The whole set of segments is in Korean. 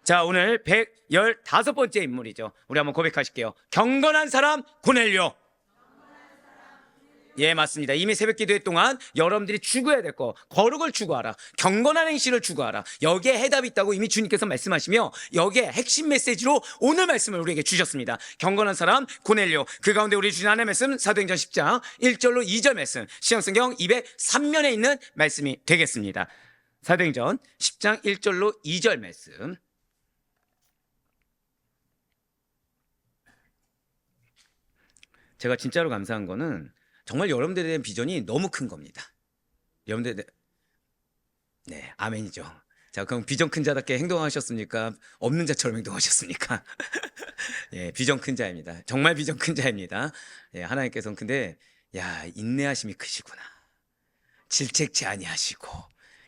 자, 오늘 115번째 인물이죠. 우리 한번 고백하실게요. 경건한 사람 고넬료. 예, 맞습니다. 이미 새벽 기도회 동안 여러분들이 추구해야 될 거, 거룩을 추구하라, 경건한 행실을 추구하라, 여기에 해답이 있다고 이미 주님께서 말씀하시며 여기에 핵심 메시지로 오늘 말씀을 우리에게 주셨습니다. 경건한 사람 고넬료. 그 가운데 우리 주신 하나님의 말씀 사도행전 10장 1절로 2절 말씀, 신약성경 203면에 있는 말씀이 되겠습니다. 사도행전 10장 1절로 2절 말씀. 제가 진짜로 감사한 거는 정말 여러분들에 대한 비전이 너무 큰 겁니다. 여러분들, 네, 아멘이죠. 자, 그럼 비전 큰 자답게 행동하셨습니까? 없는 자처럼 행동하셨습니까? 예, 비전 큰 자입니다. 정말 비전 큰 자입니다. 예, 하나님께서는 근데, 야, 인내하심이 크시구나. 질책치 아니하시고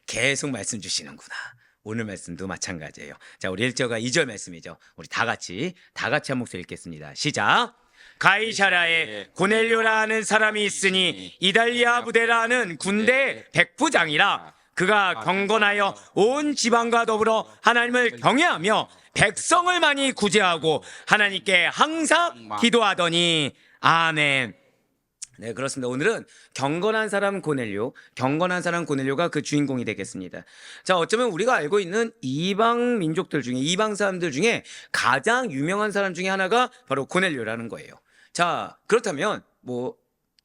계속 말씀 주시는구나. 오늘 말씀도 마찬가지예요. 자, 우리 1절과 2절 말씀이죠. 우리 다 같이 한 목소리 읽겠습니다. 시작. 가이사랴에 고넬료라는 사람이 있으니 이달리아 부대라는 군대 백부장이라. 그가 경건하여 온 지방과 더불어 하나님을 경외하며 백성을 많이 구제하고 하나님께 항상 기도하더니. 아멘. 네, 그렇습니다. 오늘은 경건한 사람 고넬료가 그 주인공이 되겠습니다. 자, 어쩌면 우리가 알고 있는 이방 민족들 중에, 이방 사람들 중에 가장 유명한 사람 중에 하나가 바로 고넬료라는 거예요. 자, 그렇다면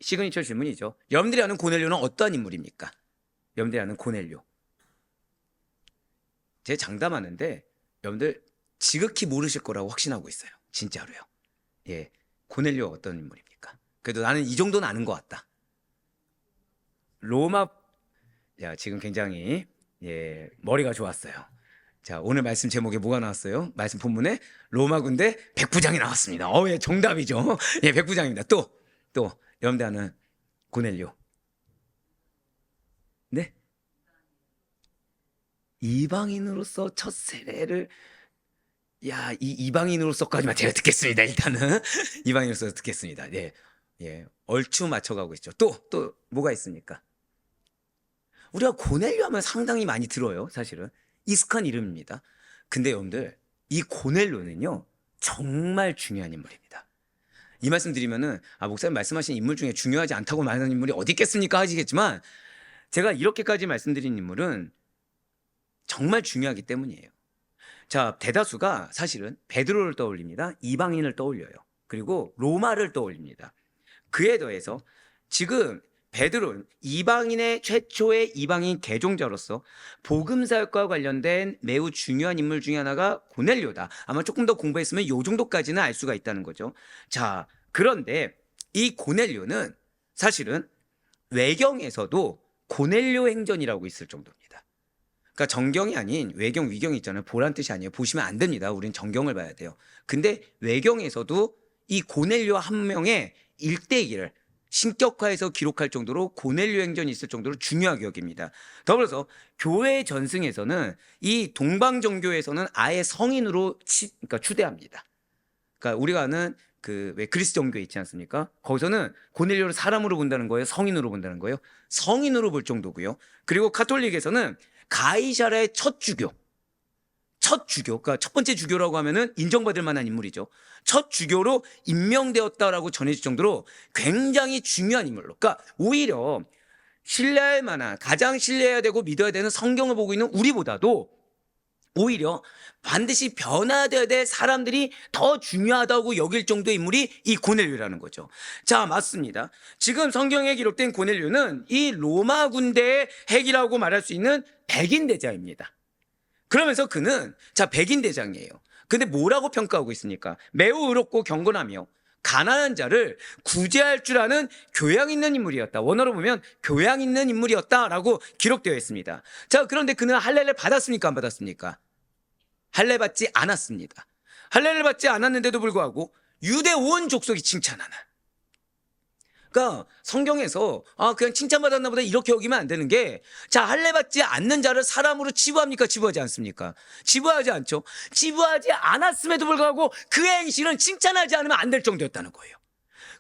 시그니처 질문이죠. 여러분들이 아는 고넬료는 어떠한 인물입니까? 여러분들이 아는 고넬료. 제 장담하는데 여러분들 지극히 모르실 거라고 확신하고 있어요. 진짜로요. 예, 고넬료 어떤 인물입니까? 그래도 나는 이 정도는 아는 것 같다. 로마, 야, 지금 굉장히, 머리가 좋았어요. 자, 오늘 말씀 제목에 뭐가 나왔어요? 말씀 본문에 로마 군대 백부장이 나왔습니다. 예, 정답이죠. 예, 백부장입니다. 또, 여러분들 아는 고넬료. 네? 이방인으로서 첫 세례를, 야, 이 이방인으로서까지만 제가 듣겠습니다. 일단은. 이방인으로서 듣겠습니다. 예, 얼추 맞춰가고 있죠. 또 뭐가 있습니까? 우리가 고넬료 하면 상당히 많이 들어요. 사실은 익숙한 이름입니다. 근데 여러분들, 이 고넬료는요 정말 중요한 인물입니다. 이 말씀 드리면은 목사님 말씀하신 인물 중에 중요하지 않다고 말하는 인물이 어디 있겠습니까 하시겠지만, 제가 이렇게까지 말씀드린 인물은 정말 중요하기 때문이에요. 자, 대다수가 사실은 베드로를 떠올립니다. 이방인을 떠올려요. 그리고 로마를 떠올립니다. 그에 더해서 지금 베드로는 이방인의 최초의 이방인 개종자로서 복음 사역과 관련된 매우 중요한 인물 중에 하나가 고넬료다. 아마 조금 더 공부했으면 이 정도까지는 알 수가 있다는 거죠. 자, 그런데 이 고넬료는 사실은 외경에서도 고넬료 행전이라고 있을 정도입니다. 그러니까 정경이 아닌 외경, 위경이 있잖아요. 보란 뜻이 아니에요. 보시면 안 됩니다. 우린 정경을 봐야 돼요. 근데 외경에서도 이 고넬료 한 명의 일대기를 신격화해서 기록할 정도로 고넬료 행전이 있을 정도로 중요하게 여깁니다. 더불어서 교회 전승에서는 이 동방정교에서는 아예 성인으로 그러니까 추대합니다. 그러니까 우리가 아는 왜 그리스 정교회 있지 않습니까? 거기서는 고넬료를 사람으로 본다는 거예요? 성인으로 본다는 거예요? 성인으로 볼 정도고요. 그리고 카톨릭에서는 가이사랴의 첫 주교, 그러니까 첫 번째 주교라고 하면은 인정받을 만한 인물이죠. 첫 주교로 임명되었다라고 전해질 정도로 굉장히 중요한 인물로. 그러니까 오히려 신뢰할 만한, 가장 신뢰해야 되고 믿어야 되는 성경을 보고 있는 우리보다도 오히려 반드시 변화되어야 될 사람들이 더 중요하다고 여길 정도의 인물이 이 고넬료라는 거죠. 자, 맞습니다. 지금 성경에 기록된 고넬료는 이 로마 군대의 핵이라고 말할 수 있는 백인 대장입니다. 그러면서 그는 백인 대장이에요. 근데 뭐라고 평가하고 있습니까? 매우 의롭고 경건하며 가난한 자를 구제할 줄 아는 교양 있는 인물이었다. 원어로 보면 교양 있는 인물이었다라고 기록되어 있습니다. 자, 그런데 그는 할례를 받았습니까? 안 받았습니까? 할례 받지 않았습니다. 할례를 받지 않았는데도 불구하고 유대 온 족속이 칭찬하는. 그러니까 성경에서 그냥 칭찬받았나 보다 이렇게 여기면 안 되는 게, 자, 할례 받지 않는 자를 사람으로 치부합니까? 치부하지 않습니까? 치부하지 않죠. 치부하지 않았음에도 불구하고 그의 행실은 칭찬하지 않으면 안 될 정도였다는 거예요.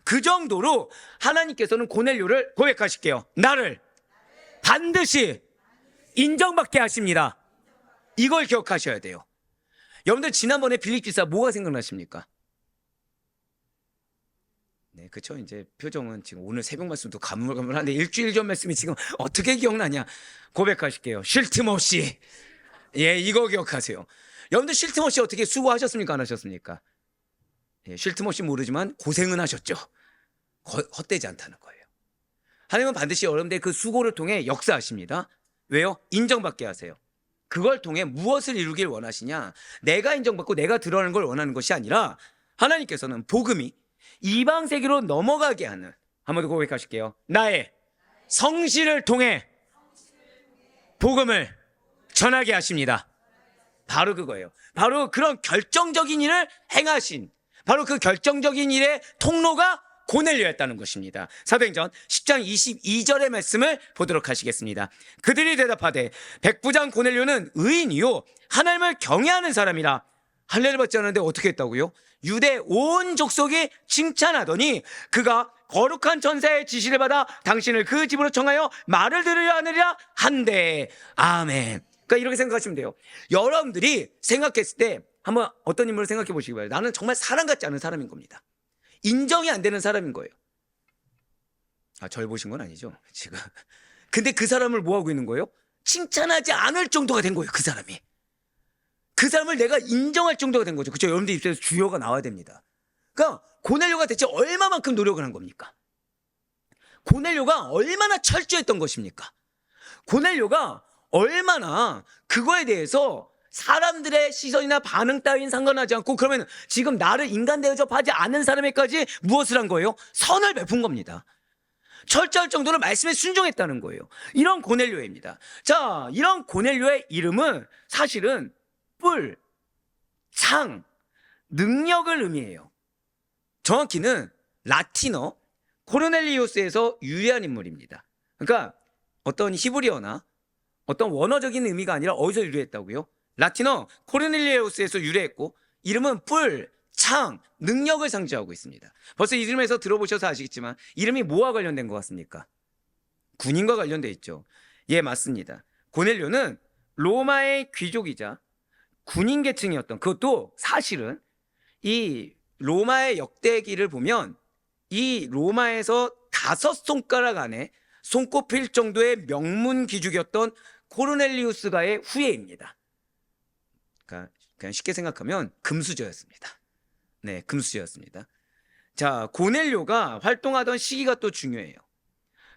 그 정도로 하나님께서는 고넬료를 고백하실게요. 나를 반드시 인정받게 하십니다. 이걸 기억하셔야 돼요. 여러분들 지난번에 빌립 기사 뭐가 생각나십니까? 네, 그렇죠. 이제 표정은 지금 오늘 새벽 말씀도 가물가물한데 일주일 전 말씀이 지금 어떻게 기억나냐? 고백하실게요. 쉴 틈 없이. 예, 이거 기억하세요. 여러분들 쉴 틈 없이 어떻게 수고하셨습니까? 안 하셨습니까? 예, 쉴 틈 없이 모르지만 고생은 하셨죠. 헛되지 않다는 거예요. 하나님은 반드시 여러분들 그 수고를 통해 역사하십니다. 왜요? 인정받게 하세요. 그걸 통해 무엇을 이루길 원하시냐? 내가 인정받고 내가 드러나는 걸 원하는 것이 아니라 하나님께서는 복음이 이방 세계로 넘어가게 하는, 한번 더 고백하실게요. 나의 성실을 통해 복음을 전하게 하십니다. 바로 그거예요. 바로 그런 결정적인 일을 행하신, 바로 그 결정적인 일의 통로가 고넬료였다는 것입니다. 사도행전 10장 22절의 말씀을 보도록 하시겠습니다. 그들이 대답하되 백부장 고넬료는 의인이요 하나님을 경외하는 사람이라 할례를 받지 않았는데 어떻게 했다고요? 유대 온 족속이 칭찬하더니 그가 거룩한 천사의 지시를 받아 당신을 그 집으로 청하여 말을 들으려 하느니라 한대. 아멘. 그러니까 이렇게 생각하시면 돼요. 여러분들이 생각했을 때 한번 어떤 인물을 생각해 보시기 바랍니다. 나는 정말 사람 같지 않은 사람인 겁니다. 인정이 안 되는 사람인 거예요. 절 보신 건 아니죠 지금. 근데 그 사람을 뭐 하고 있는 거예요? 칭찬하지 않을 정도가 된 거예요. 그 사람이. 그 사람을 내가 인정할 정도가 된 거죠. 그렇죠? 여러분들 입장에서 주요가 나와야 됩니다. 그러니까 고넬료가 대체 얼마만큼 노력을 한 겁니까? 고넬료가 얼마나 철저했던 것입니까? 고넬료가 얼마나 그거에 대해서 사람들의 시선이나 반응 따윈 상관하지 않고, 그러면 지금 나를 인간 대접하지 않은 사람에게까지 무엇을 한 거예요? 선을 베푼 겁니다. 철저할 정도로 말씀에 순종했다는 거예요. 이런 고넬료입니다. 자, 이런 고넬료의 이름은 사실은 뿔, 창, 능력을 의미해요. 정확히는 라틴어 코르넬리우스에서 유래한 인물입니다. 그러니까 어떤 히브리어나 어떤 원어적인 의미가 아니라 어디서 유래했다고요? 라틴어 코르넬리우스에서 유래했고, 이름은 뿔, 창, 능력을 상징하고 있습니다. 벌써 이 이름에서 들어보셔서 아시겠지만 이름이 뭐와 관련된 것 같습니까? 군인과 관련돼 있죠. 예, 맞습니다. 고넬료는 로마의 귀족이자 군인 계층이었던, 그것도 사실은 이 로마의 역대기를 보면 이 로마에서 5손가락 안에 손꼽힐 정도의 명문 귀족이었던 코르넬리우스가의 후예입니다. 그러니까 그냥 쉽게 생각하면 금수저였습니다. 네, 금수저였습니다. 자, 고넬료가 활동하던 시기가 또 중요해요.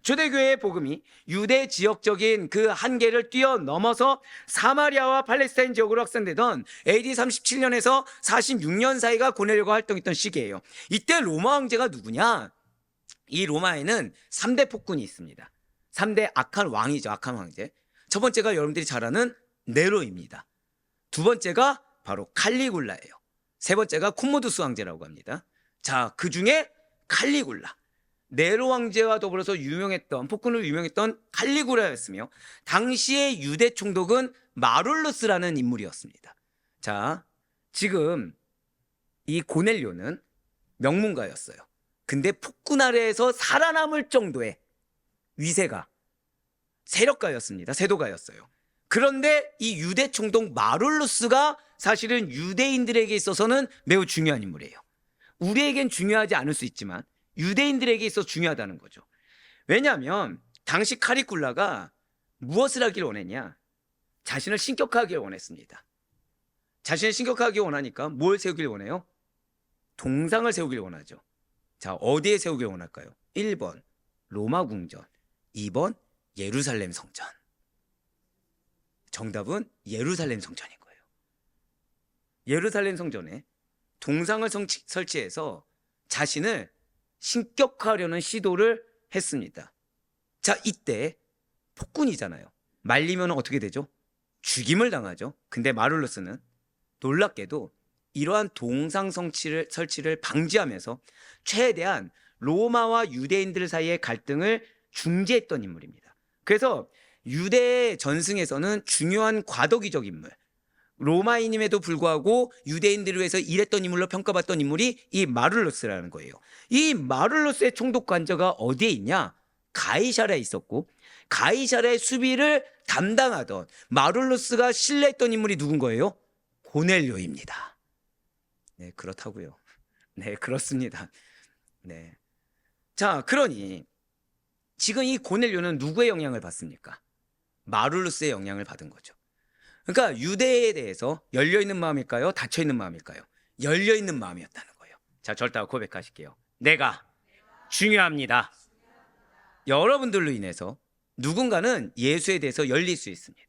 초대교회의 복음이 유대 지역적인 그 한계를 뛰어넘어서 사마리아와 팔레스타인 지역으로 확산되던 AD 37년에서 46년 사이가 고넬료가 활동했던 시기예요. 이때 로마 황제가 누구냐? 이 로마에는 3대 폭군이 있습니다. 3대 악한 왕이죠. 악한 황제. 첫 번째가 여러분들이 잘 아는 네로입니다. 두 번째가 바로 칼리굴라예요. 세 번째가 콤모두스 황제라고 합니다. 자, 그 중에 칼리굴라, 네로 황제와 더불어서 유명했던, 폭군으로 유명했던 칼리굴라였으며, 당시의 유대 총독은 마룰루스라는 인물이었습니다. 자, 지금 이 고넬료는 명문가였어요. 근데 폭군 아래에서 살아남을 정도의 위세가, 세력가였습니다. 세도가였어요. 그런데 이 유대 총독 마룰루스가 사실은 유대인들에게 있어서는 매우 중요한 인물이에요. 우리에겐 중요하지 않을 수 있지만 유대인들에게 있어서 중요하다는 거죠. 왜냐하면 당시 카리굴라가 무엇을 하길 원했냐? 자신을 신격화하길 원했습니다. 자신을 신격화하길 원하니까 뭘 세우길 원해요? 동상을 세우길 원하죠. 자, 어디에 세우길 원할까요? 1번 로마 궁전, 2번 예루살렘 성전. 정답은 예루살렘 성전인 거예요. 예루살렘 성전에 동상을 설치해서 자신을 신격화하려는 시도를 했습니다. 자, 이때 폭군이잖아요. 말리면 어떻게 되죠? 죽임을 당하죠. 근데 마룰루스는 놀랍게도 이러한 동상 설치를 방지하면서 최대한 로마와 유대인들 사이의 갈등을 중재했던 인물입니다. 그래서 유대 전승에서는 중요한 과도기적 인물, 로마인임에도 불구하고 유대인들을 위해서 일했던 인물로 평가받던 인물이 이 마룰루스라는 거예요. 이 마룰루스의 총독 관저가 어디에 있냐? 가이사랴에 있었고, 가이사랴의 수비를 담당하던 마룰루스가 신뢰했던 인물이 누군 거예요? 고넬료입니다. 네, 그렇다고요. 네, 그렇습니다. 네. 자, 그러니 지금 이 고넬료는 누구의 영향을 받습니까? 마룰루스의 영향을 받은 거죠. 그러니까 유대에 대해서 열려있는 마음일까요? 닫혀있는 마음일까요? 열려있는 마음이었다는 거예요. 자, 절대 고백하실게요. 내가 중요합니다. 여러분들로 인해서 누군가는 예수에 대해서 열릴 수 있습니다.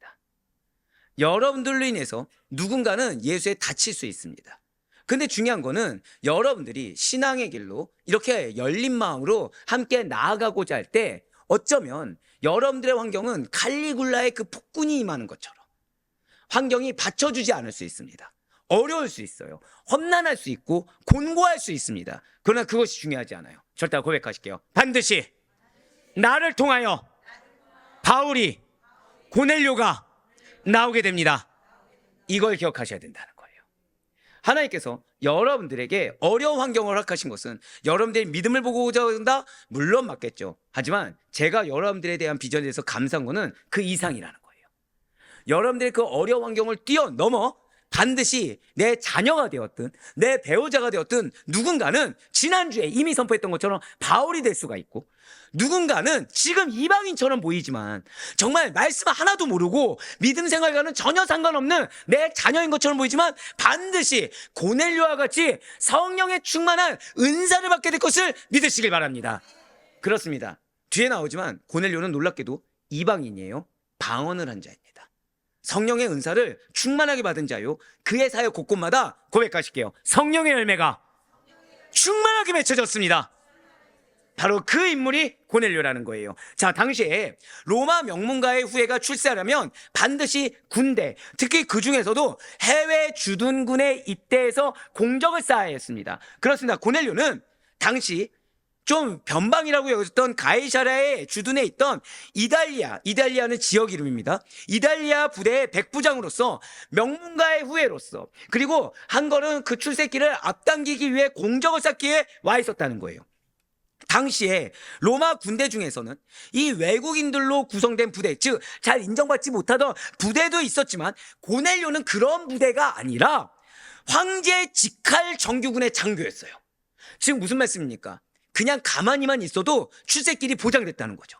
여러분들로 인해서 누군가는 예수에 닫힐 수 있습니다. 근데 중요한 거는 여러분들이 신앙의 길로 이렇게 열린 마음으로 함께 나아가고자 할 때 어쩌면 여러분들의 환경은 칼리굴라의 그 폭군이 임하는 것처럼 환경이 받쳐주지 않을 수 있습니다. 어려울 수 있어요. 험난할 수 있고 곤고할 수 있습니다. 그러나 그것이 중요하지 않아요. 절대 고백하실게요. 반드시 나를 통하여 바울이 고넬료가 나오게 됩니다. 이걸 기억하셔야 된다는 거예요. 하나님께서 여러분들에게 어려운 환경을 허락하신 것은 여러분들의 믿음을 보고자 한다? 물론 맞겠죠. 하지만 제가 여러분들에 대한 비전에 대해서 감사한 거는 그 이상이라는 거예요. 여러분들의 그 어려운 환경을 뛰어넘어 반드시 내 자녀가 되었든 내 배우자가 되었든 누군가는 지난주에 이미 선포했던 것처럼 바울이 될 수가 있고, 누군가는 지금 이방인처럼 보이지만 정말 말씀 하나도 모르고 믿음 생활과는 전혀 상관없는 내 자녀인 것처럼 보이지만 반드시 고넬료와 같이 성령의 충만한 은사를 받게 될 것을 믿으시길 바랍니다. 그렇습니다. 뒤에 나오지만 고넬료는 놀랍게도 이방인이에요. 방언을 한 자입니다. 성령의 은사를 충만하게 받은 자요, 그의 사역 곳곳마다 고백하실게요. 성령의 열매가 충만하게 맺혀졌습니다. 바로 그 인물이 고넬료라는 거예요. 자, 당시에 로마 명문가의 후예가 출세하려면 반드시 군대, 특히 그 중에서도 해외 주둔군에 입대해서 공적을 쌓아야 했습니다. 그렇습니다. 고넬료는 당시 좀 변방이라고 여겼던 가이사랴의 주둔에 있던 이달리아는 지역 이름입니다. 이달리아 부대의 백부장으로서 명문가의 후예로서, 그리고 한 걸음 그 출세길을 앞당기기 위해 공적을 쌓기 위해 와 있었다는 거예요. 당시에 로마 군대 중에서는 이 외국인들로 구성된 부대, 즉 잘 인정받지 못하던 부대도 있었지만 고넬료는 그런 부대가 아니라 황제 직할 정규군의 장교였어요. 지금 무슨 말씀입니까? 그냥 가만히만 있어도 출세길이 보장됐다는 거죠.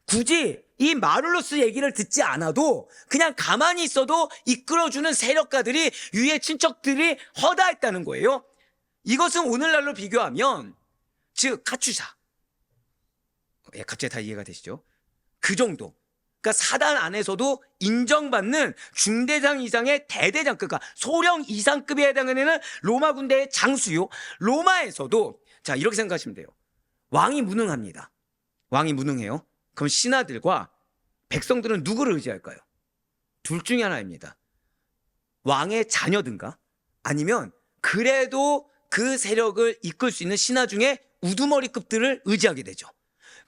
굳이 이 마룰루스 얘기를 듣지 않아도 그냥 가만히 있어도 이끌어주는 세력가들이, 위의 친척들이 허다했다는 거예요. 이것은 오늘날로 비교하면, 즉 카츄샤, 갑자기 다 이해가 되시죠? 그 정도. 그러니까 사단 안에서도 인정받는 중대장 이상의 대대장, 그러니까 소령 이상급에 해당하는 로마 군대의 장수요. 로마에서도 자, 이렇게 생각하시면 돼요. 왕이 무능합니다. 왕이 무능해요. 그럼 신하들과 백성들은 누구를 의지할까요? 둘 중에 하나입니다. 왕의 자녀든가 아니면 그래도 그 세력을 이끌 수 있는 신하 중에 우두머리급들을 의지하게 되죠.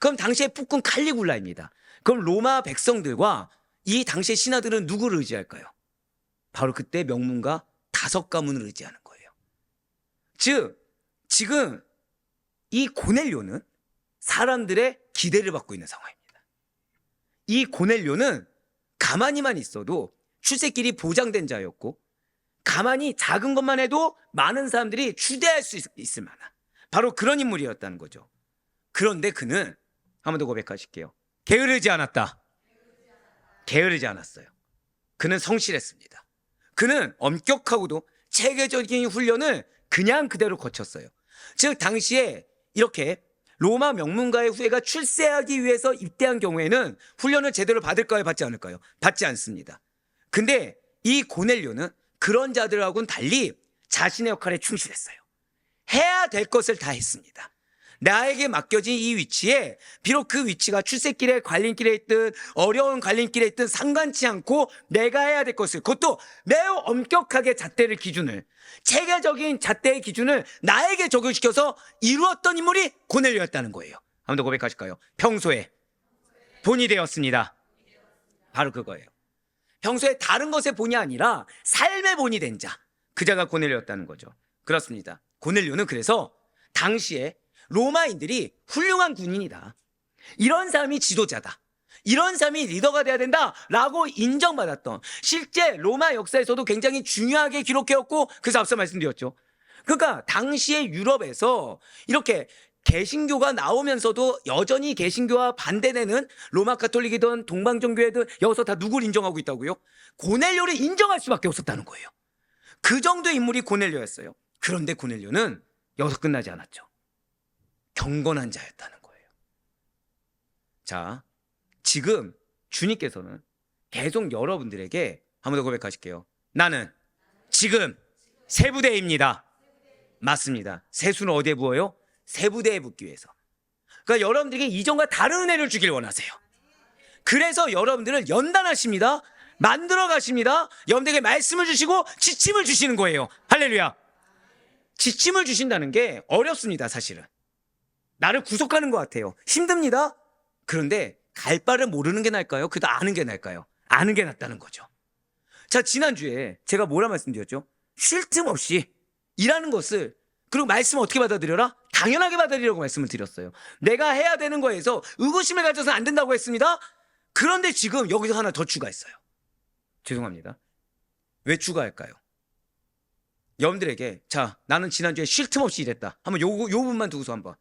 그럼 당시의 폭군 칼리굴라입니다. 그럼 로마 백성들과 이 당시의 신하들은 누구를 의지할까요? 바로 그때 명문가 5가문을 의지하는 거예요. 즉 지금 이 고넬료는 사람들의 기대를 받고 있는 상황입니다. 이 고넬료는 가만히만 있어도 출세길이 보장된 자였고, 가만히 작은 것만 해도 많은 사람들이 추대할 수 있을 만한 바로 그런 인물이었다는 거죠. 그런데 그는, 한 번 더 고백하실게요. 게으르지 않았다. 게으르지 않았어요. 그는 성실했습니다. 그는 엄격하고도 체계적인 훈련을 그냥 그대로 거쳤어요. 즉 당시에 이렇게 로마 명문가의 후예가 출세하기 위해서 입대한 경우에는 훈련을 제대로 받을까요? 받지 않을까요? 받지 않습니다. 근데 이 고넬료는 그런 자들하고는 달리 자신의 역할에 충실했어요. 해야 될 것을 다 했습니다. 나에게 맡겨진 이 위치에, 비록 그 위치가 출세길에 관림길에 있든 어려운 관림길에 있든 상관치 않고 내가 해야 될 것을, 그것도 매우 엄격하게 잣대를 기준을, 체계적인 잣대의 기준을 나에게 적용시켜서 이루었던 인물이 고넬료였다는 거예요. 한 번 더 고백하실까요? 평소에 본이 되었습니다. 바로 그거예요. 평소에 다른 것에 본이 아니라 삶의 본이 된 자, 그 자가 고넬료였다는 거죠. 그렇습니다. 고넬료는 그래서 당시에 로마인들이 훌륭한 군인이다, 이런 사람이 지도자다, 이런 사람이 리더가 돼야 된다라고 인정받았던, 실제 로마 역사에서도 굉장히 중요하게 기록해왔고, 그래서 앞서 말씀드렸죠. 그러니까 당시의 유럽에서 이렇게 개신교가 나오면서도 여전히 개신교와 반대되는 로마 가톨릭이든 동방종교회든 여기서 다 누구를 인정하고 있다고요? 고넬료를 인정할 수밖에 없었다는 거예요. 그 정도의 인물이 고넬료였어요. 그런데 고넬료는 여기서 끝나지 않았죠. 경건한 자였다는 거예요. 자, 지금 주님께서는 계속 여러분들에게 한 번 더 고백하실게요. 나는 지금 세부대입니다. 맞습니다. 세수는 어디에 부어요? 세부대에 붓기 위해서. 그러니까 여러분들에게 이전과 다른 은혜를 주길 원하세요. 그래서 여러분들을 연단하십니다. 만들어 가십니다. 여러분들에게 말씀을 주시고 지침을 주시는 거예요. 할렐루야. 지침을 주신다는 게 어렵습니다. 사실은 나를 구속하는 것 같아요. 힘듭니다. 그런데 갈 바를 모르는 게 나을까요? 그래도 아는 게 나을까요? 아는 게 낫다는 거죠. 자, 지난주에 제가 뭐라 말씀드렸죠? 쉴 틈 없이 일하는 것을, 그리고 말씀을 어떻게 받아들여라? 당연하게 받아들이라고 말씀을 드렸어요. 내가 해야 되는 거에서 의구심을 가져서는 안 된다고 했습니다. 그런데 지금 여기서 하나 더 추가했어요. 죄송합니다. 왜 추가할까요? 여러분들에게, 자, 나는 지난주에 쉴 틈 없이 일했다. 한번 요 부분만 두고서 한번.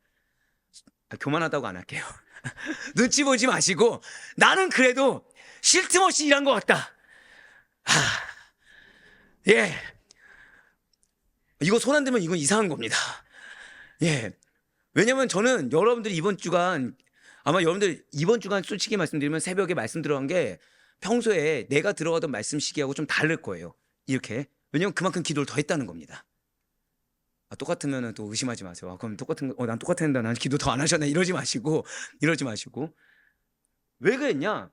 교만하다고 안 할게요. 눈치 보지 마시고, 나는 그래도 쉴 틈 없이 일한 것 같다. 예. 이거 손 안 대면 이건 이상한 겁니다. 예. 왜냐면 저는 여러분들이 이번 주간, 아마 여러분들 이번 주간 솔직히 말씀드리면 새벽에 말씀 들어간 게 평소에 내가 들어가던 말씀 시기하고 좀 다를 거예요. 이렇게. 왜냐면 그만큼 기도를 더 했다는 겁니다. 똑같으면 또 의심하지 마세요. 그럼 난 똑같았는데 난 기도 더 안 하셨네. 이러지 마시고. 왜 그랬냐?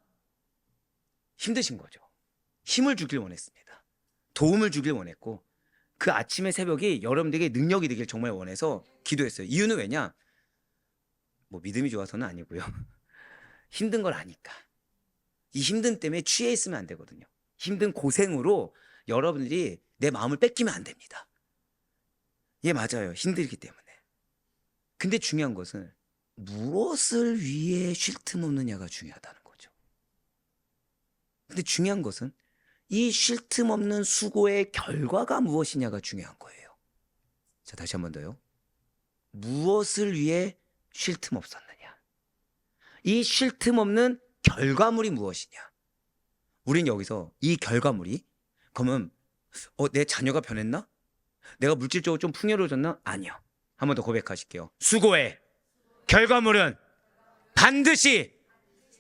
힘드신 거죠. 힘을 주길 원했습니다. 도움을 주길 원했고, 그 아침의 새벽이 여러분들에게 능력이 되길 정말 원해서 기도했어요. 이유는 왜냐? 뭐 믿음이 좋아서는 아니고요. 힘든 걸 아니까. 이 힘든 때문에 취해 있으면 안 되거든요. 힘든 고생으로 여러분들이 내 마음을 뺏기면 안 됩니다. 예, 맞아요. 힘들기 때문에. 근데 중요한 것은 무엇을 위해 쉴 틈 없느냐가 중요하다는 거죠. 근데 중요한 것은 이 쉴 틈 없는 수고의 결과가 무엇이냐가 중요한 거예요. 자, 다시 한 번 더요. 무엇을 위해 쉴 틈 없었느냐? 이 쉴 틈 없는 결과물이 무엇이냐? 우린 여기서 이 결과물이, 그러면 내 자녀가 변했나? 내가 물질적으로 좀 풍요로워졌나? 아니요. 한 번 더 고백하실게요. 수고의 결과물은 반드시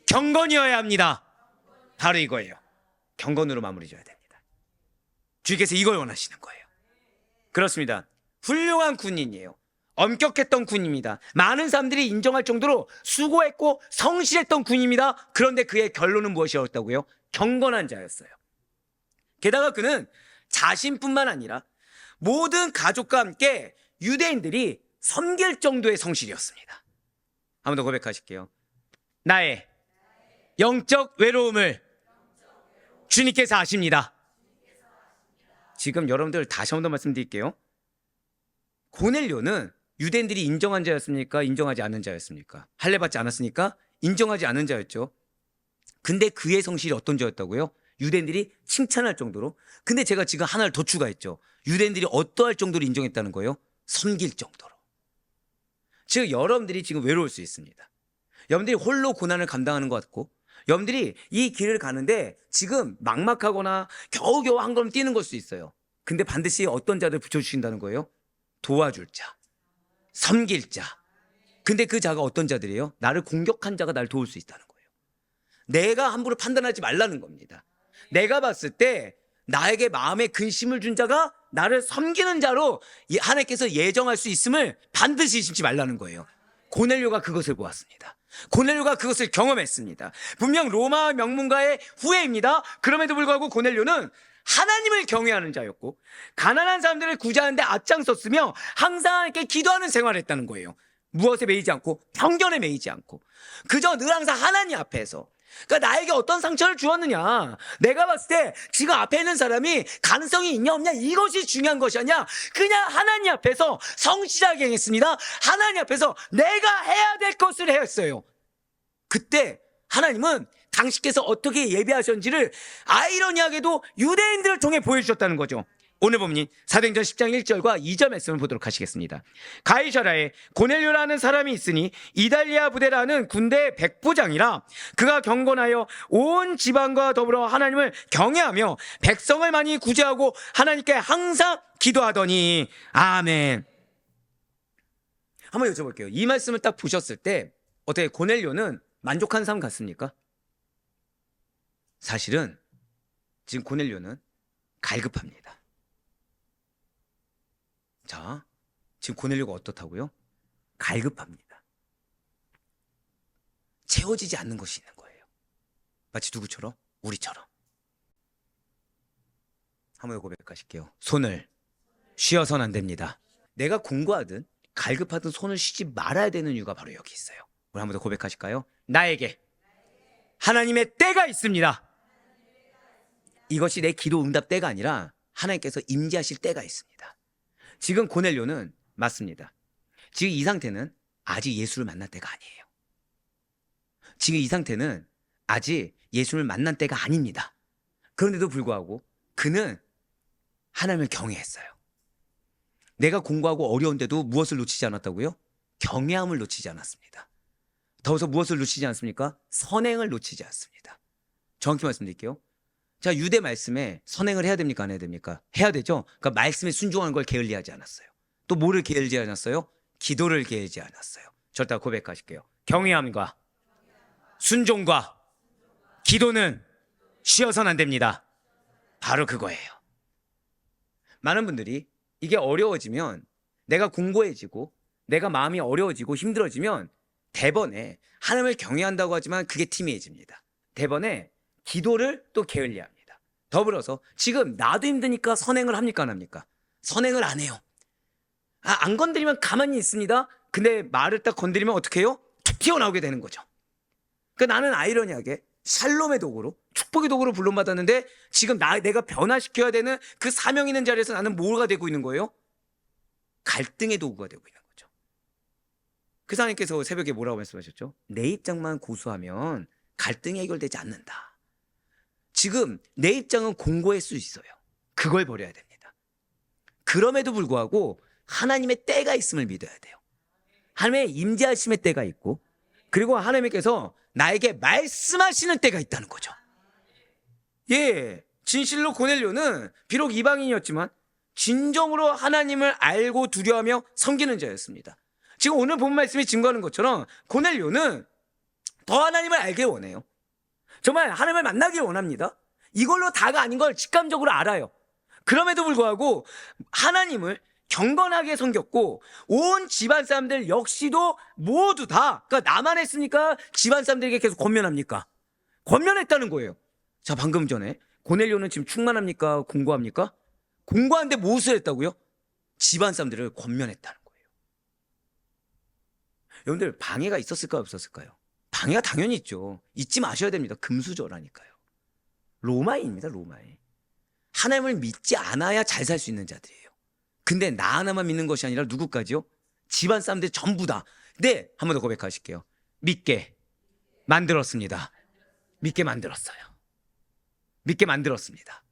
경건이어야 합니다. 바로 이거예요. 경건으로 마무리 줘야 됩니다. 주님께서 이걸 원하시는 거예요. 그렇습니다. 훌륭한 군인이에요. 엄격했던 군입니다. 많은 사람들이 인정할 정도로 수고했고 성실했던 군입니다. 그런데 그의 결론은 무엇이었다고요? 경건한 자였어요. 게다가 그는 자신뿐만 아니라 모든 가족과 함께 유대인들이 섬길 정도의 성실이었습니다. 한 번 더 고백하실게요. 나의 영적 외로움을 주님께서 아십니다. 지금 여러분들 다시 한 번 더 말씀드릴게요. 고넬료는 유대인들이 인정한 자였습니까? 인정하지 않는 자였습니까? 할례받지 않았으니까 인정하지 않는 자였죠. 근데 그의 성실이 어떤 자였다고요? 유대인들이 칭찬할 정도로. 근데 제가 지금 하나를 더 추가했죠. 유대인들이 어떠할 정도로 인정했다는 거예요? 섬길 정도로. 즉 여러분들이 지금 외로울 수 있습니다. 여러분들이 홀로 고난을 감당하는 것 같고, 여러분들이 이 길을 가는데 지금 막막하거나 겨우겨우 한 걸음 뛰는 걸 수 있어요. 근데 반드시 어떤 자들 붙여주신다는 거예요? 도와줄 자, 섬길 자. 근데 그 자가 어떤 자들이에요? 나를 공격한 자가 나를 도울 수 있다는 거예요. 내가 함부로 판단하지 말라는 겁니다. 내가 봤을 때 나에게 마음에 근심을 준 자가 나를 섬기는 자로 하나님께서 예정할 수 있음을 반드시 잊지 말라는 거예요. 고넬료가 그것을 보았습니다. 고넬료가 그것을 경험했습니다. 분명 로마 명문가의 후예입니다. 그럼에도 불구하고 고넬료는 하나님을 경외하는 자였고, 가난한 사람들을 구제하는데 앞장섰으며 항상 하나님께 기도하는 생활을 했다는 거예요. 무엇에 매이지 않고, 편견에 매이지 않고, 그저 늘 항상 하나님 앞에서. 그러니까 나에게 어떤 상처를 주었느냐, 내가 봤을 때 지금 앞에 있는 사람이 가능성이 있냐 없냐, 이것이 중요한 것이 아니야. 그냥 하나님 앞에서 성실하게 행했습니다. 하나님 앞에서 내가 해야 될 것을 했어요. 그때 하나님은 당신께서 어떻게 예배하셨는지를 아이러니하게도 유대인들을 통해 보여주셨다는 거죠. 오늘 본문 사도행전 10장 1절과 2절 말씀을 보도록 하시겠습니다. 가이사라에 고넬료라는 사람이 있으니 이달리아 부대라는 군대의 백부장이라. 그가 경건하여 온 지방과 더불어 하나님을 경외하며 백성을 많이 구제하고 하나님께 항상 기도하더니. 아멘. 한번 여쭤볼게요. 이 말씀을 딱 보셨을 때 어떻게 고넬료는 만족한 사람 같습니까? 사실은 지금 고넬료는 갈급합니다. 자, 지금 고넬료가 어떻다고요? 갈급합니다. 채워지지 않는 것이 있는 거예요. 마치 누구처럼? 우리처럼. 한번 고백하실게요. 손을 쉬어서는 안 됩니다. 내가 공부하든 갈급하든 손을 쉬지 말아야 되는 이유가 바로 여기 있어요. 우리 한번 더 고백하실까요? 나에게 하나님의 때가 있습니다. 이것이 내 기도 응답 때가 아니라 하나님께서 임재하실 때가 있습니다. 지금 고넬료는 맞습니다. 지금 이 상태는 아직 예수를 만날 때가 아니에요. 지금 이 상태는 아직 예수를 만난 때가 아닙니다. 그런데도 불구하고 그는 하나님을 경외했어요. 내가 공부하고 어려운데도 무엇을 놓치지 않았다고요? 경외함을 놓치지 않았습니다. 더워서 무엇을 놓치지 않습니까? 선행을 놓치지 않습니다. 정확히 말씀드릴게요. 자, 유대 말씀에 선행을 해야 됩니까? 안 해야 됩니까? 해야 되죠. 그러니까 말씀에 순종하는 걸 게을리하지 않았어요. 또 뭐를 게을리하지 않았어요? 기도를 게을리하지 않았어요. 저를 고백하실게요. 경외함과 순종과 기도는 쉬어서는 안 됩니다. 바로 그거예요. 많은 분들이 이게 어려워지면, 내가 공고해지고 내가 마음이 어려워지고 힘들어지면 대번에 하나님을 경외한다고 하지만 그게 티미해집니다. 대번에 기도를 또 게을리합니다. 더불어서 지금 나도 힘드니까 선행을 합니까? 안 합니까? 선행을 안 해요. 안 건드리면 가만히 있습니다. 근데 말을 딱 건드리면 어떻게 해요? 툭 튀어나오게 되는 거죠. 그러니까 나는 아이러니하게 샬롬의 도구로, 축복의 도구로 불론받았는데 지금 내가 변화시켜야 되는 그 사명 있는 자리에서 나는 뭐가 되고 있는 거예요? 갈등의 도구가 되고 있는 거죠. 그 하나님께서 새벽에 뭐라고 말씀하셨죠? 내 입장만 고수하면 갈등이 해결되지 않는다. 지금 내 입장은 공고할 수 있어요. 그걸 버려야 됩니다. 그럼에도 불구하고 하나님의 때가 있음을 믿어야 돼요. 하나님의 임재하심의 때가 있고, 그리고 하나님께서 나에게 말씀하시는 때가 있다는 거죠. 예, 진실로 고넬료는 비록 이방인이었지만 진정으로 하나님을 알고 두려워하며 섬기는 자였습니다. 지금 오늘 본 말씀이 증거하는 것처럼 고넬료는 더 하나님을 알게 원해요. 정말 하나님을 만나길 원합니다. 이걸로 다가 아닌 걸 직감적으로 알아요. 그럼에도 불구하고 하나님을 경건하게 섬겼고, 온 집안 사람들 역시도 모두 다, 그러니까 나만 했으니까 집안 사람들에게 계속 권면합니까? 권면했다는 거예요. 자, 방금 전에 고넬료는 지금 충만합니까? 공고합니까? 공고한데 무엇을 했다고요? 집안 사람들을 권면했다는 거예요. 여러분들, 방해가 있었을까요? 없었을까요? 방해가 당연히 있죠. 잊지 마셔야 됩니다. 금수저라니까요. 로마인입니다. 로마인. 하나님을 믿지 않아야 잘 살 수 있는 자들이에요. 근데 나 하나만 믿는 것이 아니라 누구까지요? 집안 사람들 전부 다. 네, 한 번 더 고백하실게요. 믿게 만들었습니다. 믿게 만들었어요. 믿게 만들었습니다.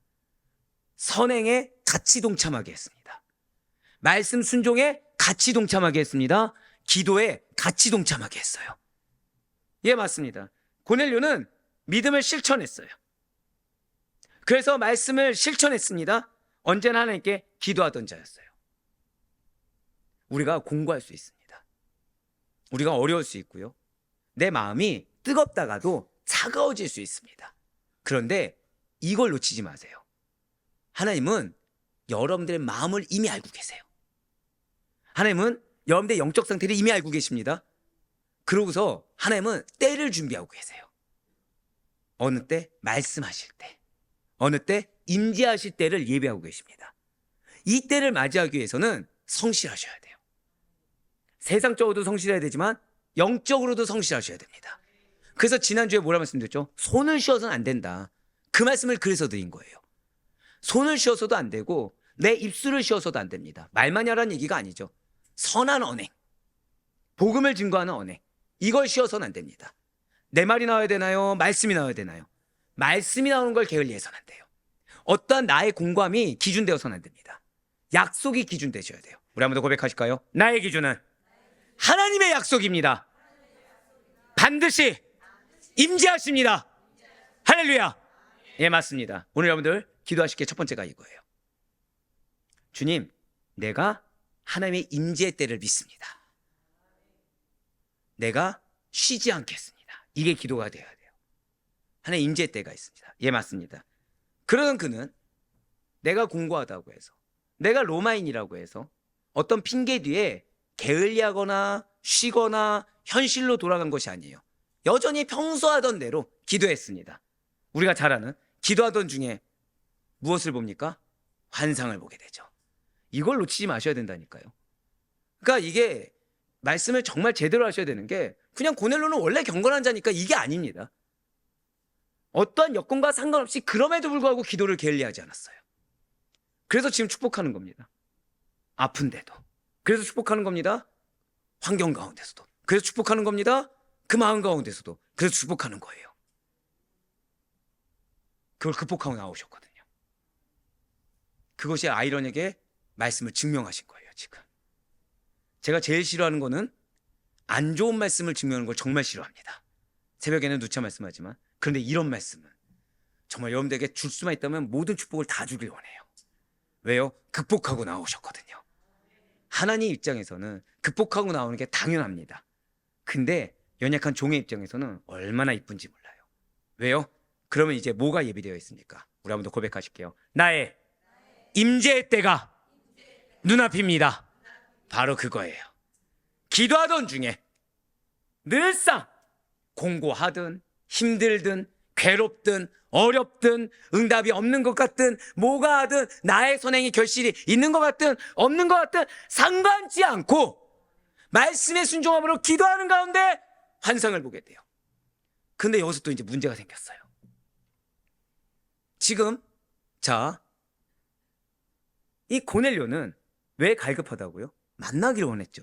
선행에 같이 동참하게 했습니다. 말씀 순종에 같이 동참하게 했습니다. 기도에 같이 동참하게 했어요. 예, 맞습니다. 고넬료는 믿음을 실천했어요. 그래서 말씀을 실천했습니다. 언제나 하나님께 기도하던 자였어요. 우리가 공부할 수 있습니다. 우리가 어려울 수 있고요. 내 마음이 뜨겁다가도 차가워질 수 있습니다. 그런데 이걸 놓치지 마세요. 하나님은 여러분들의 마음을 이미 알고 계세요. 하나님은 여러분들의 영적 상태를 이미 알고 계십니다. 그러고서 하나님은 때를 준비하고 계세요. 어느 때? 말씀하실 때. 어느 때? 임재하실 때를 예배하고 계십니다. 이 때를 맞이하기 위해서는 성실하셔야 돼요. 세상적으로도 성실해야 되지만 영적으로도 성실하셔야 됩니다. 그래서 지난주에 뭐라 말씀드렸죠? 손을 쉬어서는 안 된다. 그 말씀을 그래서 드린 거예요. 손을 쉬어서도 안 되고 내 입술을 쉬어서도 안 됩니다. 말만 하라는 얘기가 아니죠. 선한 언행, 복음을 증거하는 언행, 이걸 쉬어서는 안 됩니다. 내 말이 나와야 되나요? 말씀이 나와야 되나요? 말씀이 나오는 걸 게을리해서는 안 돼요. 어떠한 나의 공감이 기준되어서는 안 됩니다. 약속이 기준 되셔야 돼요. 우리 한번 더 고백하실까요? 나의 기준은 하나님의 약속입니다. 반드시 임재하십니다. 할렐루야. 예, 맞습니다. 오늘 여러분들 기도하실 게 첫 번째가 이거예요. 주님, 내가 하나님의 임재의 때를 믿습니다. 내가 쉬지 않겠습니다. 이게 기도가 되어야 돼요. 하나님의 임재의 때가 있습니다. 예, 맞습니다. 그러던 그는 내가 공고하다고 해서, 내가 로마인이라고 해서 어떤 핑계 뒤에 게을리하거나 쉬거나 현실로 돌아간 것이 아니에요. 여전히 평소 하던 대로 기도했습니다. 우리가 잘 아는 기도하던 중에 무엇을 봅니까? 환상을 보게 되죠. 이걸 놓치지 마셔야 된다니까요. 그러니까 이게 말씀을 정말 제대로 하셔야 되는 게, 그냥 고넬로는 원래 경건한 자니까 이게 아닙니다. 어떠한 여건과 상관없이 그럼에도 불구하고 기도를 게을리하지 않았어요. 그래서 지금 축복하는 겁니다. 아픈데도. 그래서 축복하는 겁니다. 환경 가운데서도. 그래서 축복하는 겁니다. 그 마음 가운데서도. 그래서 축복하는 거예요. 그걸 극복하고 나오셨거든요. 그것이 아이런에게 말씀을 증명하신 거예요, 지금. 제가 제일 싫어하는 거는 안 좋은 말씀을 증명하는 걸 정말 싫어합니다. 새벽에는 누차 말씀하지만, 그런데 이런 말씀은 정말 여러분들에게 줄 수만 있다면 모든 축복을 다 주길 원해요. 왜요? 극복하고 나오셨거든요. 하나님 입장에서는 극복하고 나오는 게 당연합니다. 근데 연약한 종의 입장에서는 얼마나 이쁜지 몰라요. 왜요? 그러면 이제 뭐가 예비되어 있습니까? 우리 한번 더 고백하실게요. 나의 임재의 때가 눈앞입니다. 바로 그거예요. 기도하던 중에 늘상 공고하든 힘들든 괴롭든 어렵든 응답이 없는 것 같든 뭐가 하든 나의 선행이 결실이 있는 것 같든 없는 것 같든 상관치 않고 말씀의 순종함으로 기도하는 가운데 환상을 보게 돼요. 근데 여기서 또 이제 문제가 생겼어요. 지금 이 고넬료는 왜 갈급하다고요? 만나기를 원했죠.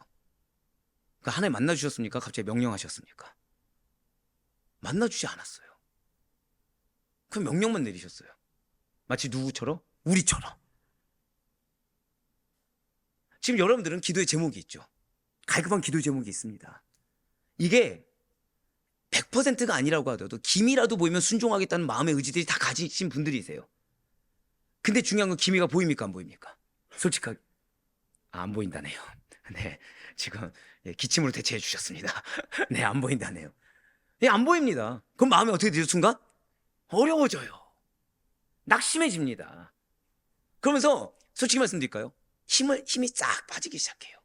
그러니까 하나님 만나주셨습니까? 갑자기 명령하셨습니까? 만나주지 않았어요. 그 명령만 내리셨어요. 마치 누구처럼? 우리처럼. 지금 여러분들은 기도의 제목이 있죠. 갈급한 기도의 제목이 있습니다. 이게 100%가 아니라고 하더라도 기미라도 보이면 순종하겠다는 마음의 의지들이 다 가지신 분들이세요. 근데 중요한 건 기미가 보입니까? 안 보입니까? 솔직하게. 안 보인다네요. 네, 지금 기침으로 대체해 주셨습니다. 네, 안 보인다네요. 안 보입니다. 그럼 마음이 어떻게 되죠? 순간? 어려워져요. 낙심해집니다. 그러면서 솔직히 말씀드릴까요? 힘이 싹 빠지기 시작해요.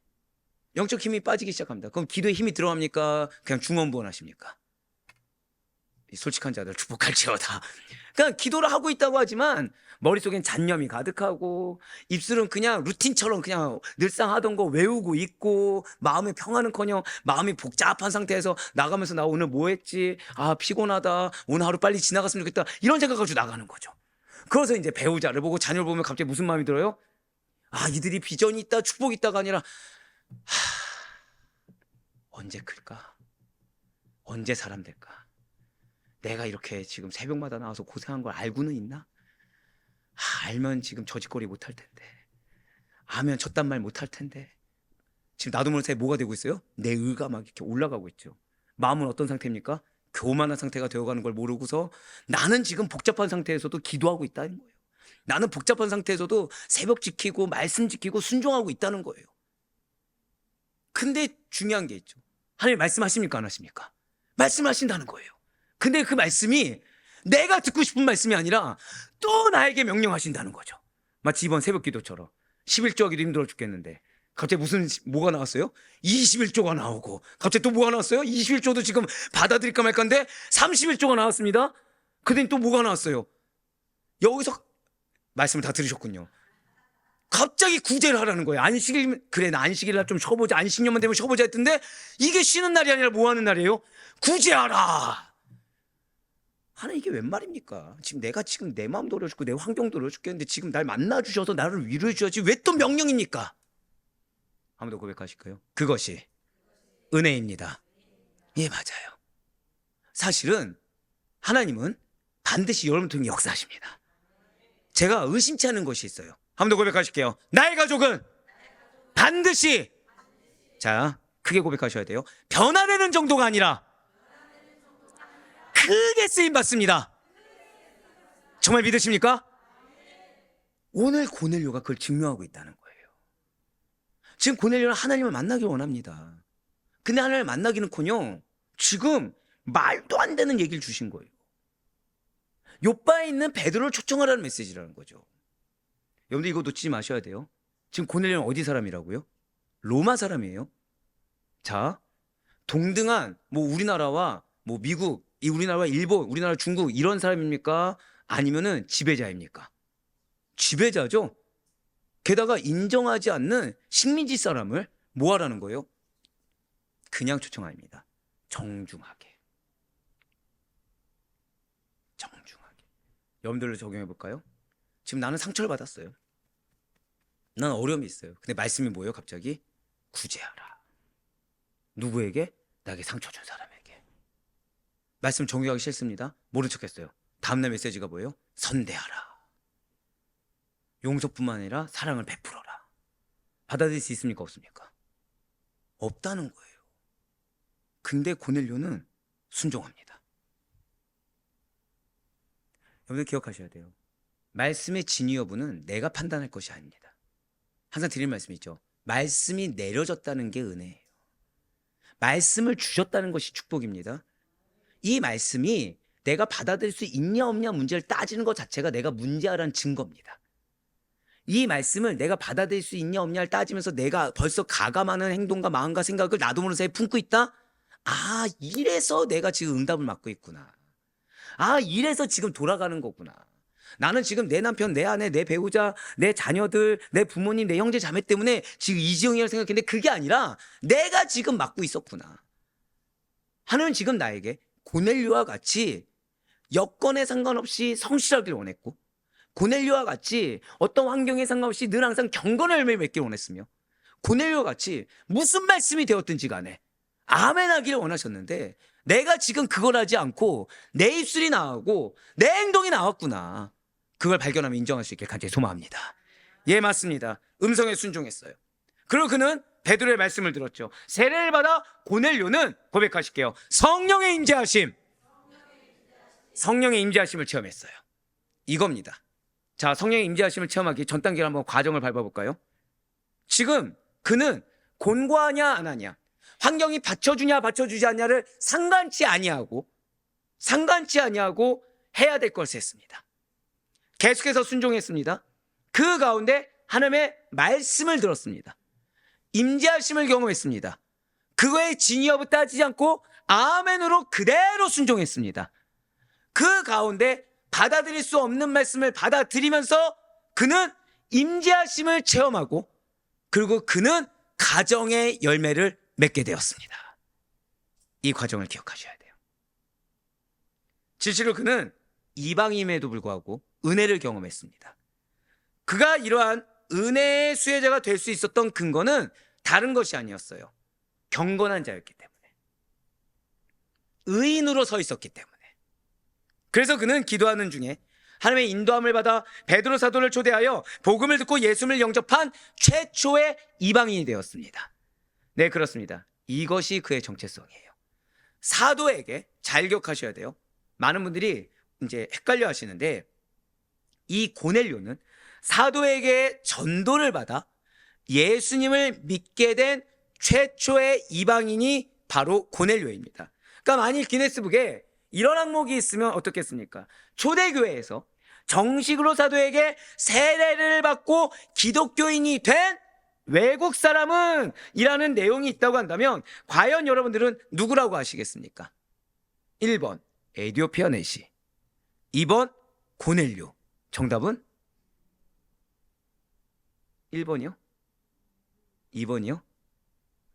영적 힘이 빠지기 시작합니다. 그럼 기도에 힘이 들어갑니까? 그냥 중언부언 하십니까? 솔직한 자들 축복할지어다. 그냥 기도를 하고 있다고 하지만 머릿속엔 잔념이 가득하고 입술은 그냥 루틴처럼 그냥 늘상 하던 거 외우고 있고 마음의 평화는커녕 마음이 복잡한 상태에서 나가면서 나 오늘 뭐 했지? 아, 피곤하다. 오늘 하루 빨리 지나갔으면 좋겠다. 이런 생각 가지고 나가는 거죠. 그래서 이제 배우자를 보고 자녀를 보면 갑자기 무슨 마음이 들어요? 아, 이들이 비전이 있다, 축복이 있다가 아니라 언제 클까? 언제 사람 될까? 내가 이렇게 지금 새벽마다 나와서 고생한 걸 알고는 있나? 알면 지금 저짓거리 못할 텐데, 아면 저딴 말 못할 텐데. 지금 나도 모르는 사이에 뭐가 되고 있어요? 내 의가 막 이렇게 올라가고 있죠. 마음은 어떤 상태입니까? 교만한 상태가 되어가는 걸 모르고서 나는 지금 복잡한 상태에서도 기도하고 있다는 거예요. 나는 복잡한 상태에서도 새벽 지키고 말씀 지키고 순종하고 있다는 거예요. 근데 중요한 게 있죠. 하나님 말씀하십니까? 안 하십니까? 말씀하신다는 거예요. 근데 그 말씀이 내가 듣고 싶은 말씀이 아니라 또 나에게 명령하신다는 거죠. 마치 이번 새벽 기도처럼 11조 하기도 힘들어 죽겠는데 갑자기 뭐가 나왔어요? 21조가 나오고 갑자기 또 뭐가 나왔어요? 21조도 지금 받아들일까 말까인데 31조가 나왔습니다. 그다음에 또 뭐가 나왔어요? 여기서 말씀을 다 들으셨군요. 갑자기 구제를 하라는 거예요. 안식일, 그래 나 안식일 날 좀 쉬어보자, 안식년만 되면 쉬어보자 했던데 이게 쉬는 날이 아니라 뭐 하는 날이에요? 구제하라. 하나님, 이게 웬 말입니까? 지금 내가 지금 내 마음도 어려워 죽고 내 환경도 어려워 죽겠는데 지금 날 만나주셔서 나를 위로해 주셔야지 왜 또 명령입니까? 한 번 더 고백하실까요? 그것이 은혜입니다. 예, 맞아요. 사실은 하나님은 반드시 여러분 통해 역사하십니다. 제가 의심치 않은 것이 있어요. 한 번 더 고백하실게요. 나의 가족은 반드시, 자, 크게 고백하셔야 돼요. 변화되는 정도가 아니라 크게 쓰임 받습니다. 정말 믿으십니까? 오늘 고넬료가 그걸 증명하고 있다는 거예요. 지금 고넬료는 하나님을 만나길 원합니다. 근데 하나님을 만나기는커녕 지금 말도 안 되는 얘기를 주신 거예요. 요바에 있는 베드로를 초청하라는 메시지라는 거죠. 여러분들 이거 놓치지 마셔야 돼요. 지금 고넬료는 어디 사람이라고요? 로마 사람이에요. 자, 동등한 우리나라와 미국, 우리나라와 일본, 우리나라 중국 이런 사람입니까? 아니면은 지배자입니까? 지배자죠. 게다가 인정하지 않는 식민지 사람을 뭐 하라는 거예요? 그냥 초청 아닙니다. 정중하게. 여러분들로 적용해 볼까요? 지금 나는 상처를 받았어요. 난 어려움이 있어요. 근데 말씀이 뭐예요? 갑자기 구제하라. 누구에게? 나에게 상처 준 사람에게. 말씀 정리하기 싫습니다. 모른 척했어요. 다음날 메시지가 뭐예요? 선대하라. 용서뿐만 아니라 사랑을 베풀어라. 받아들일 수 있습니까? 없습니까? 없다는 거예요. 근데 고넬료는 순종합니다. 여러분들 기억하셔야 돼요. 말씀의 진위 여부는 내가 판단할 것이 아닙니다. 항상 드리는 말씀이 있죠. 말씀이 내려졌다는 게 은혜예요. 말씀을 주셨다는 것이 축복입니다. 이 말씀이 내가 받아들일 수 있냐 없냐 문제를 따지는 것 자체가 내가 문제라는 증거입니다. 이 말씀을 내가 받아들일 수 있냐 없냐를 따지면서 내가 벌써 가감하는 행동과 마음과 생각을 나도 모르는 사이에 품고 있다? 아, 이래서 내가 지금 응답을 받고 있구나. 아, 이래서 지금 돌아가는 거구나. 나는 지금 내 남편, 내 아내, 내 배우자, 내 자녀들, 내 부모님, 내 형제 자매 때문에 지금 이지영이라고 생각했는데 그게 아니라 내가 지금 맡고 있었구나. 하나님은 지금 나에게 고넬료와 같이 여건에 상관없이 성실하길 원했고, 고넬료와 같이 어떤 환경에 상관없이 늘 항상 경건의 열매를 맺길 원했으며, 고넬료와 같이 무슨 말씀이 되었든지 간에 아멘 하기를 원하셨는데, 내가 지금 그걸 하지 않고 내 입술이 나오고 내 행동이 나왔구나. 그걸 발견하면 인정할 수 있길 간절히 소망합니다. 예, 맞습니다. 음성에 순종했어요. 그리고 그는 베드로의 말씀을 들었죠. 세례를 받아 고넬료는 고백하실게요. 성령의 임재하심. 성령의 임재하심을 체험했어요. 이겁니다. 자, 성령의 임재하심을 체험하기 전 단계를 한번 과정을 밟아볼까요? 지금 그는 곤고하냐 안 하냐, 환경이 받쳐주냐 받쳐주지 않냐를 상관치 아니하고 해야 될 것을 했습니다. 계속해서 순종했습니다. 그 가운데 하나님의 말씀을 들었습니다. 임재하심을 경험했습니다. 그거의 진위 여부 따지지 않고 아멘으로 그대로 순종했습니다. 그 가운데 받아들일 수 없는 말씀을 받아들이면서 그는 임재하심을 체험하고, 그리고 그는 가정의 열매를 맺게 되었습니다. 이 과정을 기억하셔야 돼요. 실제로 그는 이방인임에도 불구하고 은혜를 경험했습니다. 그가 이러한 은혜의 수혜자가 될 수 있었던 근거는 다른 것이 아니었어요. 경건한 자였기 때문에, 의인으로 서 있었기 때문에. 그래서 그는 기도하는 중에 하나님의 인도함을 받아 베드로 사도를 초대하여 복음을 듣고 예수를 영접한 최초의 이방인이 되었습니다. 네, 그렇습니다. 이것이 그의 정체성이에요. 사도에게 잘 기억하셔야 돼요. 많은 분들이 이제 헷갈려 하시는데, 이 고넬료는 사도에게 전도를 받아 예수님을 믿게 된 최초의 이방인이 바로 고넬료입니다. 그러니까 만일 기네스북에 이런 항목이 있으면 어떻겠습니까? 초대교회에서 정식으로 사도에게 세례를 받고 기독교인이 된 외국 사람은 이라는 내용이 있다고 한다면 과연 여러분들은 누구라고 하시겠습니까? 1번 에디오피아 내시, 2번 고넬료. 정답은 1번이요? 2번이요?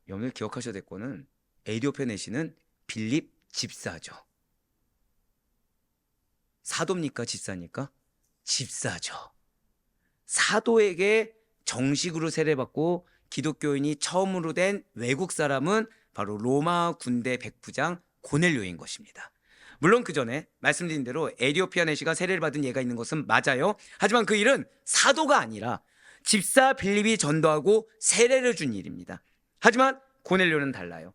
여러분들 기억하셔야 될 거는 에디오피아 내시는 빌립 집사죠. 사도입니까? 집사입니까? 집사죠. 사도에게 정식으로 세례받고 기독교인이 처음으로 된 외국 사람은 바로 로마 군대 백부장 고넬료인 것입니다. 물론 그 전에 말씀드린 대로 에디오피아 내시가 세례를 받은 예가 있는 것은 맞아요. 하지만 그 일은 사도가 아니라 집사 빌립이 전도하고 세례를 준 일입니다. 하지만 고넬료는 달라요.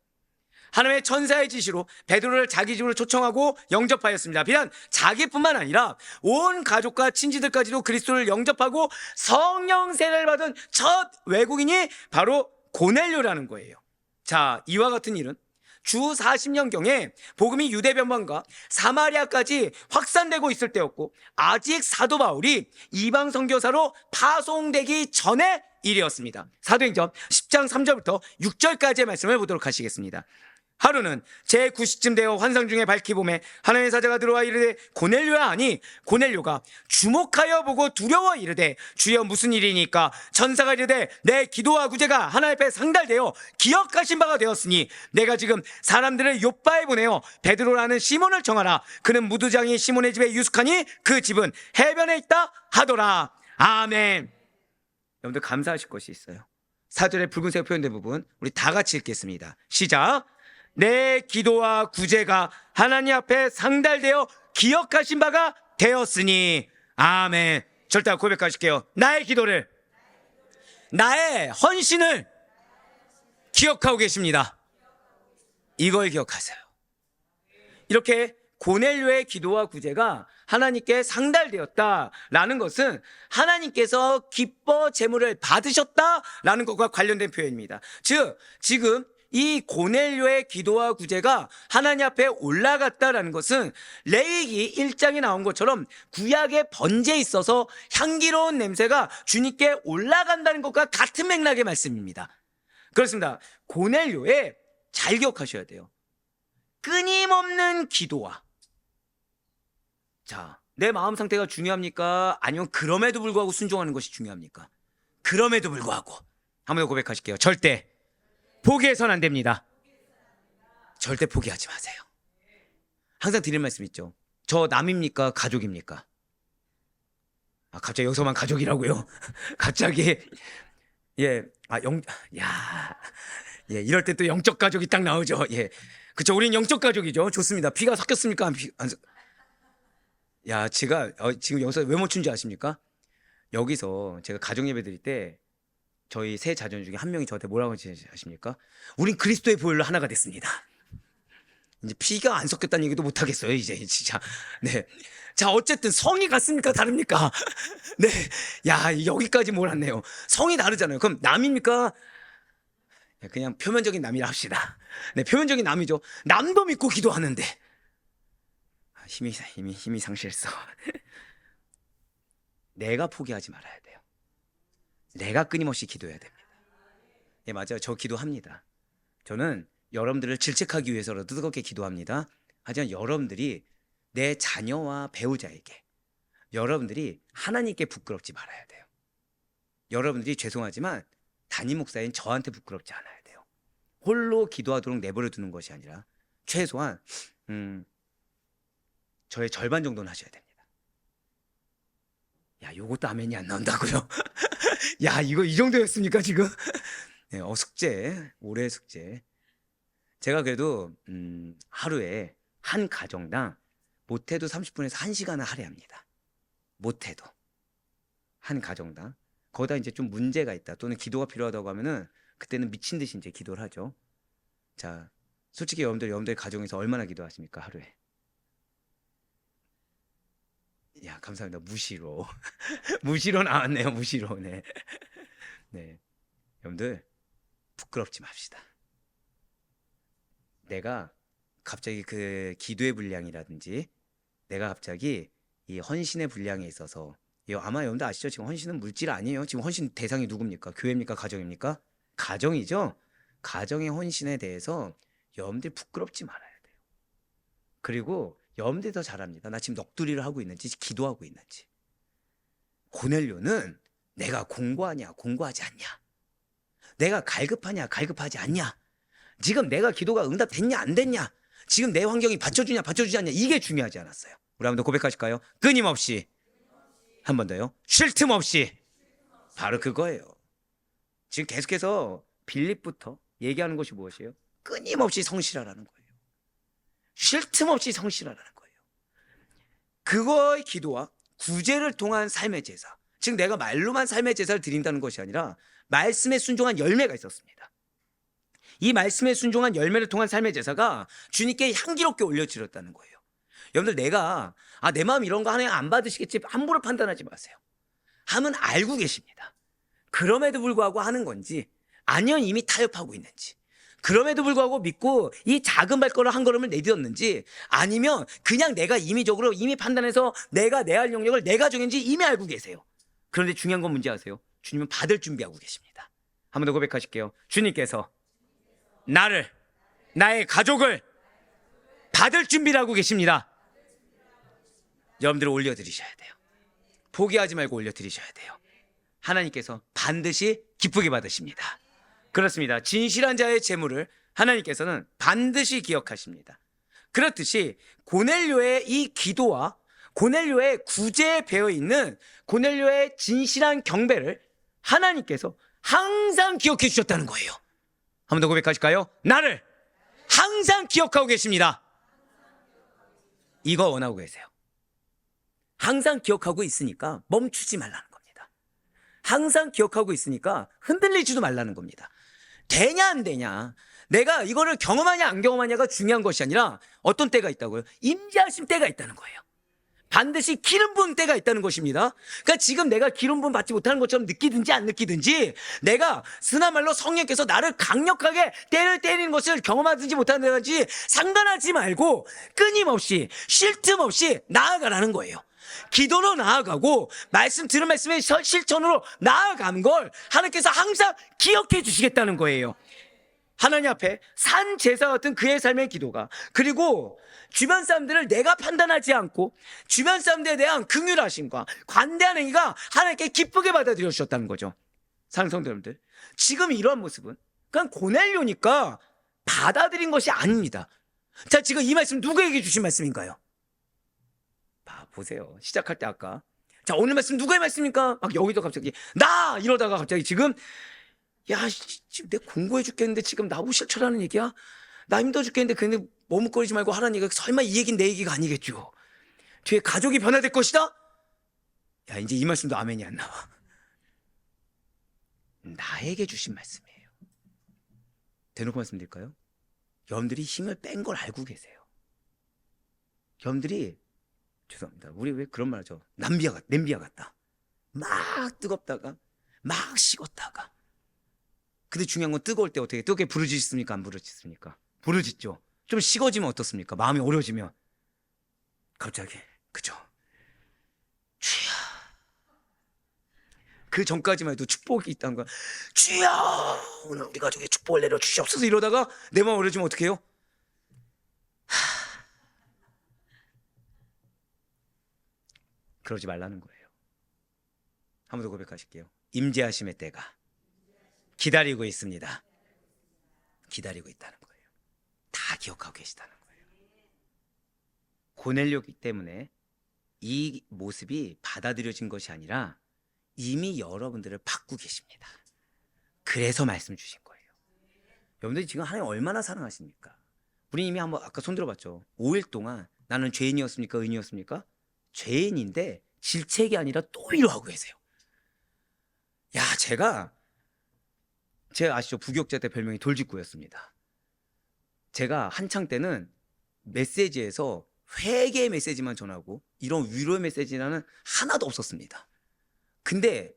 하나님의 천사의 지시로 베드로를 자기 집으로 초청하고 영접하였습니다. 비단 자기뿐만 아니라 온 가족과 친지들까지도 그리스도를 영접하고 성령 세례를 받은 첫 외국인이 바로 고넬료라는 거예요. 자, 이와 같은 일은 주 40년경에 복음이 유대 변방과 사마리아까지 확산되고 있을 때였고, 아직 사도 바울이 이방 선교사로 파송되기 전의 일이었습니다. 사도행전 10장 3절부터 6절까지의 말씀을 보도록 하시겠습니다. 하루는 제9시쯤 되어 환상 중에 밝히 보매 하나님의 사자가 들어와 이르되 고넬료야 하니, 고넬료가 주목하여 보고 두려워 이르되 주여 무슨 일이니까? 천사가 이르되 내 기도와 구제가 하나님 앞에 상달되어 기억하신 바가 되었으니 내가 지금 사람들을 요빠에 보내어 베드로라는 시몬을 정하라. 그는 무두장이 시몬의 집에 유숙하니 그 집은 해변에 있다 하더라. 아멘. 여러분들 감사하실 것이 있어요. 4절에 붉은색 표현된 부분 우리 다 같이 읽겠습니다. 시작. 내 기도와 구제가 하나님 앞에 상달되어 기억하신 바가 되었으니. 아멘. 절대 고백하실게요. 나의 기도를, 나의 헌신을 기억하고 계십니다. 이걸 기억하세요. 이렇게 고넬료의 기도와 구제가 하나님께 상달되었다라는 것은 하나님께서 기뻐 제물을 받으셨다라는 것과 관련된 표현입니다. 즉, 지금 이 고넬료의 기도와 구제가 하나님 앞에 올라갔다라는 것은 레위기 1장에 나온 것처럼 구약의 번제에 있어서 향기로운 냄새가 주님께 올라간다는 것과 같은 맥락의 말씀입니다. 그렇습니다. 고넬료의, 잘 기억하셔야 돼요, 끊임없는 기도와, 자, 내 마음 상태가 중요합니까? 아니면 그럼에도 불구하고 순종하는 것이 중요합니까? 그럼에도 불구하고. 한 번 더 고백하실게요. 절대 포기해서는 안 됩니다. 절대 포기하지 마세요. 항상 드리는 말씀 있죠. 저 남입니까? 가족입니까? 아, 갑자기 여기서만 가족이라고요? 갑자기. 예, 이럴 때 또 영적 가족이 딱 나오죠. 예, 그쵸. 우린 영적 가족이죠. 좋습니다. 피가 섞였습니까? 제가 지금 여기서 왜 멈춘지 아십니까? 여기서 제가 가족 예배 드릴 때 저희 세 자녀 중에 한 명이 저한테 뭐라고 하십니까? 우린 그리스도의 보혈로 하나가 됐습니다. 이제 피가 안 섞였다는 얘기도 못 하겠어요, 이제 진짜. 네. 자, 어쨌든 성이 같습니까? 다릅니까? 네. 야, 여기까지 몰았네요. 성이 다르잖아요. 그럼 남입니까? 그냥 표면적인 남이라 합시다. 네, 표면적인 남이죠. 남도 믿고 기도하는데 힘이 상실했어. 내가 포기하지 말아야 돼요. 내가 끊임없이 기도해야 됩니다. 예, 맞아요. 저 기도합니다. 저는 여러분들을 질책하기 위해서라도 뜨겁게 기도합니다. 하지만 여러분들이 내 자녀와 배우자에게, 여러분들이 하나님께 부끄럽지 말아야 돼요. 여러분들이 죄송하지만 담임 목사인 저한테 부끄럽지 않아야 돼요. 홀로 기도하도록 내버려 두는 것이 아니라 최소한 저의 절반 정도는 하셔야 됩니다. 야, 요것도 아멘이 안 나온다고요? 야, 이거 이 정도였습니까 지금? 네, 숙제, 올해 숙제. 제가 그래도 하루에 한 가정당 못해도 30분에서 1시간은 할애합니다. 못해도 한 가정당. 거기다 이제 좀 문제가 있다 또는 기도가 필요하다고 하면은 그때는 미친 듯이 이제 기도를 하죠. 자, 솔직히 여러분들 가정에서 얼마나 기도하십니까 하루에? 야, 감사합니다. 무시로. 무시로 나왔네요. 무시로. 네. 네. 여러분들 부끄럽지 맙시다. 내가 갑자기 그 기도의 분량이라든지 내가 갑자기 이 헌신의 분량에 있어서, 아마 여러분들 아시죠? 지금 헌신은 물질 아니에요. 지금 헌신 대상이 누굽니까? 교회입니까? 가정입니까? 가정이죠. 가정의 헌신에 대해서 여러분들 부끄럽지 말아야 돼요. 그리고 여러분들이 더 잘합니다. 나 지금 넋두리를 하고 있는지 기도하고 있는지. 고넬료는 내가 공고하냐 공고하지 않냐, 내가 갈급하냐 갈급하지 않냐, 지금 내가 기도가 응답됐냐 안 됐냐, 지금 내 환경이 받쳐주냐 받쳐주지 않냐, 이게 중요하지 않았어요. 우리 한번 더 고백하실까요? 끊임없이. 한 번 더요. 쉴 틈 없이. 바로 그거예요. 지금 계속해서 빌립부터 얘기하는 것이 무엇이에요? 끊임없이 성실하라는 거예요. 쉴 틈 없이 성실하라는 거예요. 그거의 기도와 구제를 통한 삶의 제사, 즉 내가 말로만 삶의 제사를 드린다는 것이 아니라 말씀에 순종한 열매가 있었습니다. 이 말씀에 순종한 열매를 통한 삶의 제사가 주님께 향기롭게 올려드렸다는 거예요. 여러분들, 내가 내 마음 이런 거 하나님 안 받으시겠지 함부로 판단하지 마세요. 함은 알고 계십니다. 그럼에도 불구하고 하는 건지, 아니면 이미 타협하고 있는지, 그럼에도 불구하고 믿고 이 작은 발걸음 한 걸음을 내딛었는지, 아니면 그냥 내가 임의적으로 이미 판단해서 내가 내 할 영역을 내가 정했는지 이미 알고 계세요. 그런데 중요한 건 뭔지 아세요? 주님은 받을 준비하고 계십니다. 한 번 더 고백하실게요. 주님께서 나를, 나의 가족을 받을 준비를 하고 계십니다. 여러분들 올려드리셔야 돼요. 포기하지 말고 올려드리셔야 돼요. 하나님께서 반드시 기쁘게 받으십니다. 그렇습니다. 진실한 자의 재물을 하나님께서는 반드시 기억하십니다. 그렇듯이 고넬료의 이 기도와 고넬료의 구제에 배어있는 고넬료의 진실한 경배를 하나님께서 항상 기억해 주셨다는 거예요. 한 번 더 고백하실까요? 나를 항상 기억하고 계십니다. 이거 원하고 계세요. 항상 기억하고 있으니까 멈추지 말라는 겁니다. 항상 기억하고 있으니까 흔들리지도 말라는 겁니다. 되냐 안 되냐, 내가 이거를 경험하냐 안 경험하냐가 중요한 것이 아니라 어떤 때가 있다고요? 임재하신 때가 있다는 거예요. 반드시 기름 부은 때가 있다는 것입니다. 그러니까 지금 내가 기름 부음 받지 못하는 것처럼 느끼든지 안 느끼든지, 내가 쓰나말로 성령께서 나를 강력하게 때를 때리는 것을 경험하든지 못하든지 상관하지 말고 끊임없이 쉴 틈 없이 나아가라는 거예요. 기도로 나아가고 말씀 들은 말씀의 실천으로 나아가는 걸 하나님께서 항상 기억해 주시겠다는 거예요. 하나님 앞에 산 제사 같은 그의 삶의 기도가, 그리고 주변 사람들을 내가 판단하지 않고 주변 사람들에 대한 긍휼하심과 관대한 행위가 하나님께 기쁘게 받아들여 주셨다는 거죠. 사랑하는 성도 여러분들, 지금 이러한 모습은 그냥 고넬료니까 받아들인 것이 아닙니다. 자, 지금 이 말씀 누구에게 주신 말씀인가요? 보세요. 시작할 때 아까, 자, 오늘 말씀 누구의 말씀입니까? 막 여기도 갑자기 나 이러다가 갑자기 지금, 야, 지금 내가 공부해 죽겠는데 지금 나보고 실천하는 얘기야? 나 힘들어 죽겠는데 근데 머뭇거리지 말고 하라는 얘기가, 설마 이 얘기는 내 얘기가 아니겠죠? 뒤에 가족이 변화될 것이다? 야, 이제 이 말씀도 아멘이 안 나와. 나에게 주신 말씀이에요. 대놓고 말씀드릴까요? 여러분들이 힘을 뺀 걸 알고 계세요. 여러분들이, 죄송합니다, 우리 왜 그런 말 하죠? 냄비야 같다. 막 뜨겁다가 막 식었다가, 근데 중요한 건 뜨거울 때 어떻게 뜨겁게 부르짖습니까? 안 부르짖습니까? 부르짖죠. 좀 식어지면 어떻습니까? 마음이 어려워지면 갑자기, 그죠? 주여. 그 전까지만 해도 축복이 있다는 거야. 주여, 오늘 우리 가족에 축복을 내려 주시옵소서 이러다가 내 마음 어려워지면 어떻게 해요? 그러지 말라는 거예요. 한 번 더 고백하실게요. 임재하심의 때가 기다리고 있습니다. 기다리고 있다는 거예요. 다 기억하고 계시다는 거예요. 고넬료이기 때문에 이 모습이 받아들여진 것이 아니라 이미 여러분들을 받고 계십니다. 그래서 말씀 주신 거예요. 여러분들이 지금 하나님 얼마나 사랑하십니까? 우리 이미 한번 아까 손 들어봤죠. 5일 동안 나는 죄인이었습니까? 의인이었습니까? 죄인인데 질책이 아니라 또 위로하고 계세요. 야, 제가 아시죠? 부교육자 때 별명이 돌직구였습니다. 제가 한창 때는 메시지에서 회개의 메시지만 전하고 이런 위로의 메시지는 하나도 없었습니다. 근데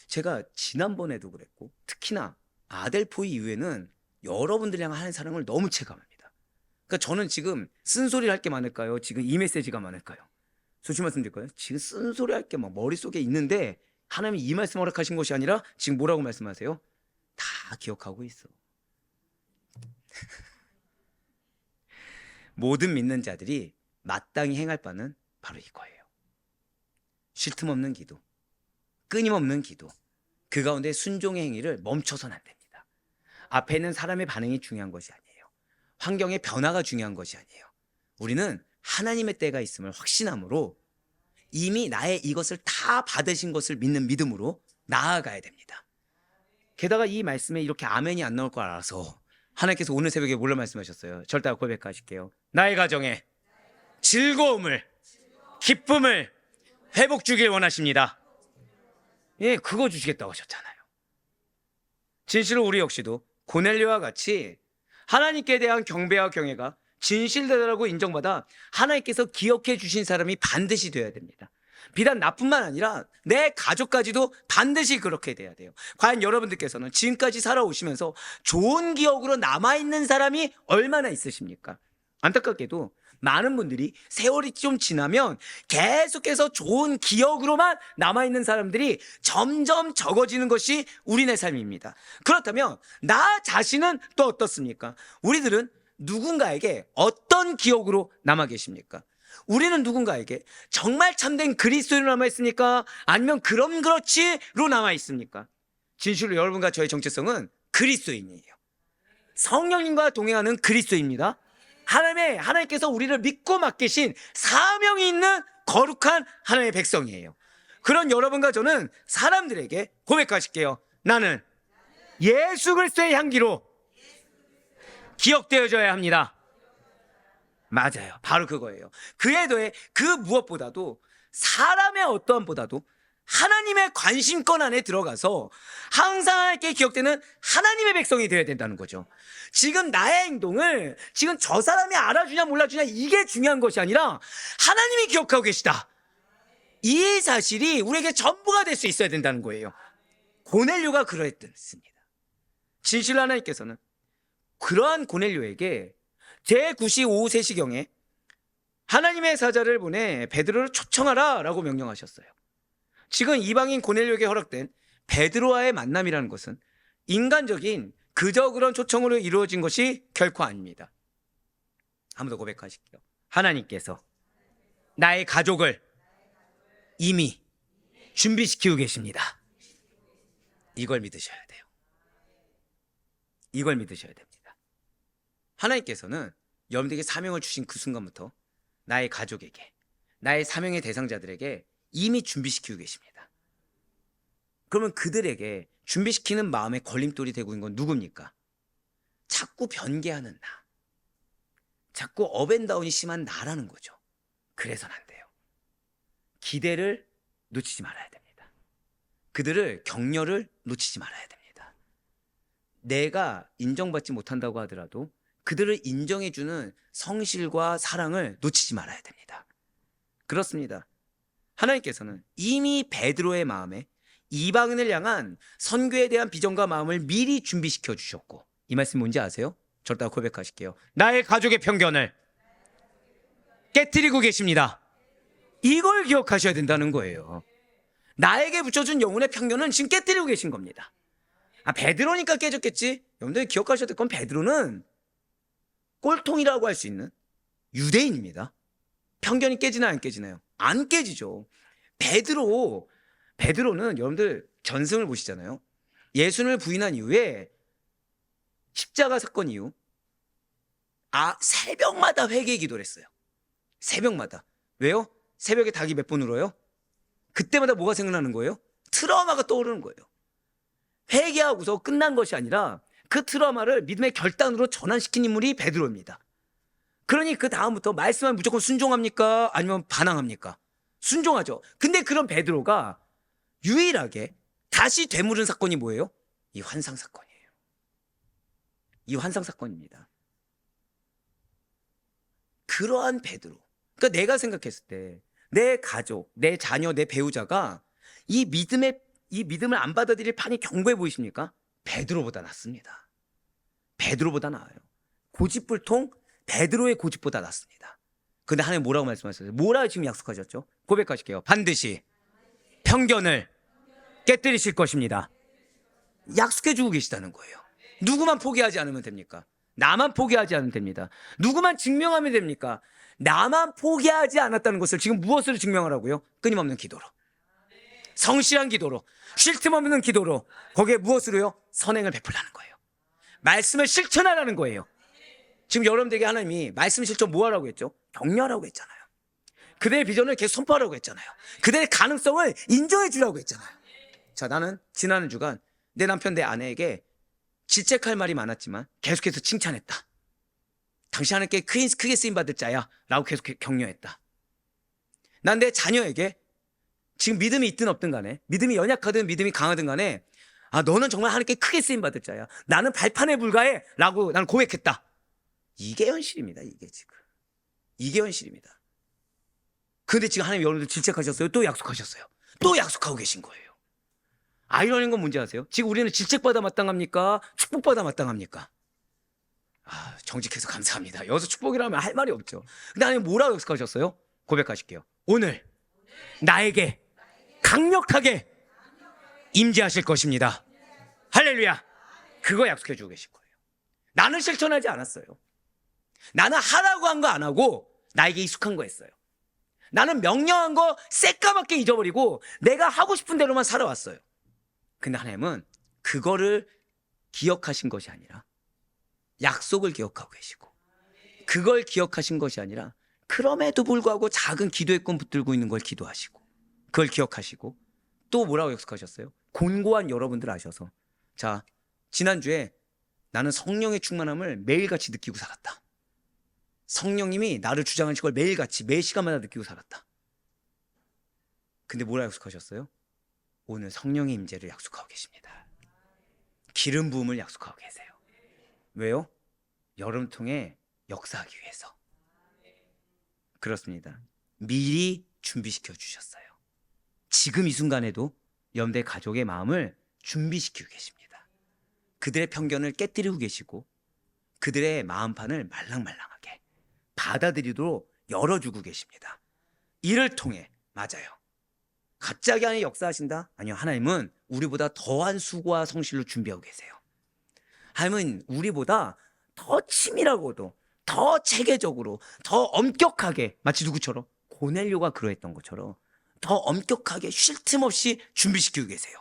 제가 지난번에도 그랬고 특히나 아델포이 이후에는 여러분들이랑 하는 사랑을 너무 체감합니다. 그러니까 저는 지금 쓴소리를 할 게 많을까요? 지금 이 메시지가 많을까요? 솔직히 말씀드릴까요? 지금 쓴소리 할 게 막 머릿속에 있는데 하나님이 이 말씀 허락하신 것이 아니라 지금 뭐라고 말씀하세요? 다 기억하고 있어. 모든 믿는 자들이 마땅히 행할 바는 바로 이거예요. 쉴 틈 없는 기도, 끊임없는 기도, 그 가운데 순종의 행위를 멈춰서는 안 됩니다. 앞에 있는 사람의 반응이 중요한 것이 아니에요. 환경의 변화가 중요한 것이 아니에요. 우리는 하나님의 때가 있음을 확신함으로 이미 나의 이것을 다 받으신 것을 믿는 믿음으로 나아가야 됩니다. 게다가 이 말씀에 이렇게 아멘이 안 나올 걸 알아서 하나님께서 오늘 새벽에 뭘로 말씀하셨어요? 절대 고백하실게요. 나의 가정에 즐거움을 기쁨을 회복 주길 원하십니다. 예, 그거 주시겠다고 하셨잖아요. 진실로 우리 역시도 고넬료와 같이 하나님께 대한 경배와 경외가 진실되다라고 인정받아 하나님께서 기억해 주신 사람이 반드시 되어야 됩니다. 비단 나뿐만 아니라 내 가족까지도 반드시 그렇게 돼야 돼요. 과연 여러분들께서는 지금까지 살아오시면서 좋은 기억으로 남아있는 사람이 얼마나 있으십니까? 안타깝게도 많은 분들이 세월이 좀 지나면 계속해서 좋은 기억으로만 남아있는 사람들이 점점 적어지는 것이 우리네 삶입니다. 그렇다면 나 자신은 또 어떻습니까? 우리들은 누군가에게 어떤 기억으로 남아 계십니까? 우리는 누군가에게 정말 참된 그리스도인으로 남아있습니까? 아니면 그렇지로 남아있습니까? 진실로 여러분과 저의 정체성은 그리스도인이에요. 성령님과 동행하는 그리스도입니다. 하나님께서 우리를 믿고 맡기신 사명이 있는 거룩한 하나님의 백성이에요. 그런 여러분과 저는 사람들에게 고백하실게요. 나는 예수 그리스도의 향기로 기억되어져야 합니다. 맞아요. 바로 그거예요. 그에 더해 그 무엇보다도 사람의 어떠함보다도 하나님의 관심권 안에 들어가서 항상 하나님께 기억되는 하나님의 백성이 되어야 된다는 거죠. 지금 나의 행동을 지금 저 사람이 알아주냐 몰라주냐 이게 중요한 것이 아니라 하나님이 기억하고 계시다. 이 사실이 우리에게 전부가 될 수 있어야 된다는 거예요. 고넬료가 그러했습니다. 진실로 하나님께서는 그러한 고넬료에게 제9시 오후 3시경에 하나님의 사자를 보내 베드로를 초청하라 라고 명령하셨어요. 지금 이방인 고넬료에게 허락된 베드로와의 만남이라는 것은 인간적인 그저 그런 초청으로 이루어진 것이 결코 아닙니다. 한 번 더 고백하실게요. 하나님께서 나의 가족을 이미 준비시키고 계십니다. 이걸 믿으셔야 돼요. 이걸 믿으셔야 됩니다. 하나님께서는 여러분들에게 사명을 주신 그 순간부터 나의 가족에게, 나의 사명의 대상자들에게 이미 준비시키고 계십니다. 그러면 그들에게 준비시키는 마음의 걸림돌이 되고 있는 건 누굽니까? 자꾸 변개하는 나, 자꾸 업앤다운이 심한 나라는 거죠. 그래서는 안 돼요. 기대를 놓치지 말아야 됩니다. 그들을 격려를 놓치지 말아야 됩니다. 내가 인정받지 못한다고 하더라도 그들을 인정해주는 성실과 사랑을 놓치지 말아야 됩니다. 그렇습니다. 하나님께서는 이미 베드로의 마음에 이방인을 향한 선교에 대한 비전과 마음을 미리 준비시켜 주셨고, 이 말씀 뭔지 아세요? 저를 따라 고백하실게요. 나의 가족의 편견을 깨트리고 계십니다. 이걸 기억하셔야 된다는 거예요. 나에게 붙여준 영혼의 편견은 지금 깨트리고 계신 겁니다. 베드로니까 깨졌겠지? 여러분들 기억하셔야 될 건 베드로는 꼴통이라고 할 수 있는 유대인입니다. 편견이 깨지나요, 안 깨지나요? 안 깨지죠. 베드로는 여러분들 전승을 보시잖아요. 예수를 부인한 이후에 십자가 사건 이후 새벽마다 회개 기도를 했어요. 새벽마다. 왜요? 새벽에 닭이 몇 번 울어요? 그때마다 뭐가 생각나는 거예요? 트라우마가 떠오르는 거예요. 회개하고서 끝난 것이 아니라 그 트라우마를 믿음의 결단으로 전환시킨 인물이 베드로입니다. 그러니 그 다음부터 말씀하면 무조건 순종합니까? 아니면 반항합니까? 순종하죠. 근데 그런 베드로가 유일하게 다시 되물은 사건이 뭐예요? 이 환상 사건이에요. 이 환상 사건입니다. 그러한 베드로, 그러니까 내가 생각했을 때 내 가족, 내 자녀, 내 배우자가 이 믿음을 안 받아들일 판이 견고해 보이십니까? 베드로보다 낫습니다. 베드로보다 나아요. 고집불통 베드로의 고집보다 낫습니다. 근데 하나님 뭐라고 말씀하셨어요? 뭐라고 지금 약속하셨죠? 고백하실게요. 반드시 편견을 깨뜨리실 것입니다. 약속해주고 계시다는 거예요. 누구만 포기하지 않으면 됩니까? 나만 포기하지 않으면 됩니다. 누구만 증명하면 됩니까? 나만 포기하지 않았다는 것을 지금 무엇으로 증명하라고요? 끊임없는 기도로, 성실한 기도로, 쉴 틈 없는 기도로, 거기에 무엇으로요? 선행을 베풀라는 거예요. 말씀을 실천하라는 거예요. 지금 여러분들에게 하나님이 말씀 실천 뭐 하라고 했죠? 격려하라고 했잖아요. 그들의 비전을 계속 선포하라고 했잖아요. 그들의 가능성을 인정해 주라고 했잖아요. 자, 나는 지난 주간 내 남편, 내 아내에게 질책할 말이 많았지만 계속해서 칭찬했다. 당신 하나님께 크게 쓰임받을 자야 라고 계속 격려했다. 난 내 자녀에게 지금 믿음이 있든 없든 간에, 믿음이 연약하든 믿음이 강하든 간에, 너는 정말 하나님께 크게 쓰임받을 자야. 나는 발판에 불과해. 라고 나는 고백했다. 이게 현실입니다. 이게 지금. 이게 현실입니다. 그런데 지금 하나님 여러분들 질책하셨어요? 또 약속하셨어요? 또 약속하고 계신 거예요. 아이러니한 건 뭔지 아세요? 지금 우리는 질책받아 마땅합니까? 축복받아 마땅합니까? 정직해서 감사합니다. 여기서 축복이라면 할 말이 없죠. 근데 하나님 뭐라고 약속하셨어요? 고백하실게요. 오늘 나에게 강력하게 임재하실 것입니다. 할렐루야. 그거 약속해 주고 계신 거예요. 나는 실천하지 않았어요. 나는 하라고 한 거 안 하고 나에게 익숙한 거 했어요. 나는 명령한 거 새까맣게 잊어버리고 내가 하고 싶은 대로만 살아왔어요. 근데 하나님은 그거를 기억하신 것이 아니라 약속을 기억하고 계시고, 그걸 기억하신 것이 아니라 그럼에도 불구하고 작은 기도의 꿈 붙들고 있는 걸 기도하시고, 그걸 기억하시고, 또 뭐라고 약속하셨어요? 곤고한 여러분들 아셔서, 자, 지난주에 나는 성령의 충만함을 매일같이 느끼고 살았다. 성령님이 나를 주장하신 걸 매일같이 매 시간마다 느끼고 살았다. 근데 뭐라 약속하셨어요? 오늘 성령의 임재를 약속하고 계십니다. 기름 부음을 약속하고 계세요. 왜요? 여름 통에 역사하기 위해서. 그렇습니다. 미리 준비시켜 주셨어요. 지금 이 순간에도 여러분들 가족의 마음을 준비시키고 계십니다. 그들의 편견을 깨뜨리고 계시고, 그들의 마음판을 말랑말랑하게 받아들이도록 열어주고 계십니다. 이를 통해, 맞아요, 갑자기 하나님 역사하신다? 아니요, 하나님은 우리보다 더한 수고와 성실로 준비하고 계세요. 하나님은 우리보다 더 치밀하고도 더 체계적으로 더 엄격하게, 마치 누구처럼? 고넬료가 그러했던 것처럼 더 엄격하게 쉴 틈 없이 준비시키고 계세요.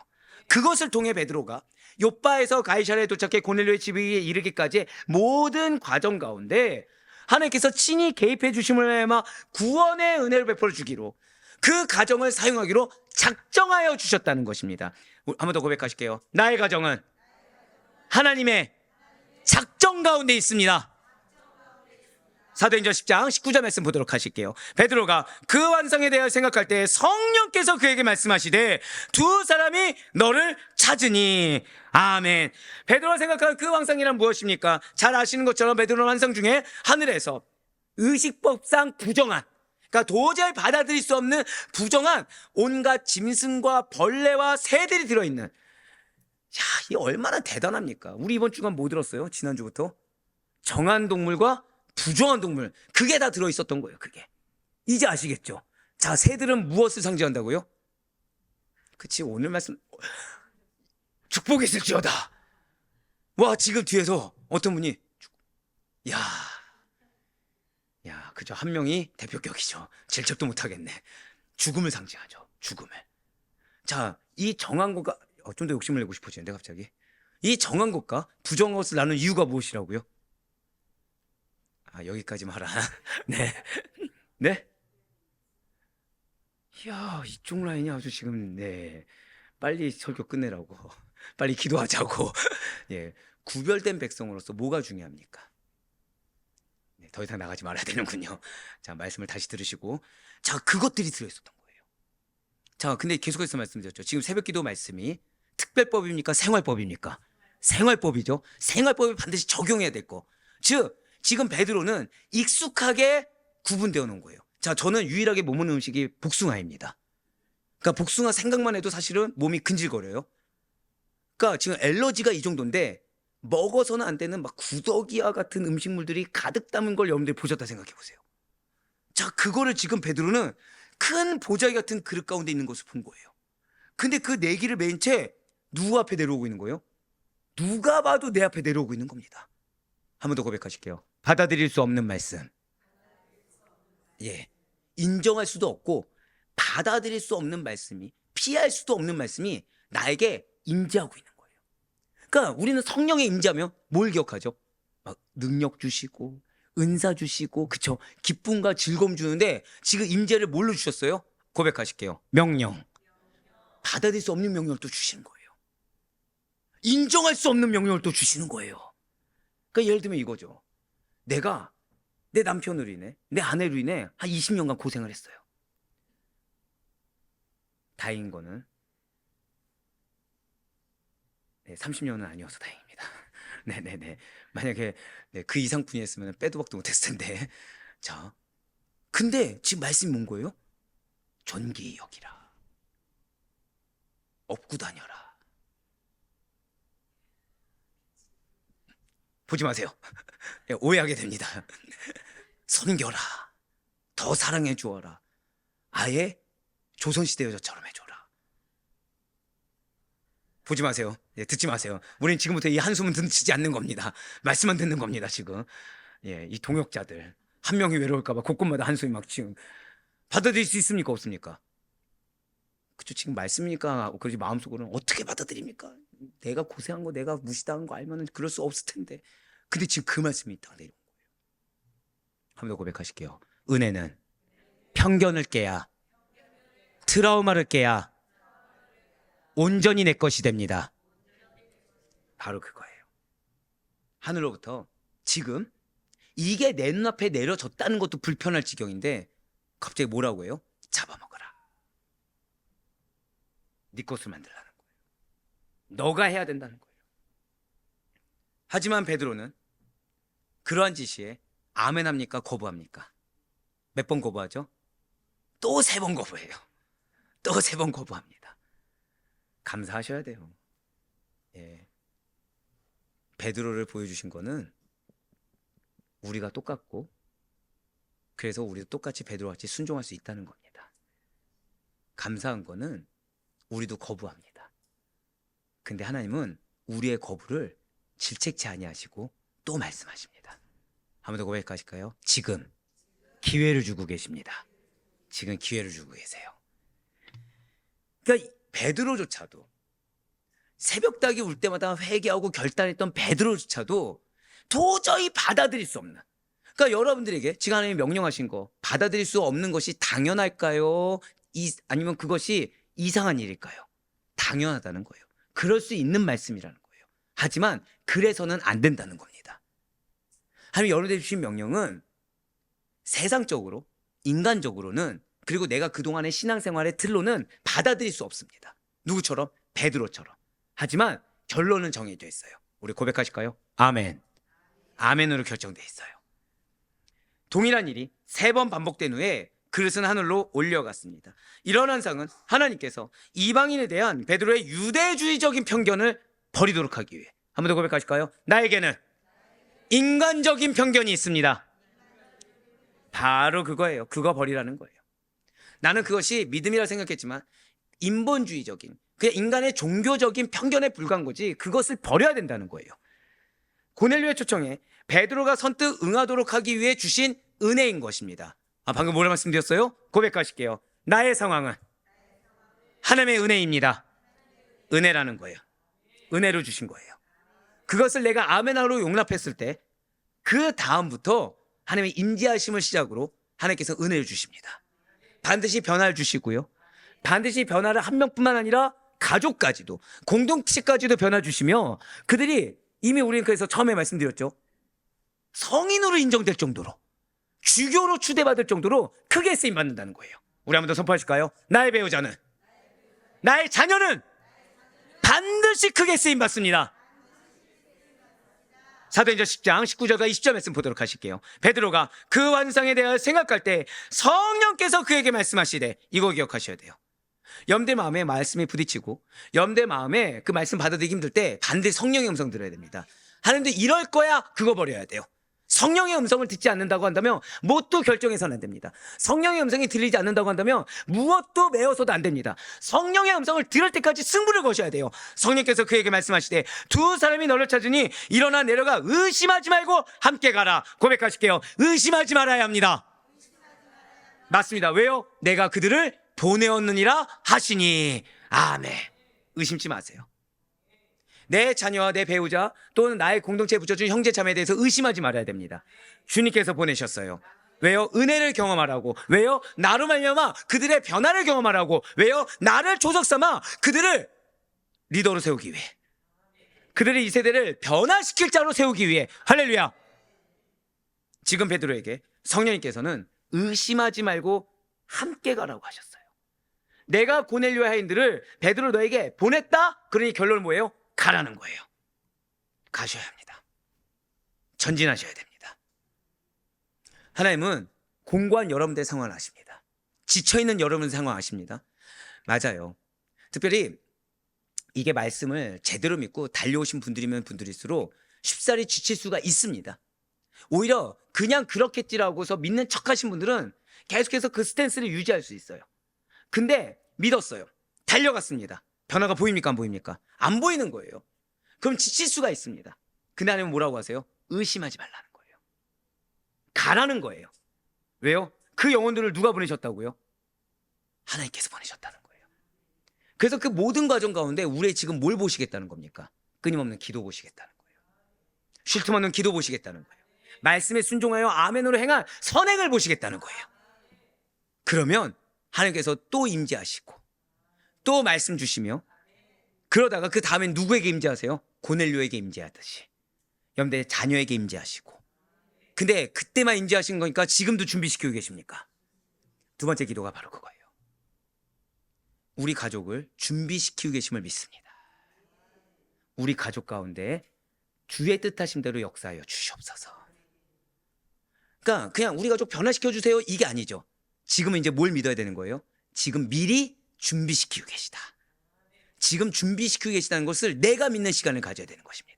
그것을 통해 베드로가 요빠에서 가이사랴에 도착해 고넬료의 집에 이르기까지 모든 과정 가운데 하나님께서 친히 개입해 주심을 하여 구원의 은혜를 베풀어 주기로, 그 가정을 사용하기로 작정하여 주셨다는 것입니다. 한 번 더 고백하실게요. 나의 가정은 하나님의 작정 가운데 있습니다. 사도행전 10장 19절 말씀 보도록 하실게요. 베드로가 그 환상에 대하여 생각할 때 성령께서 그에게 말씀하시되 두 사람이 너를 찾으니. 아멘. 베드로가 생각하는 그 환상이란 무엇입니까? 잘 아시는 것처럼 베드로는 환상 중에 하늘에서 의식법상 부정한, 그러니까 도저히 받아들일 수 없는 부정한 온갖 짐승과 벌레와 새들이 들어있는, 이 얼마나 대단합니까? 우리 이번 주간 뭐 들었어요? 지난주부터 정한 동물과 부정한 동물, 그게 다 들어있었던 거예요. 그게 이제 아시겠죠? 자, 새들은 무엇을 상징한다고요? 그치, 오늘 말씀 축복이 있을지어다. 와, 지금 뒤에서 어떤 분이 그죠, 한 명이 대표격이죠. 질척도 못하겠네. 죽음을 상징하죠. 죽음을. 자, 이 정한 것과 좀 더 욕심을 내고 싶어지는데 갑자기 이 정한 것과 부정한 것을 나누는 이유가 무엇이라고요? 여기까지 말아. 네. 네? 이야, 이쪽 라인이 아주 지금, 네, 빨리 설교 끝내라고, 빨리 기도하자고. 예, 구별된 백성으로서 뭐가 중요합니까? 네, 더 이상 나가지 말아야 되는군요. 자, 말씀을 다시 들으시고, 자, 그것들이 들어있었던 거예요. 자, 근데 계속해서 말씀드렸죠. 지금 새벽기도 말씀이 특별법입니까? 생활법입니까? 생활법이죠. 생활법을 반드시 적용해야 될 거. 즉, 지금 베드로는 익숙하게 구분되어 놓은 거예요. 자, 저는 유일하게 못 먹는 음식이 복숭아입니다. 그러니까 복숭아 생각만 해도 사실은 몸이 근질거려요. 그러니까 지금 엘러지가 이 정도인데 먹어서는 안 되는 막 구더기와 같은 음식물들이 가득 담은 걸 여러분들이 보셨다 생각해 보세요. 자, 그거를 지금 베드로는 큰 보자기 같은 그릇 가운데 있는 것을 본 거예요. 근데 그 내기를 메인 채 누구 앞에 내려오고 있는 거예요? 누가 봐도 내 앞에 내려오고 있는 겁니다. 한 번 더 고백하실게요. 받아들일 수 없는 말씀. 예, 인정할 수도 없고 받아들일 수 없는 말씀이, 피할 수도 없는 말씀이 나에게 임재하고 있는 거예요. 그러니까 우리는 성령의 임재하면 뭘 기억하죠? 막 능력 주시고 은사 주시고, 그쵸, 기쁨과 즐거움 주는데 지금 임재를 뭘로 주셨어요? 고백하실게요. 명령. 받아들일 수 없는 명령을 또 주시는 거예요. 인정할 수 없는 명령을 또 주시는 거예요. 그러니까 예를 들면 이거죠. 내가 내 남편으로 인해, 내 아내로 인해 한 20년간 고생을 했어요. 다행인 거는 30년은 아니어서 다행입니다. 네네네. 만약에 그 이상뿐이었으면 빼도 박도 못했을 텐데. 자, 근데 지금 말씀이 뭔 거예요? 존귀히 여기라. 업고 다녀라. 보지 마세요. 오해하게 됩니다. 섬겨라. 더 사랑해 주어라. 아예 조선시대 여자처럼 해줘라. 보지 마세요. 듣지 마세요. 우리는 지금부터 이 한숨은 듣지 않는 겁니다. 말씀만 듣는 겁니다, 지금. 이 동역자들. 한 명이 외로울까봐 곳곳마다 한숨이 막 지금. 받아들일 수 있습니까? 없습니까? 그쵸, 지금 말씀이니까 그러지 마음속으로는 어떻게 받아들입니까? 내가 고생한 거, 내가 무시당한 거 알면은 그럴 수 없을 텐데. 근데 지금 그 말씀이 딱 내려온 거예요. 한 번 더 고백하실게요. 은혜는 편견을 깨야, 트라우마를 깨야 온전히 내 것이 됩니다. 바로 그거예요. 하늘로부터 지금 이게 내 눈앞에 내려졌다는 것도 불편할 지경인데 갑자기 뭐라고 해요? 잡아먹어라. 네 것을 만들라는 거예요. 너가 해야 된다는 거예요. 하지만 베드로는 그러한 지시에 아멘 합니까? 거부합니까? 몇 번 거부하죠? 또 3번 거부해요. 또 3번 거부합니다. 감사하셔야 돼요. 베드로를 보여주신 거는 우리가 똑같고, 그래서 우리도 똑같이 베드로같이 순종할 수 있다는 겁니다. 감사한 거는 우리도 거부합니다. 근데 하나님은 우리의 거부를 질책치 아니하시고 또 말씀하십니다. 한 번 더 고백하실까요? 지금 기회를 주고 계십니다. 지금 기회를 주고 계세요. 그러니까 베드로조차도 새벽닭이 울 때마다 회개하고 결단했던 베드로조차도 도저히 받아들일 수 없는, 그러니까 여러분들에게 지금 하나님이 명령하신 거 받아들일 수 없는 것이 당연할까요? 아니면 그것이 이상한 일일까요? 당연하다는 거예요. 그럴 수 있는 말씀이라는 거예요. 하지만 그래서는 안 된다는 겁니다. 하나님 여러분들에게 주신 명령은 세상적으로, 인간적으로는, 그리고 내가 그동안의 신앙생활의 틀로는 받아들일 수 없습니다. 누구처럼? 베드로처럼. 하지만 결론은 정해져 있어요. 우리 고백하실까요? 아멘. 아멘으로 결정돼 있어요. 동일한 일이 3번 반복된 후에 그릇은 하늘로 올려갔습니다. 이런 현상은 하나님께서 이방인에 대한 베드로의 유대주의적인 편견을 버리도록 하기 위해, 한 번 더 고백하실까요? 나에게는 인간적인 편견이 있습니다. 바로 그거예요. 그거 버리라는 거예요. 나는 그것이 믿음이라 생각했지만 인본주의적인, 그냥 인간의 종교적인 편견에 불과한 거지, 그것을 버려야 된다는 거예요. 고넬료의 초청에 베드로가 선뜻 응하도록 하기 위해 주신 은혜인 것입니다. 방금 뭐라 말씀드렸어요? 고백하실게요. 나의 상황은 하나님의 은혜입니다. 은혜라는 거예요. 은혜로 주신 거예요. 그것을 내가 아멘으로 용납했을 때 그 다음부터 하나님의 임재하심을 시작으로 하나님께서 은혜를 주십니다. 반드시 변화를 주시고요. 반드시 변화를 한 명뿐만 아니라 가족까지도, 공동체까지도 변화 주시며, 그들이 이미 우리는 그래서 처음에 말씀드렸죠. 성인으로 인정될 정도로, 주교로 추대받을 정도로 크게 쓰임받는다는 거예요. 우리 한 번 더 선포하실까요? 나의 배우자는, 나의 자녀는 반드시 크게 쓰임받습니다. 사도행전 10장 19절과 20절 말씀 보도록 하실게요. 베드로가 그 환상에 대하여 생각할 때 성령께서 그에게 말씀하시되, 이거 기억하셔야 돼요. 염대 마음에 말씀이 부딪히고 염대 마음에 그 말씀 받아들이기 힘들 때 반드시 성령의 음성 들어야 됩니다. 하나님도 이럴 거야, 그거 버려야 돼요. 성령의 음성을 듣지 않는다고 한다면 뭣도 결정해서는 안 됩니다. 성령의 음성이 들리지 않는다고 한다면 무엇도 메워서도 안 됩니다. 성령의 음성을 들을 때까지 승부를 거셔야 돼요. 성령께서 그에게 말씀하시되, 2 사람이 너를 찾으니 일어나 내려가 의심하지 말고 함께 가라. 고백하실게요. 의심하지 말아야 합니다. 맞습니다. 왜요? 내가 그들을 보내었느니라 하시니. 아멘. 의심치 마세요. 내 자녀와 내 배우자 또는 나의 공동체에 붙여준 형제 자매에 대해서 의심하지 말아야 됩니다. 주님께서 보내셨어요. 왜요? 은혜를 경험하라고. 왜요? 나로 말미암아 그들의 변화를 경험하라고. 왜요? 나를 조석 삼아 그들을 리더로 세우기 위해, 그들의 이 세대를 변화시킬 자로 세우기 위해. 할렐루야. 지금 베드로에게 성령님께서는 의심하지 말고 함께 가라고 하셨어요. 내가 고넬료의 하인들을 베드로 너에게 보냈다. 그러니 결론은 뭐예요? 가라는 거예요. 가셔야 합니다. 전진하셔야 됩니다. 하나님은 공고한 여러분들의 상황을 아십니다. 지쳐있는 여러분의 상황을 아십니다. 맞아요. 특별히 이게 말씀을 제대로 믿고 달려오신 분들이면 분들일수록 쉽사리 지칠 수가 있습니다. 오히려 그냥 그렇겠지라고서 믿는 척하신 분들은 계속해서 그 스탠스를 유지할 수 있어요. 근데 믿었어요. 달려갔습니다. 변화가 보입니까? 안 보입니까? 안 보이는 거예요. 그럼 지칠 수가 있습니다. 근데 하나님은 뭐라고 하세요? 의심하지 말라는 거예요. 가라는 거예요. 왜요? 그 영혼들을 누가 보내셨다고요? 하나님께서 보내셨다는 거예요. 그래서 그 모든 과정 가운데 우리 지금 뭘 보시겠다는 겁니까? 끊임없는 기도 보시겠다는 거예요. 쉴 틈 없는 기도 보시겠다는 거예요. 말씀에 순종하여 아멘으로 행한 선행을 보시겠다는 거예요. 그러면 하나님께서 또 임재하시고 또 말씀 주시며, 그러다가 그 다음엔 누구에게 임재하세요? 고넬료에게 임재하듯이 여러분들의 자녀에게 임재하시고. 근데 그때만 임재하신 거니까 지금도 준비시키고 계십니까? 두 번째 기도가 바로 그거예요. 우리 가족을 준비시키고 계심을 믿습니다. 우리 가족 가운데 주의 뜻하신 대로 역사하여 주시옵소서. 그러니까 그냥 우리 가족 변화시켜 주세요 이게 아니죠. 지금은 이제 뭘 믿어야 되는 거예요? 지금 미리 준비시키고 계시다. 지금 준비시키고 계시다는 것을 내가 믿는 시간을 가져야 되는 것입니다.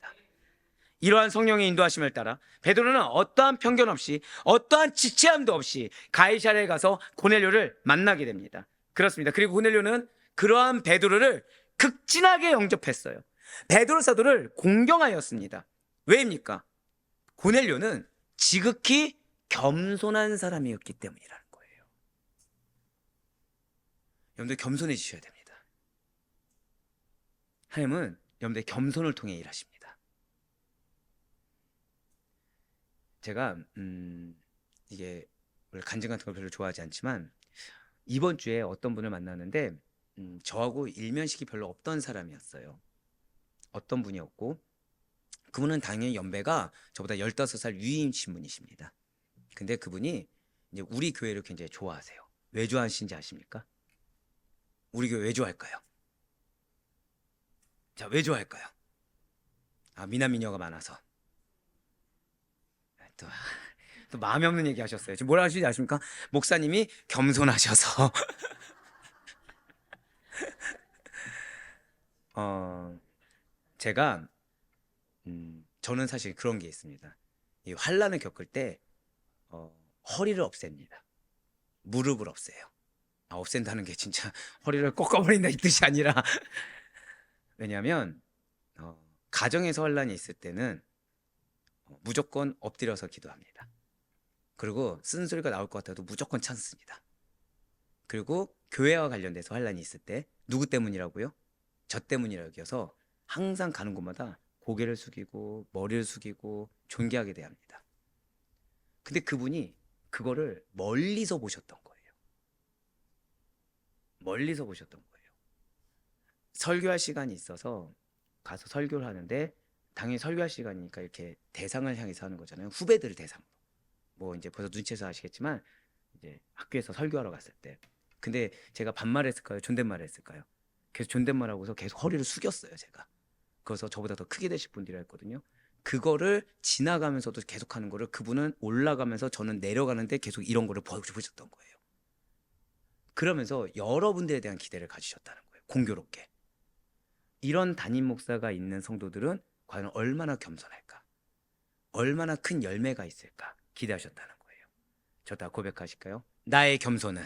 이러한 성령의 인도하심을 따라 베드로는 어떠한 편견 없이 어떠한 지체함도 없이 가이사랴에 가서 고넬료를 만나게 됩니다. 그렇습니다. 그리고 고넬료는 그러한 베드로를 극진하게 영접했어요. 베드로 사도를 공경하였습니다. 왜입니까? 고넬료는 지극히 겸손한 사람이었기 때문이라는 거예요. 여러분들 겸손해지셔야 됩니다. 하나님은 여러분들 겸손을 통해 일하십니다. 제가 이게 원래 간증 같은 걸 별로 좋아하지 않지만 이번 주에 어떤 분을 만났는데 저하고 일면식이 별로 없던 사람이었어요. 어떤 분이었고, 그분은 당연히 연배가 저보다 15살 위이신 분이십니다. 근데 그분이 이제 우리 교회를 굉장히 좋아하세요. 왜 좋아하시는지 아십니까? 우리 교회 왜 좋아할까요? 자, 왜 좋아할까요? 미남 미녀가 많아서. 또 마음이 없는 얘기 하셨어요. 지금 뭐라 하시는지 아십니까? 목사님이 겸손하셔서. 제가 저는 사실 그런 게 있습니다. 이 환난을 겪을 때 허리를 없앱니다. 무릎을 없애요. 없앤다는 게 진짜 허리를 꺾어버린다 이 뜻이 아니라 왜냐하면 가정에서 환난이 있을 때는 무조건 엎드려서 기도합니다. 그리고 쓴소리가 나올 것 같아도 무조건 참습니다. 그리고 교회와 관련돼서 환난이 있을 때 누구 때문이라고요? 저 때문이라고 해서 항상 가는 곳마다 고개를 숙이고 머리를 숙이고 존귀하게 대합니다. 근데 그분이 그거를 멀리서 보셨던 거예요. 멀리서 보셨던 거예요. 설교할 시간이 있어서 가서 설교를 하는데, 당연히 설교할 시간이니까 이렇게 대상을 향해서 하는 거잖아요. 후배들을 대상으로. 뭐 이제 벌써 눈치채서 아시겠지만 이제 학교에서 설교하러 갔을 때. 근데 제가 반말 했을까요? 존댓말 했을까요? 계속 존댓말하고서 계속 허리를 숙였어요, 제가. 그래서 저보다 더 크게 되실 분들이 했거든요. 그거를 지나가면서도 계속 하는 거를 그분은 올라가면서 저는 내려가는데 계속 이런 거를 보셨던 거예요. 그러면서 여러분들에 대한 기대를 가지셨다는 거예요. 공교롭게. 이런 담임 목사가 있는 성도들은 과연 얼마나 겸손할까? 얼마나 큰 열매가 있을까? 기대하셨다는 거예요. 저 다 고백하실까요? 나의 겸손은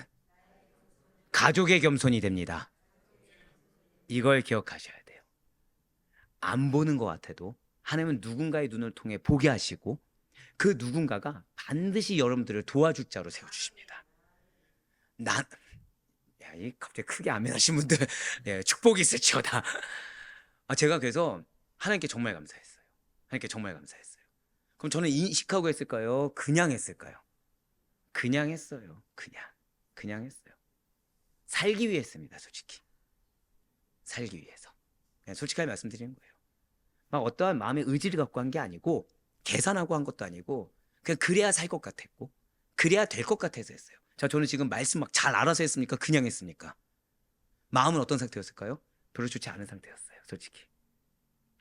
가족의 겸손이 됩니다. 이걸 기억하셔야 돼요. 안 보는 것 같아도 하나님은 누군가의 눈을 통해 보게 하시고 그 누군가가 반드시 여러분들을 도와줄 자로 세워주십니다. 이 갑자기 크게 아멘 하신 분들 예, 축복이 있을지어다. 제가 그래서 하나님께 정말 감사했어요. 하나님께 정말 감사했어요. 그럼 저는 인식하고 했을까요? 그냥 했을까요? 그냥 했어요. 그냥 했어요. 살기 위해 했습니다. 솔직히 살기 위해서 그냥 솔직하게 말씀드리는 거예요. 막 어떠한 마음의 의지를 갖고 한 게 아니고 계산하고 한 것도 아니고 그냥 그래야 살 것 같았고 그래야 될 것 같아서 했어요. 자, 저는 지금 말씀 막 잘 알아서 했습니까? 그냥 했습니까? 마음은 어떤 상태였을까요? 별로 좋지 않은 상태였어요. 솔직히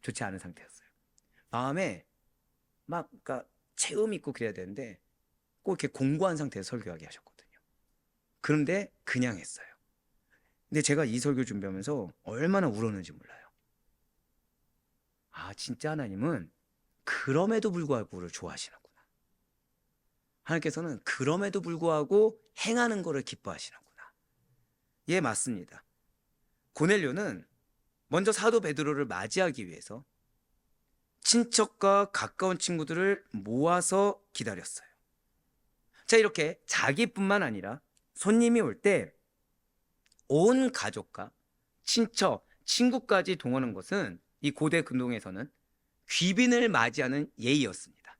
좋지 않은 상태였어요. 마음에 막 그러니까 체험 있고 그래야 되는데 꼭 이렇게 공고한 상태에서 설교하게 하셨거든요. 그런데 그냥 했어요. 근데 제가 이 설교 준비하면서 얼마나 울었는지 몰라요. 아, 진짜 하나님은 그럼에도 불구하고 우리를 좋아하시는구나. 하나님께서는 그럼에도 불구하고 행하는 것을 기뻐하시는구나. 예, 맞습니다. 고넬료는 먼저 사도 베드로를 맞이하기 위해서 친척과 가까운 친구들을 모아서 기다렸어요. 자, 이렇게 자기뿐만 아니라 손님이 올 때 온 가족과 친척, 친구까지 동원한 것은 이 고대 근동에서는 귀빈을 맞이하는 예의였습니다.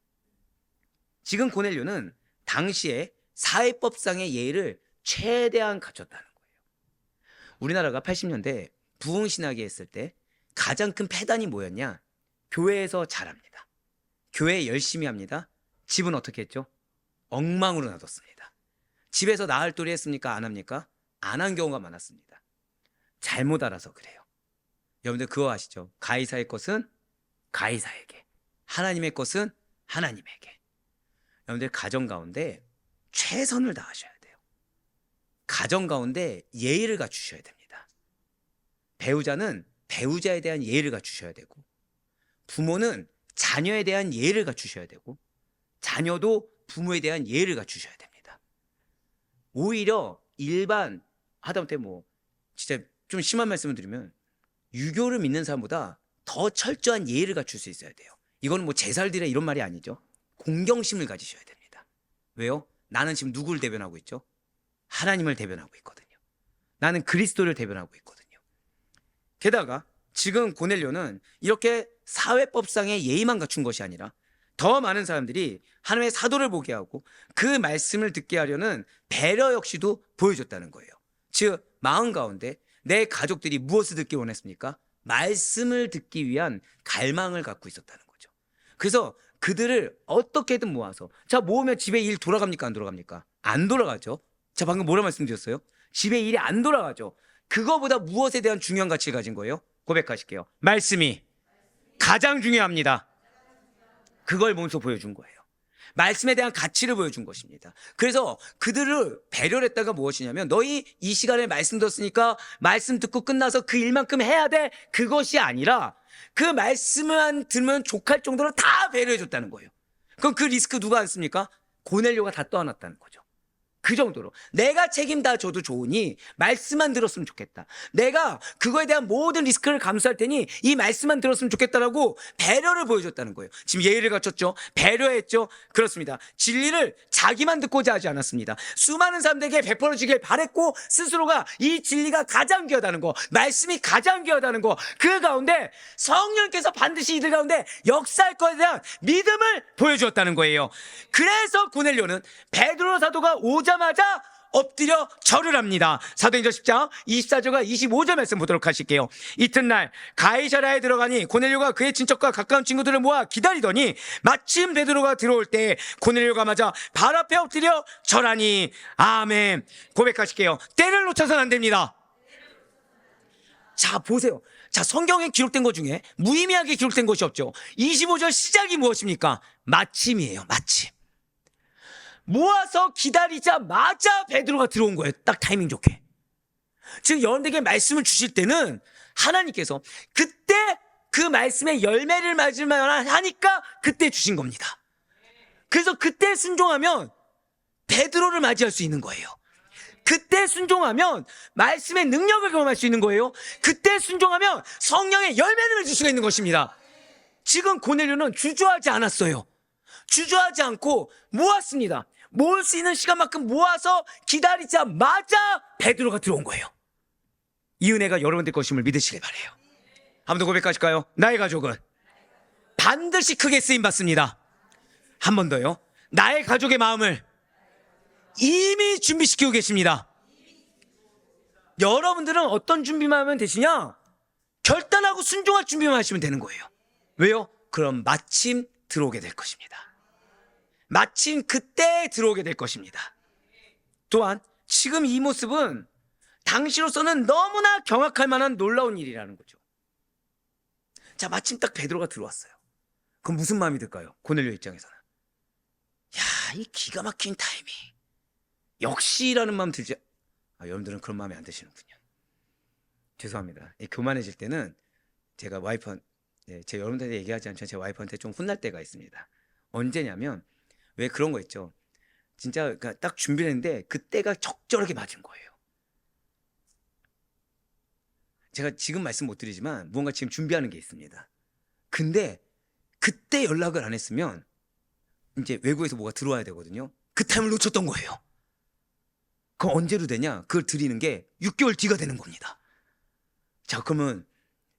지금 고넬료는 당시에 사회법상의 예의를 최대한 갖췄다는 거예요. 우리나라가 80년대 부흥신학이 했을 때 가장 큰 폐단이 뭐였냐? 교회에서 잘합니다. 교회 열심히 합니다. 집은 어떻게 했죠? 엉망으로 놔뒀습니다. 집에서 나을 도리 했습니까? 안 합니까? 안 한 경우가 많았습니다. 잘못 알아서 그래요. 여러분들 그거 아시죠? 가이사의 것은 가이사에게, 하나님의 것은 하나님에게. 여러분들 가정 가운데 최선을 다하셔야 돼요. 가정 가운데 예의를 갖추셔야 됩니다. 배우자는 배우자에 대한 예의를 갖추셔야 되고, 부모는 자녀에 대한 예의를 갖추셔야 되고, 자녀도 부모에 대한 예의를 갖추셔야 됩니다. 오히려 일반 하다못해 진짜 좀 심한 말씀을 드리면 유교를 믿는 사람보다 더 철저한 예의를 갖출 수 있어야 돼요. 이거는 제살들의 이런 말이 아니죠. 공경심을 가지셔야 됩니다. 왜요? 나는 지금 누구를 대변하고 있죠? 하나님을 대변하고 있거든요. 나는 그리스도를 대변하고 있거든요. 게다가 지금 고넬료는 이렇게 사회법상의 예의만 갖춘 것이 아니라 더 많은 사람들이 하나님의 사도를 보게 하고 그 말씀을 듣게 하려는 배려 역시도 보여줬다는 거예요. 즉 마음 가운데 내 가족들이 무엇을 듣기 원했습니까? 말씀을 듣기 위한 갈망을 갖고 있었다는 거죠. 그래서 그들을 어떻게든 모아서, 자, 모으면 집에 일 돌아갑니까? 안 돌아갑니까? 안 돌아가죠. 자, 방금 뭐라 말씀드렸어요? 집에 일이 안 돌아가죠. 그거보다 무엇에 대한 중요한 가치를 가진 거예요? 고백하실게요. 말씀이 가장 중요합니다. 그걸 몸소 보여준 거예요. 말씀에 대한 가치를 보여준 것입니다. 그래서 그들을 배려를 했다가 무엇이냐면, 너희 이 시간에 말씀 듣었으니까 말씀 듣고 끝나서 그 일만큼 해야 돼, 그것이 아니라 그 말씀만 들으면 족할 정도로 다 배려해 줬다는 거예요. 그럼 그 리스크 누가 안습니까? 고넬료가 다 떠안았다는 거죠. 그 정도로 내가 책임 다 져도 좋으니 말씀만 들었으면 좋겠다. 내가 그거에 대한 모든 리스크를 감수할 테니 이 말씀만 들었으면 좋겠다라고 배려를 보여줬다는 거예요. 지금 예의를 갖췄죠. 배려했죠. 그렇습니다. 진리를 자기만 듣고자 하지 않았습니다. 수많은 사람들에게 베풀어 주길 바랬고, 스스로가 이 진리가 가장 귀하다는 거, 말씀이 가장 귀하다는 거, 그 가운데 성령께서 반드시 이들 가운데 역사할 것에 대한 믿음을 보여주었다는 거예요. 그래서 고넬료는 베드로 사도가 오자마자 엎드려 절을 합니다. 사도행전 10장 24절과 25절 말씀 보도록 하실게요. 이튿날 가이사랴에 들어가니 고넬료가 그의 친척과 가까운 친구들을 모아 기다리더니 마침 베드로가 들어올 때 고넬료가 맞아 발 앞에 엎드려 절하니. 아멘. 고백하실게요. 때를 놓쳐서는 안 됩니다. 자, 보세요. 자, 성경에 기록된 것 중에 무의미하게 기록된 것이 없죠. 25절 시작이 무엇입니까? 마침이에요. 마침. 모아서 기다리자마자 베드로가 들어온 거예요. 딱 타이밍 좋게. 지금 여러분들에게 말씀을 주실 때는 하나님께서 그때 그 말씀의 열매를 맞을 만한 하니까 그때 주신 겁니다. 그래서 그때 순종하면 베드로를 맞이할 수 있는 거예요. 그때 순종하면 말씀의 능력을 경험할 수 있는 거예요. 그때 순종하면 성령의 열매를 맺을 수가 있는 것입니다. 지금 고넬료는 주저하지 않았어요. 주저하지 않고 모았습니다. 모을 수 있는 시간만큼 모아서 기다리자마자 베드로가 들어온 거예요. 이 은혜가 여러분들 것임을 믿으시길 바라요. 한 번 더 고백하실까요? 나의 가족은 반드시 크게 쓰임받습니다. 한 번 더요. 나의 가족의 마음을 이미 준비시키고 계십니다. 여러분들은 어떤 준비만 하면 되시냐? 결단하고 순종할 준비만 하시면 되는 거예요. 왜요? 그럼 마침 들어오게 될 것입니다. 마침 그때 들어오게 될 것입니다. 또한 지금 이 모습은 당시로서는 너무나 경악할 만한 놀라운 일이라는 거죠. 자, 마침 딱 베드로가 들어왔어요. 그럼 무슨 마음이 들까요? 고넬료 입장에서는. 야, 이 기가 막힌 타이밍. 역시라는 마음 들지. 여러분들은 그런 마음이 안 드시는군요. 죄송합니다. 교만해질 때는 제가 제 여러분들한테 얘기하지 않지만 제 와이프한테 좀 혼날 때가 있습니다. 언제냐면 왜 그런 거 있죠. 진짜 그러니까 딱 준비를 했는데 그때가 적절하게 맞은 거예요. 제가 지금 말씀 못 드리지만 무언가 지금 준비하는 게 있습니다. 근데 그때 연락을 안 했으면 이제 외국에서 뭐가 들어와야 되거든요. 그 타임을 놓쳤던 거예요. 그럼 언제로 되냐? 그걸 드리는 게 6개월 뒤가 되는 겁니다. 자, 그러면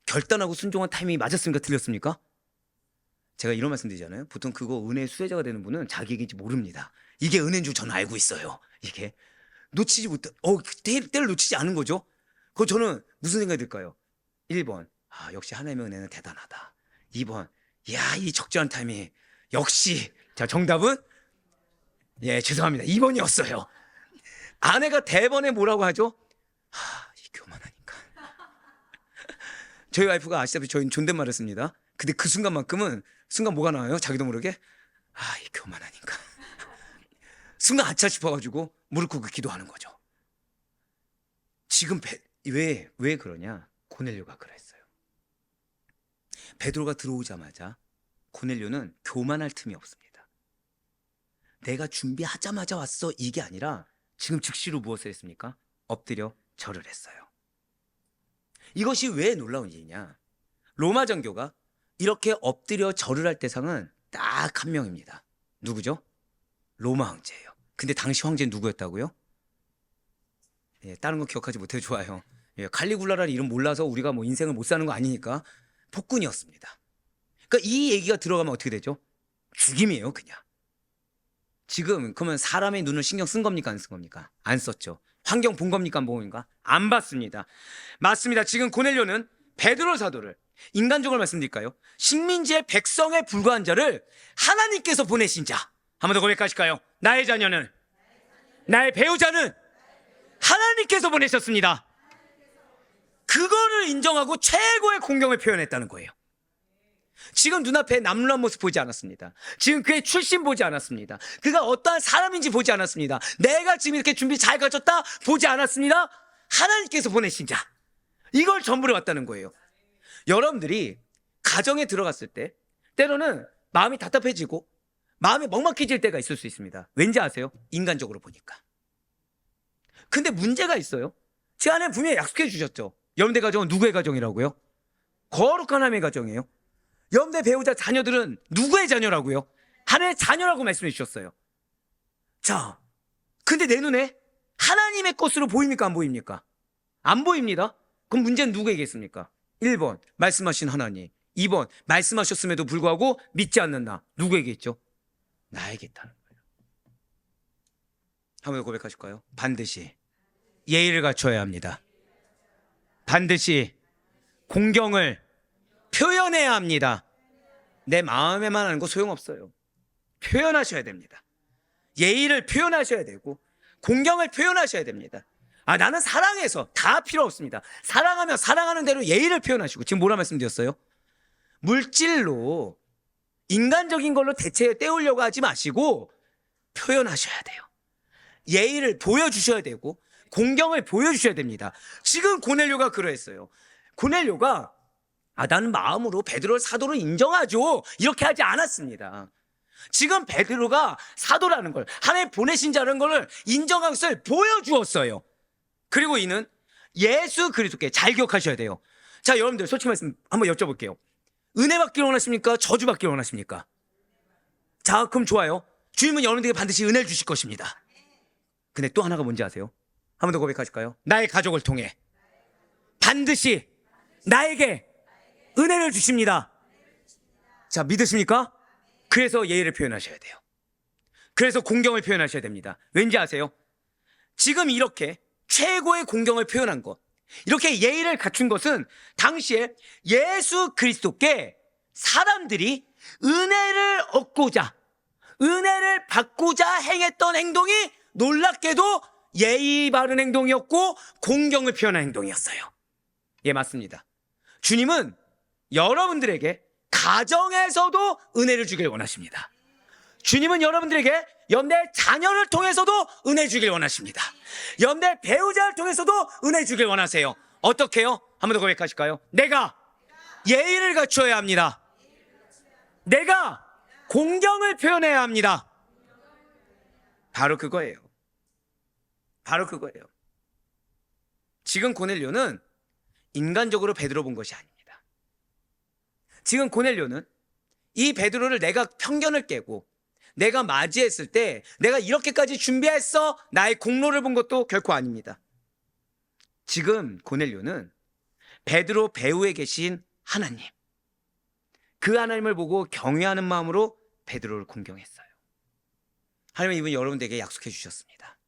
결단하고 순종한 타이밍이 맞았습니까? 틀렸습니까? 제가 이런 말씀 드리잖아요. 보통 그거 은혜의 수혜자가 되는 분은 자기에게인지 모릅니다. 이게 은혜인 줄 저는 알고 있어요. 이게 놓치지 못해, 때를 놓치지 않은 거죠. 그거 저는 무슨 생각이 들까요? 1번, 역시 하나님의 은혜는 대단하다. 2번, 이 적절한 타이밍. 역시. 자, 정답은? 죄송합니다. 2번이었어요. 아내가 대번에 뭐라고 하죠? 이 교만하니까. 저희 와이프가 아시다시피 저희는 존댓말을 씁니다. 근데 그 순간 뭐가 나와요? 자기도 모르게? 이 교만하니까. 순간 아차 싶어가지고 무릎 꿇고 기도하는 거죠. 지금 왜 그러냐? 고넬료가 그랬어요. 베드로가 들어오자마자 고넬료는 교만할 틈이 없습니다. 내가 준비하자마자 왔어 이게 아니라 지금 즉시로 무엇을 했습니까? 엎드려 절을 했어요. 이것이 왜 놀라운 일이냐? 로마 정교가 이렇게 엎드려 절을 할 대상은 딱 한 명입니다. 누구죠? 로마 황제예요. 근데 당시 황제는 누구였다고요? 다른 거 기억하지 못해도 좋아요. 칼리굴라라는 이름 몰라서 우리가 뭐 인생을 못 사는 거 아니니까 폭군이었습니다. 그러니까 이 얘기가 들어가면 어떻게 되죠? 죽임이에요, 그냥. 지금 그러면 사람의 눈을 신경 쓴 겁니까? 안 쓴 겁니까? 안 썼죠. 환경 본 겁니까? 안 본 겁니까? 안 봤습니다. 맞습니다. 지금 고넬료는 베드로 사도를 인간적으로 말씀드릴까요? 식민지의 백성에 불과한 자를 하나님께서 보내신 자. 한 번 더 고백하실까요? 나의 자녀는, 나의 배우자는 하나님께서 보내셨습니다. 그거를 인정하고 최고의 공경을 표현했다는 거예요. 지금 눈앞에 남루한 모습 보지 않았습니다. 지금 그의 출신 보지 않았습니다. 그가 어떠한 사람인지 보지 않았습니다. 내가 지금 이렇게 준비 잘 갖췄다 보지 않았습니다. 하나님께서 보내신 자. 이걸 전부를 왔다는 거예요. 여러분들이 가정에 들어갔을 때 때로는 마음이 답답해지고 마음이 먹먹해질 때가 있을 수 있습니다. 왠지 아세요? 인간적으로 보니까. 근데 문제가 있어요. 제 안에 분명히 약속해 주셨죠. 여러분들 가정은 누구의 가정이라고요? 거룩한 하나님의 가정이에요. 여러분들 배우자 자녀들은 누구의 자녀라고요? 하나님의 자녀라고 말씀해 주셨어요. 자, 근데 내 눈에 하나님의 것으로 보입니까? 안 보입니까? 안 보입니다. 그럼 문제는 누구에게 있습니까? 1번 말씀하신 하나님, 2번 말씀하셨음에도 불구하고 믿지 않는 나. 누구에게 있죠? 나에게 있다는 거예요. 한번 더 고백하실까요? 반드시 예의를 갖춰야 합니다. 반드시 공경을 표현해야 합니다. 내 마음에만 하는 거 소용없어요. 표현하셔야 됩니다. 예의를 표현하셔야 되고 공경을 표현하셔야 됩니다. 나는 사랑해서 다 필요 없습니다. 사랑하면 사랑하는 대로 예의를 표현하시고. 지금 뭐라 말씀드렸어요? 물질로 인간적인 걸로 때우려고 하지 마시고 표현하셔야 돼요. 예의를 보여주셔야 되고 공경을 보여주셔야 됩니다. 지금 고넬료가 그러했어요. 고넬료가 나는 마음으로 베드로를 사도로 인정하죠. 이렇게 하지 않았습니다. 지금 베드로가 사도라는 걸, 하나님 보내신 자라는 걸 인정한 것을 보여주었어요. 그리고 이는 예수 그리스도께, 잘 기억하셔야 돼요. 자, 여러분들 솔직히 말씀 한번 여쭤볼게요. 은혜 받기를 원하십니까? 저주 받기를 원하십니까? 자, 그럼 좋아요. 주님은 여러분들에게 반드시 은혜를 주실 것입니다. 근데 또 하나가 뭔지 아세요? 한 번 더 고백하실까요? 나의 가족을 통해 반드시 나에게 은혜를 주십니다. 자, 믿으십니까? 그래서 예의를 표현하셔야 돼요. 그래서 공경을 표현하셔야 됩니다. 왠지 아세요? 지금 이렇게 최고의 공경을 표현한 것, 이렇게 예의를 갖춘 것은 당시에 예수 그리스도께 사람들이 은혜를 얻고자, 은혜를 받고자 행했던 행동이 놀랍게도 예의 바른 행동이었고 공경을 표현한 행동이었어요. 예, 맞습니다. 주님은 여러분들에게 가정에서도 은혜를 주길 원하십니다. 주님은 여러분들에게 연대 자녀를 통해서도 은혜 주길 원하십니다. 연대 배우자를 통해서도 은혜 주길 원하세요. 어떻게요? 한 번 더 고백하실까요? 내가 예의를 갖추어야 합니다. 내가 공경을 표현해야 합니다. 바로 그거예요. 바로 그거예요. 지금 고넬료는 인간적으로 베드로 본 것이 아닙니다. 지금 고넬료는 이 베드로를 내가 편견을 깨고 내가 맞이했을 때 내가 이렇게까지 준비했어 나의 공로를 본 것도 결코 아닙니다. 지금 고넬료는 베드로 배후에 계신 하나님, 그 하나님을 보고 경외하는 마음으로 베드로를 공경했어요. 하나님은 이분 여러분들에게 약속해 주셨습니다.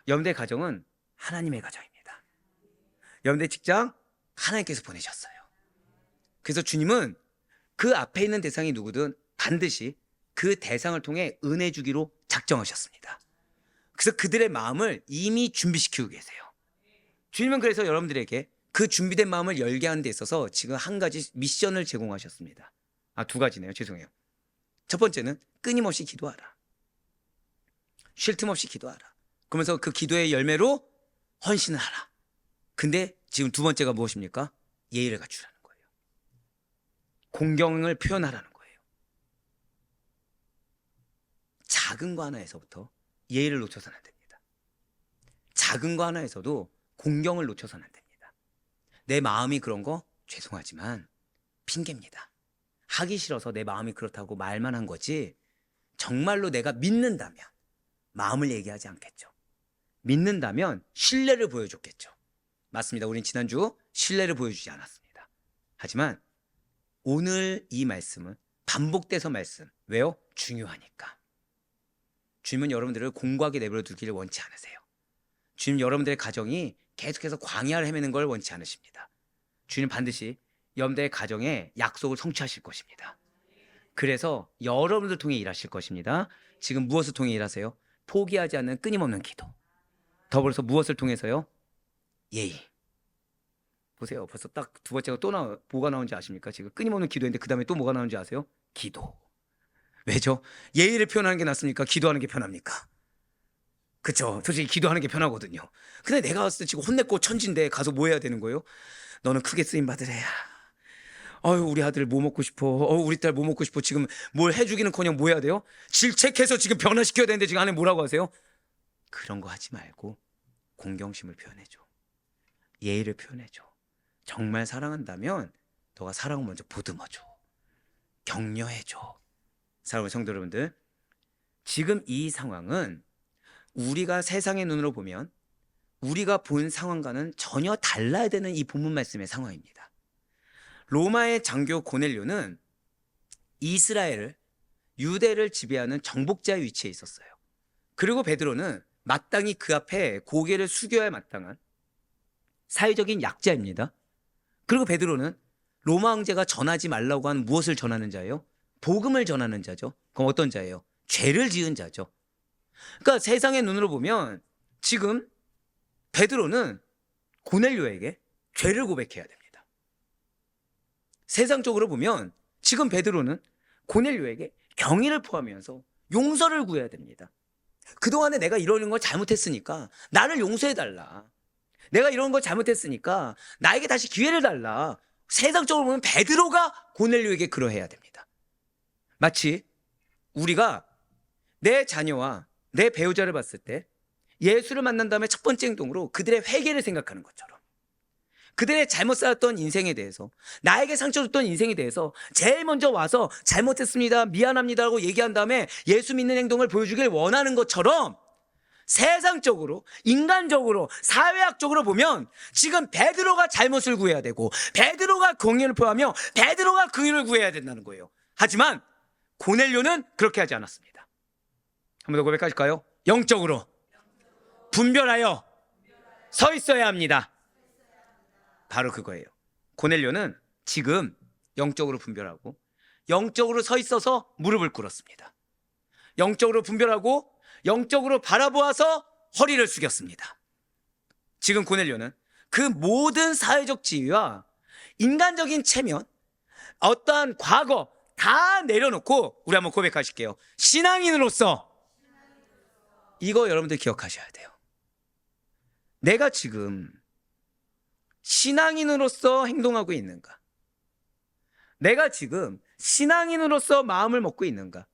여러분들의 가정은 하나님의 가정입니다. 여러분들의 직장 하나님께서 보내셨어요. 그래서 주님은 그 앞에 있는 대상이 누구든 반드시 그 대상을 통해 은혜 주기로 작정하셨습니다. 그래서 그들의 마음을 이미 준비시키고 계세요. 주님은 그래서 여러분들에게 그 준비된 마음을 열게 하는 데 있어서 지금 한 가지 미션을 제공하셨습니다. 두 가지네요. 죄송해요. 첫 번째는 끊임없이 기도하라. 쉴 틈 없이 기도하라. 그러면서 그 기도의 열매로 헌신을 하라. 근데 지금 두 번째가 무엇입니까? 예의를 갖추라는 거예요. 공경을 표현하라는 거예요. 작은 거 하나에서부터 예의를 놓쳐서는 안 됩니다. 작은 거 하나에서도 공경을 놓쳐서는 안 됩니다. 내 마음이 그런 거 죄송하지만 핑계입니다. 하기 싫어서 내 마음이 그렇다고 말만 한 거지 정말로 내가 믿는다면 마음을 얘기하지 않겠죠. 믿는다면 신뢰를 보여줬겠죠. 맞습니다. 우린 지난주 신뢰를 보여주지 않았습니다. 하지만 오늘 이 말씀은 반복돼서 말씀. 왜요? 중요하니까. 주님은 여러분들을 공고하게 내버려 두기를 원치 않으세요. 주님 여러분들의 가정이 계속해서 광야를 헤매는 걸 원치 않으십니다. 주님 반드시 여러분들의 가정에 약속을 성취하실 것입니다. 그래서 여러분들 통해 일하실 것입니다. 지금 무엇을 통해 일하세요? 포기하지 않는 끊임없는 기도. 더불어서 무엇을 통해서요? 예의. 보세요. 벌써 딱 두 번째가 또 뭐가 나온지 아십니까? 지금 끊임없는 기도인데 그 다음에 또 뭐가 나오는지 아세요? 기도. 왜죠? 예의를 표현하는 게 낫습니까? 기도하는 게 편합니까? 그쵸? 솔직히 기도하는 게 편하거든요. 근데 내가 봤을 때 지금 혼냈고 천진데 가서 뭐 해야 되는 거예요? 너는 크게 쓰임 받으래야. 우리 아들 뭐 먹고 싶어? 우리 딸 뭐 먹고 싶어? 지금 뭘 해주기는커녕 뭐 해야 돼요? 질책해서 지금 변화시켜야 되는데 지금 안에 뭐라고 하세요? 그런 거 하지 말고 공경심을 표현해줘. 예의를 표현해줘. 정말 사랑한다면 너가 사랑을 먼저 보듬어줘. 격려해줘. 사랑하는 성도 여러분들, 지금 이 상황은 우리가 세상의 눈으로 보면 우리가 본 상황과는 전혀 달라야 되는 이 본문 말씀의 상황입니다. 로마의 장교 고넬료는 이스라엘을, 유대를 지배하는 정복자의 위치에 있었어요. 그리고 베드로는 마땅히 그 앞에 고개를 숙여야 마땅한 사회적인 약자입니다. 그리고 베드로는 로마 황제가 전하지 말라고 한 무엇을 전하는 자예요? 복음을 전하는 자죠. 그럼 어떤 자예요? 죄를 지은 자죠. 그러니까 세상의 눈으로 보면 지금 베드로는 고넬료에게 죄를 고백해야 됩니다. 세상적으로 보면 지금 베드로는 고넬료에게 경의를 포함하면서 용서를 구해야 됩니다. 그동안에 내가 이러는 걸 잘못했으니까 나를 용서해달라. 내가 이런 걸 잘못했으니까 나에게 다시 기회를 달라. 세상적으로 보면 베드로가 고넬료에게 그러해야 됩니다. 마치 우리가 내 자녀와 내 배우자를 봤을 때 예수를 만난 다음에 첫 번째 행동으로 그들의 회개를 생각하는 것처럼 그들의 잘못 살았던 인생에 대해서, 나에게 상처 줬던 인생에 대해서 제일 먼저 와서 잘못했습니다, 미안합니다 라고 얘기한 다음에 예수 믿는 행동을 보여주길 원하는 것처럼 세상적으로, 인간적으로, 사회학적으로 보면 지금 베드로가 잘못을 구해야 되고 베드로가 공의를 표하며 베드로가 긍휼을 구해야 된다는 거예요. 하지만 고넬료는 그렇게 하지 않았습니다. 한 번 더 고백하실까요? 영적으로 분별하여 서 있어야 합니다. 바로 그거예요. 고넬료는 지금 영적으로 분별하고 영적으로 서 있어서 무릎을 꿇었습니다. 영적으로 분별하고 영적으로 바라보아서 허리를 숙였습니다. 지금 고넬료는 그 모든 사회적 지위와 인간적인 체면, 어떠한 과거 다 내려놓고 우리 한번 고백하실게요. 신앙인으로서 이거 여러분들 기억하셔야 돼요. 내가 지금 신앙인으로서 행동하고 있는가? 내가 지금 신앙인으로서 마음을 먹고 있는가?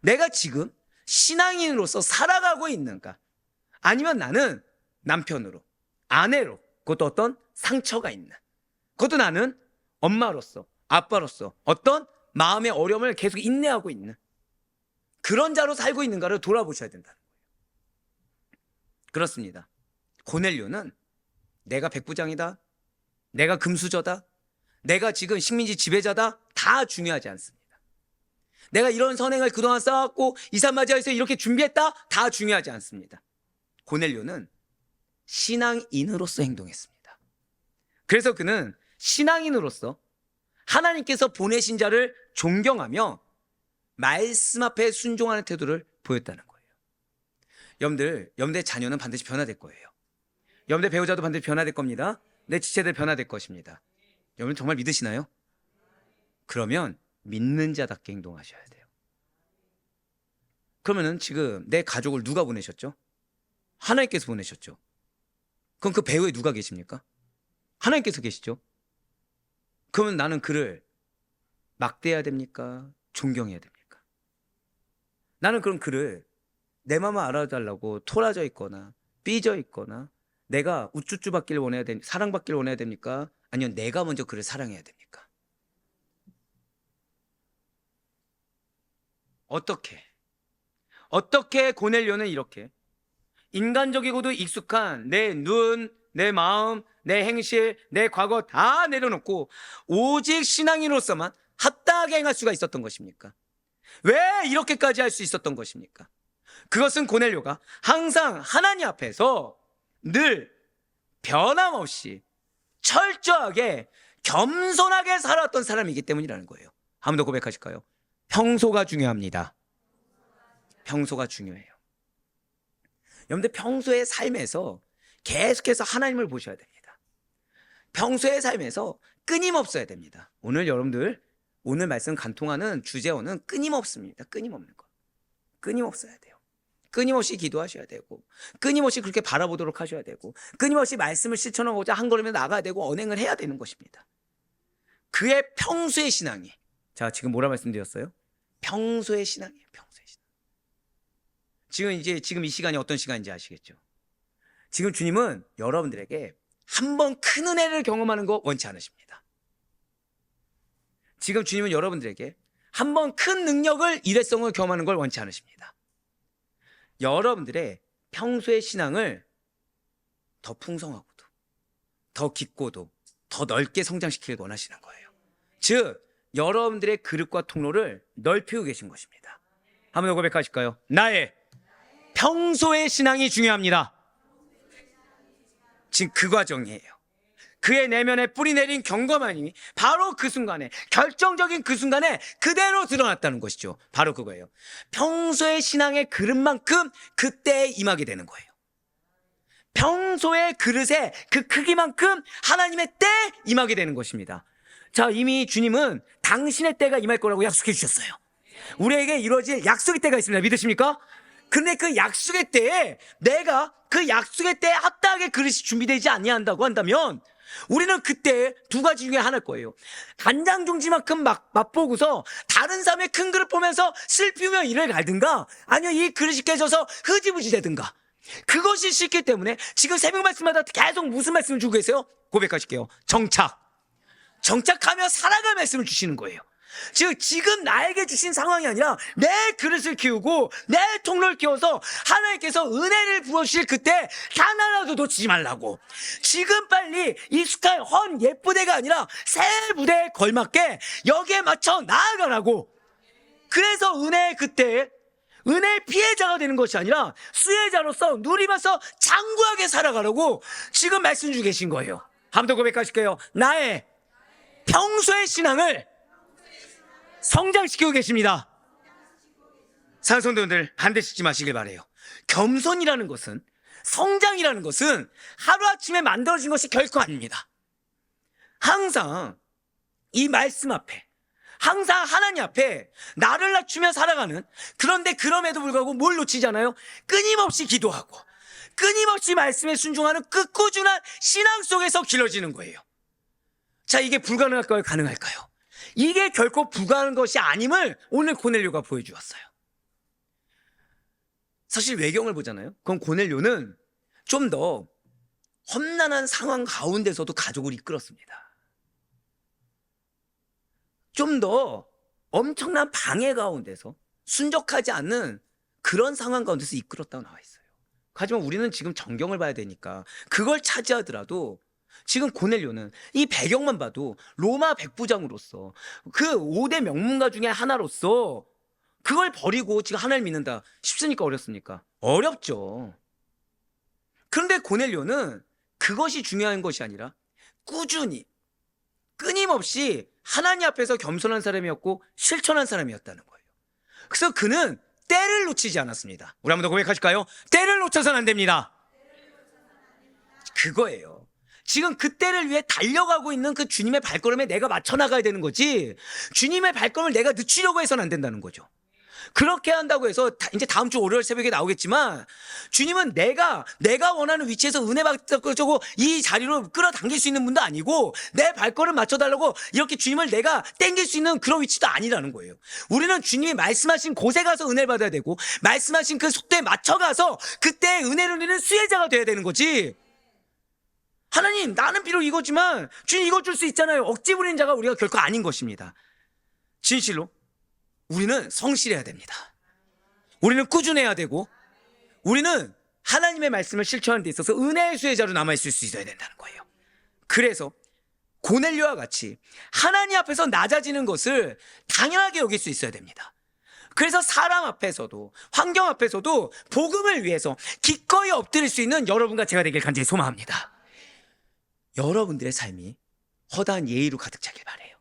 내가 지금 신앙인으로서 살아가고 있는가? 아니면 나는 남편으로, 아내로, 그것도 어떤 상처가 있는, 그것도 나는 엄마로서, 아빠로서 어떤 마음의 어려움을 계속 인내하고 있는 그런 자로 살고 있는가를 돌아보셔야 된다는 거예요. 그렇습니다. 고넬료는 내가 백부장이다, 내가 금수저다, 내가 지금 식민지 지배자다, 다 중요하지 않습니다. 내가 이런 선행을 그동안 쌓았고 이산마지아에서 이렇게 준비했다, 다 중요하지 않습니다. 고넬료는 신앙인으로서 행동했습니다. 그래서 그는 신앙인으로서 하나님께서 보내신 자를 존경하며 말씀 앞에 순종하는 태도를 보였다는 거예요. 여러분들 자녀는 반드시 변화될 거예요. 여러분들 배우자도 반드시 변화될 겁니다. 내 지체들 변화될 것입니다. 여러분 정말 믿으시나요? 그러면 믿는 자답게 행동하셔야 돼요. 그러면은 지금 내 가족을 누가 보내셨죠? 하나님께서 보내셨죠. 그럼 그 배후에 누가 계십니까? 하나님께서 계시죠. 그러면 나는 그를 막대해야 됩니까? 존경해야 됩니까? 나는 그럼 그를 내 마음을 알아달라고 토라져 있거나 삐져 있거나 내가 우쭈쭈 받기를 원해야 됩니까? 사랑받기를 원해야 됩니까? 아니면 내가 먼저 그를 사랑해야 됩니까? 어떻게 고넬료는 이렇게 인간적이고도 익숙한 내 눈, 내 마음, 내 행실, 내 과거 다 내려놓고 오직 신앙인으로서만 합당하게 행할 수가 있었던 것입니까? 왜 이렇게까지 할 수 있었던 것입니까? 그것은 고넬료가 항상 하나님 앞에서 늘 변함없이 철저하게 겸손하게 살아왔던 사람이기 때문이라는 거예요. 한 번 더 고백하실까요? 평소가 중요합니다. 평소가 중요해요. 여러분들 평소의 삶에서 계속해서 하나님을 보셔야 됩니다. 평소의 삶에서 끊임없어야 됩니다. 오늘 말씀 간통하는 주제어는 끊임없습니다. 끊임없는 거. 끊임없어야 돼요. 끊임없이 기도하셔야 되고 끊임없이 그렇게 바라보도록 하셔야 되고 끊임없이 말씀을 실천하고자 한 걸음에 나가야 되고 언행을 해야 되는 것입니다. 그의 평소의 신앙이, 자 지금 뭐라 말씀드렸어요? 평소의 신앙이에요. 평소의 신앙. 지금 이 시간이 어떤 시간인지 아시겠죠? 지금 주님은 여러분들에게 한번 큰 은혜를 경험하는 거 원치 않으십니다. 지금 주님은 여러분들에게 한번 큰 능력을, 일회성을 경험하는 걸 원치 않으십니다. 여러분들의 평소의 신앙을 더 풍성하고도 더 깊고도 더 넓게 성장시키길 원하시는 거예요. 즉 여러분들의 그릇과 통로를 넓히고 계신 것입니다. 한번 더 고백하실까요? 나의 평소의 신앙이 중요합니다. 지금 그 과정이에요. 그의 내면에 뿌리 내린 경건함이 바로 그 순간에, 결정적인 그 순간에 그대로 드러났다는 것이죠. 바로 그거예요. 평소의 신앙의 그릇만큼 그때에 임하게 되는 거예요. 평소의 그릇의 그 크기만큼 하나님의 때에 임하게 되는 것입니다. 자, 이미 주님은 당신의 때가 임할 거라고 약속해 주셨어요. 우리에게 이루어질 약속의 때가 있습니다. 믿으십니까? 근데 그 약속의 때에 내가 그 약속의 때에 합당하게 그릇이 준비되지 아니한다고 한다면 우리는 그때 두 가지 중에 하나일 거예요. 간장 종지만큼 맛보고서 다른 사람의 큰 그릇 보면서 슬피우며 이를 갈든가, 아니면 이 그릇이 깨져서 흐지부지 되든가. 그것이 싫기 때문에 지금 새벽 말씀마다 계속 무슨 말씀을 주고 계세요? 고백하실게요. 정착하며 살아갈 말씀을 주시는 거예요. 즉 지금 나에게 주신 상황이 아니라 내 그릇을 키우고 내 통로를 키워서 하나님께서 은혜를 부어주실 그때 단 하나도 놓치지 말라고. 지금 빨리 익숙한 헌 예쁘대가 아니라 새 무대에 걸맞게 여기에 맞춰 나아가라고. 그래서 은혜의 그때에 은혜의 피해자가 되는 것이 아니라 수혜자로서 누리면서 장구하게 살아가라고 지금 말씀 주고 계신 거예요. 한 번 더 고백하실게요. 나의 평소의 신앙을 성장시키고 계십니다. 사랑하는 성도님들, 반대시키지 마시길 바라요. 겸손이라는 것은, 성장이라는 것은 하루아침에 만들어진 것이 결코 아닙니다. 항상 이 말씀 앞에, 항상 하나님 앞에 나를 낮추며 살아가는, 그런데 그럼에도 불구하고 뭘 놓치잖아요? 끊임없이 기도하고 끊임없이 말씀에 순종하는 그 꾸준한 신앙 속에서 길러지는 거예요. 자, 이게 불가능할까요? 가능할까요? 이게 결코 불가능한 것이 아님을 오늘 고넬료가 보여주었어요. 사실 외경을 보잖아요. 그럼 고넬료는 좀 더 험난한 상황 가운데서도 가족을 이끌었습니다. 좀 더 엄청난 방해 가운데서 순적하지 않는 그런 상황 가운데서 이끌었다고 나와 있어요. 하지만 우리는 지금 전경을 봐야 되니까 그걸 차지하더라도 지금 고넬료는 이 배경만 봐도 로마 백부장으로서 그 5대 명문가 중에 하나로서 그걸 버리고 지금 하나님 믿는다 쉽습니까? 어렵습니까? 어렵죠. 그런데 고넬료는 그것이 중요한 것이 아니라 꾸준히 끊임없이 하나님 앞에서 겸손한 사람이었고 실천한 사람이었다는 거예요. 그래서 그는 때를 놓치지 않았습니다. 우리 한번 더 고백하실까요? 때를 놓쳐서는 안 됩니다. 그거예요. 지금 그 때를 위해 달려가고 있는 그 주님의 발걸음에 내가 맞춰 나가야 되는 거지, 주님의 발걸음을 내가 늦추려고 해서는 안 된다는 거죠. 그렇게 한다고 해서 이제 다음 주 월요일 새벽에 나오겠지만 주님은 내가 원하는 위치에서 은혜 받고 이 자리로 끌어당길 수 있는 분도 아니고 내 발걸음 맞춰달라고 이렇게 주님을 내가 땡길 수 있는 그런 위치도 아니라는 거예요. 우리는 주님이 말씀하신 곳에 가서 은혜를 받아야 되고 말씀하신 그 속도에 맞춰가서 그때 은혜를 누리는 수혜자가 돼야 되는 거지. 하나님, 나는 비록 이거지만 주님 이거 줄 수 있잖아요. 억지 부리는 자가 우리가 결코 아닌 것입니다. 진실로 우리는 성실해야 됩니다. 우리는 꾸준해야 되고 우리는 하나님의 말씀을 실천하는 데 있어서 은혜의 수혜자로 남아있을 수 있어야 된다는 거예요. 그래서 고넬료와 같이 하나님 앞에서 낮아지는 것을 당연하게 여길 수 있어야 됩니다. 그래서 사람 앞에서도 환경 앞에서도 복음을 위해서 기꺼이 엎드릴 수 있는 여러분과 제가 되길 간절히 소망합니다. 여러분들의 삶이 허다한 예의로 가득 차길 바라요.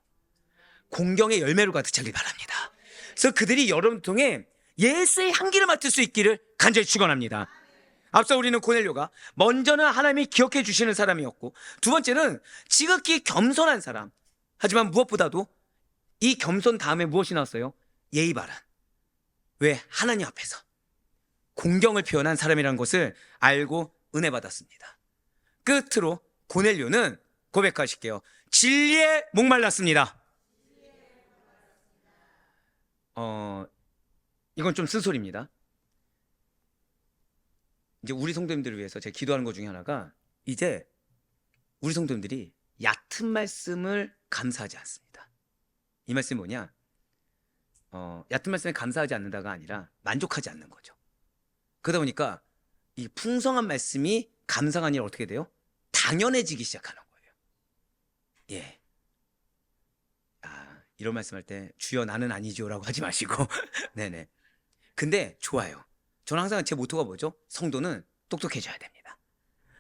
공경의 열매로 가득 차길 바랍니다. 그래서 그들이 여러분 통해 예수의 향기를 맡을 수 있기를 간절히 축원합니다. 앞서 우리는 고넬료가 먼저는 하나님이 기억해 주시는 사람이었고, 두 번째는 지극히 겸손한 사람. 하지만 무엇보다도 이 겸손 다음에 무엇이 나왔어요? 예의 바른. 왜? 하나님 앞에서 공경을 표현한 사람이라는 것을 알고 은혜 받았습니다. 끝으로 고넬료는 고백하실게요. 진리에 목말랐습니다. 이건 좀 쓴소리입니다. 이제 우리 성도님들을 위해서 제가 기도하는 것 중에 하나가, 이제 우리 성도님들이 얕은 말씀을 감사하지 않습니다. 이 말씀이 뭐냐? 얕은 말씀에 감사하지 않는다가 아니라 만족하지 않는 거죠. 그러다 보니까 이 풍성한 말씀이 감사가 아니라 어떻게 돼요? 당연해지기 시작하는 거예요. 예. 이런 말씀할 때 주여 나는 아니죠라고 하지 마시고 네네. 근데 좋아요. 저는 항상 제 모토가 뭐죠? 성도는 똑똑해져야 됩니다.